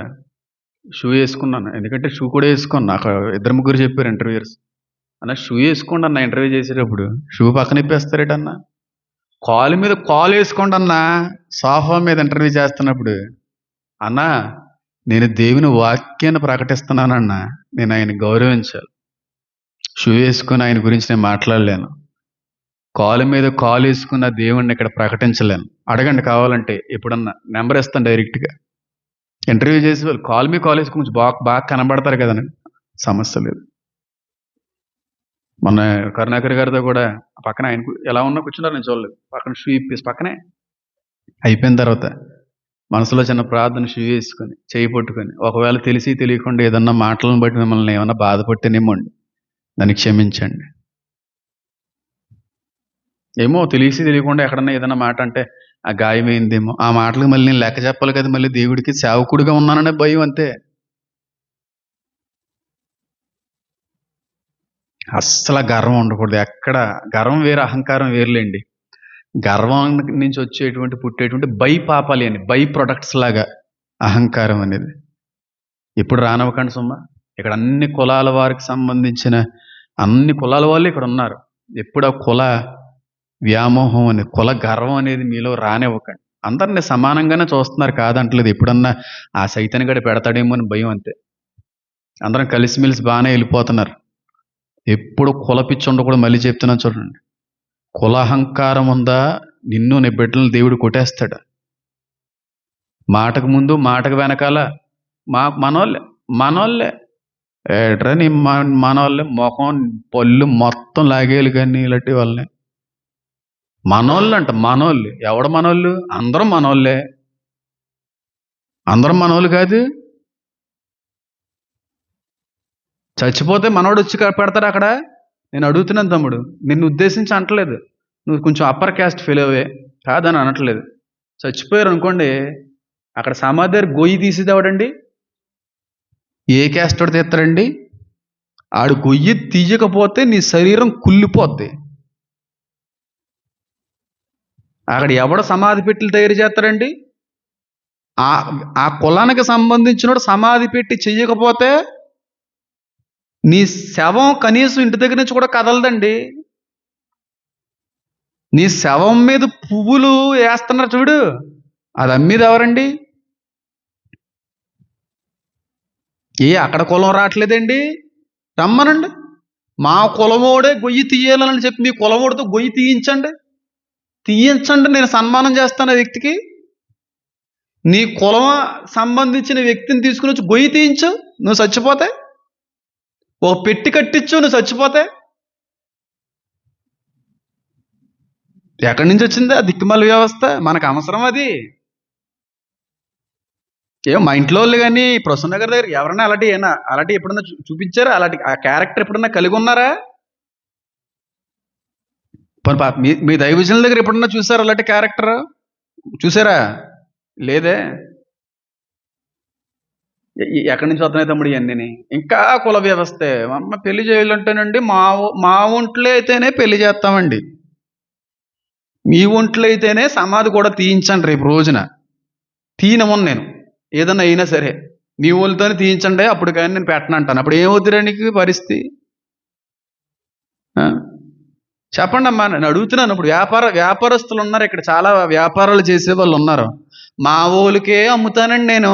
షూ వేసుకున్నాను, ఎందుకంటే షూ కూడా వేసుకున్నాను. నాకు 2-3 చెప్పారు ఇంటర్వ్యూర్స్, అన్న షూ వేసుకోండి అన్న, ఇంటర్వ్యూ చేసేటప్పుడు షూ పక్కన ఇప్పేస్తారేటన్నా, కాలు మీద కాలు వేసుకోండి అన్న సోఫా మీద ఇంటర్వ్యూ చేస్తున్నప్పుడు. అన్నా నేను దేవుని వాక్యాన్ని ప్రకటిస్తున్నానన్నా, నేను ఆయన గౌరవించాలి. షూ వేసుకుని ఆయన గురించి నేను మాట్లాడలేను, కాలు మీద కాలు వేసుకున్న దేవుణ్ణి ఇక్కడ ప్రకటించలేను. అడగండి కావాలంటే, ఎప్పుడన్నా నెంబర్ ఇస్తాను డైరెక్ట్గా. ఇంటర్వ్యూ చేసి వాళ్ళు కాలు మీద కాలు వేసుకుని కొంచెం బాగా కనబడతారు కదండి, సమస్య లేదు. మొన్న కరుణాకర్ గారితో కూడా పక్కన ఆయన ఎలా ఉన్నా కూర్చున్నారు, నేను చూడలేదు. పక్కన షూ ఇప్పేసి పక్కనే. అయిపోయిన తర్వాత మనసులో చిన్న ప్రార్థన, షూ వేసుకొని చేయి పట్టుకొని, ఒకవేళ తెలిసి తెలియకుండా ఏదన్నా మాటలను బట్టి మిమ్మల్ని ఏమన్నా బాధపట్టేనేమోండి, దాన్ని క్షమించండి. ఏమో తెలిసి తెలియకుండా ఎక్కడన్నా ఏదన్నా మాట అంటే ఆ గాయమైందేమో, ఆ మాటలకు మళ్ళీ నేను లెక్క చెప్పాలి కదా, మళ్ళీ దేవుడికి సేవకుడిగా ఉన్నాననే భయం, అంతే. అస్సలు గర్వం ఉండకూడదు ఎక్కడ. గర్వం వేరు, అహంకారం వేరులేండి. గర్వం నుంచి పుట్టేటువంటి బై పాపాలి అని, బై ప్రొడక్ట్స్ లాగా అహంకారం అనేది. ఇప్పుడు రానవ్వకండి సుమ్మా. ఇక్కడ అన్ని కులాల వారికి సంబంధించిన అన్ని కులాల వాళ్ళు ఇక్కడ ఉన్నారు. ఎప్పుడు ఆ కుల వ్యామోహం అని, కుల గర్వం అనేది మీలో రానివ్వకండి. అందరినీ సమానంగానే చూస్తున్నారు, కాదంటలేదు. ఎప్పుడన్నా ఆ సైతాన్ని గడి పెడతాడేమో అని భయం, అంతే. అందరం కలిసిమెలిసి బాగానే వెళ్ళిపోతున్నారు. ఎప్పుడు కులపిచ్చి ఉండకూడదు. మళ్ళీ చెప్తున్నాను చూడండి, కులహంకారం ఉందా, నిన్ను నీ బిడ్డలను దేవుడు కొట్టేస్తాడు. మాటకు ముందు మాటకు వెనకాల మనోళ్ళే ఏట్రా నీ మనోళ్ళే, ముఖం పళ్ళు మొత్తం లాగేయాలి కానీ ఇలాంటి వాళ్ళని మనోళ్ళు అంట. మనోళ్ళు ఎవడ మనోళ్ళు? అందరం మనోళ్ళే. అందరం మనోళ్ళు కాదు. చచ్చిపోతే మనోడు వచ్చి పెడతాడు అక్కడ. నేను అడుగుతున్నాను తమ్ముడు, నిన్ను ఉద్దేశించి అంటలేదు, నువ్వు కొంచెం అప్పర్ క్యాస్ట్ ఫెయిల్ అవే కాదని అనట్లేదు. చచ్చిపోయారు అనుకోండి, అక్కడ సమాధి దగ్గర గొయ్యి తీసేదేవాడండి? ఏ క్యాస్టోడు తీస్తారండి? ఆడు గొయ్యి తీయకపోతే నీ శరీరం కుళ్ళిపోద్ది. అక్కడ ఎవడ సమాధి పెట్టెలు తయారు చేస్తారండి? ఆ ఆ కులానికి సంబంధించినోడు సమాధి పెట్టి చెయ్యకపోతే నీ శవం కనీసం ఇంటి దగ్గర నుంచి కూడా కదలదండి. నీ శవం మీద పువ్వులు వేస్తున్నారు చూడు, అది అమ్మేది ఎవరండి? అక్కడ కులం రావట్లేదండి? రమ్మనండి. మా కులమోడే గొయ్యి తీయాలని చెప్పి మీ కులమోడితో గొయ్యి తీయించండి, నేను సన్మానం చేస్తాను ఆ వ్యక్తికి. నీ కులం సంబంధించిన వ్యక్తిని తీసుకుని వచ్చి గొయ్యి తీయించు, నువ్వు చచ్చిపోతే. ఓ పెట్టి కట్టించు, నువ్వు చచ్చిపోతే. ఎక్కడి నుంచి వచ్చింది ఆ దిక్కుమాల వ్యవస్థ? మనకు అవసరం అది? మా ఇంట్లో వాళ్ళు కానీ ప్రసన్న గారి దగ్గర ఎవరన్నా అలాంటి ఎప్పుడన్నా చూపించారా? అలాంటి ఆ క్యారెక్టర్ ఎప్పుడన్నా కలిగి ఉన్నారా? మీ దైవజనుల దగ్గర ఎప్పుడన్నా చూసారా అలాంటి క్యారెక్టర్? చూసారా? లేదే. ఎక్కడి నుంచి వస్తున్నాయి తమ్ముడు ఇవన్నీ? ఇంకా కుల వ్యవస్థే. అమ్మ పెళ్లి చేయాలంటేనండి మా ఒంట్లో అయితేనే పెళ్లి చేస్తామండి, మీ ఒంట్లో అయితేనే సమాధి కూడా తీయించండి. రేపు రోజున తీయనమని నేను ఏదన్నా అయినా సరే మీ వాళ్ళతోనే తీయించండి, అప్పుడు కానీ నేను పెట్టనంటాను. అప్పుడు ఏమవుతురా నీకు పరిస్థితి? చెప్పండి అమ్మా, నేను అడుగుతున్నాను. ఇప్పుడు వ్యాపారస్తులు ఉన్నారు ఇక్కడ, చాలా వ్యాపారాలు చేసే వాళ్ళు ఉన్నారు. మా ఊళ్ళకే అమ్ముతానండి నేను.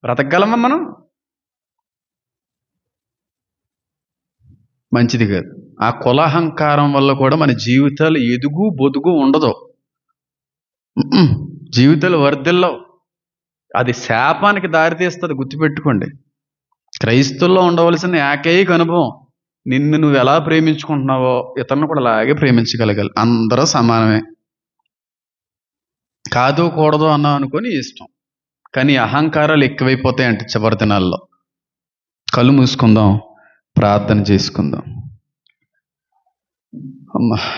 బ్రతకగలమా మనం? మంచిది కాదు. ఆ కులాహంకారం వల్ల కూడా మన జీవితాలు ఎదుగు బొదుగు ఉండదు, జీవితాలు వర్ధిల్లవు. అది శాపానికి దారితీస్తుంది, గుర్తుపెట్టుకోండి. క్రైస్తవుల్లో ఉండవలసిన ఏకైక అనుభవం, నిన్ను నువ్వు ఎలా ప్రేమించుకుంటున్నావో ఇతరులను కూడా అలాగే ప్రేమించగలగాలి. అందరూ సమానమే, కాదు కూడదు అన్నాం అనుకొని ఇష్టం. కానీ అహంకారాలు ఎక్కువైపోతాయంట చివరి దినాల్లో. కళ్ళు మూసుకుందాం, ప్రార్థన చేసుకుందాం. అమ్మా.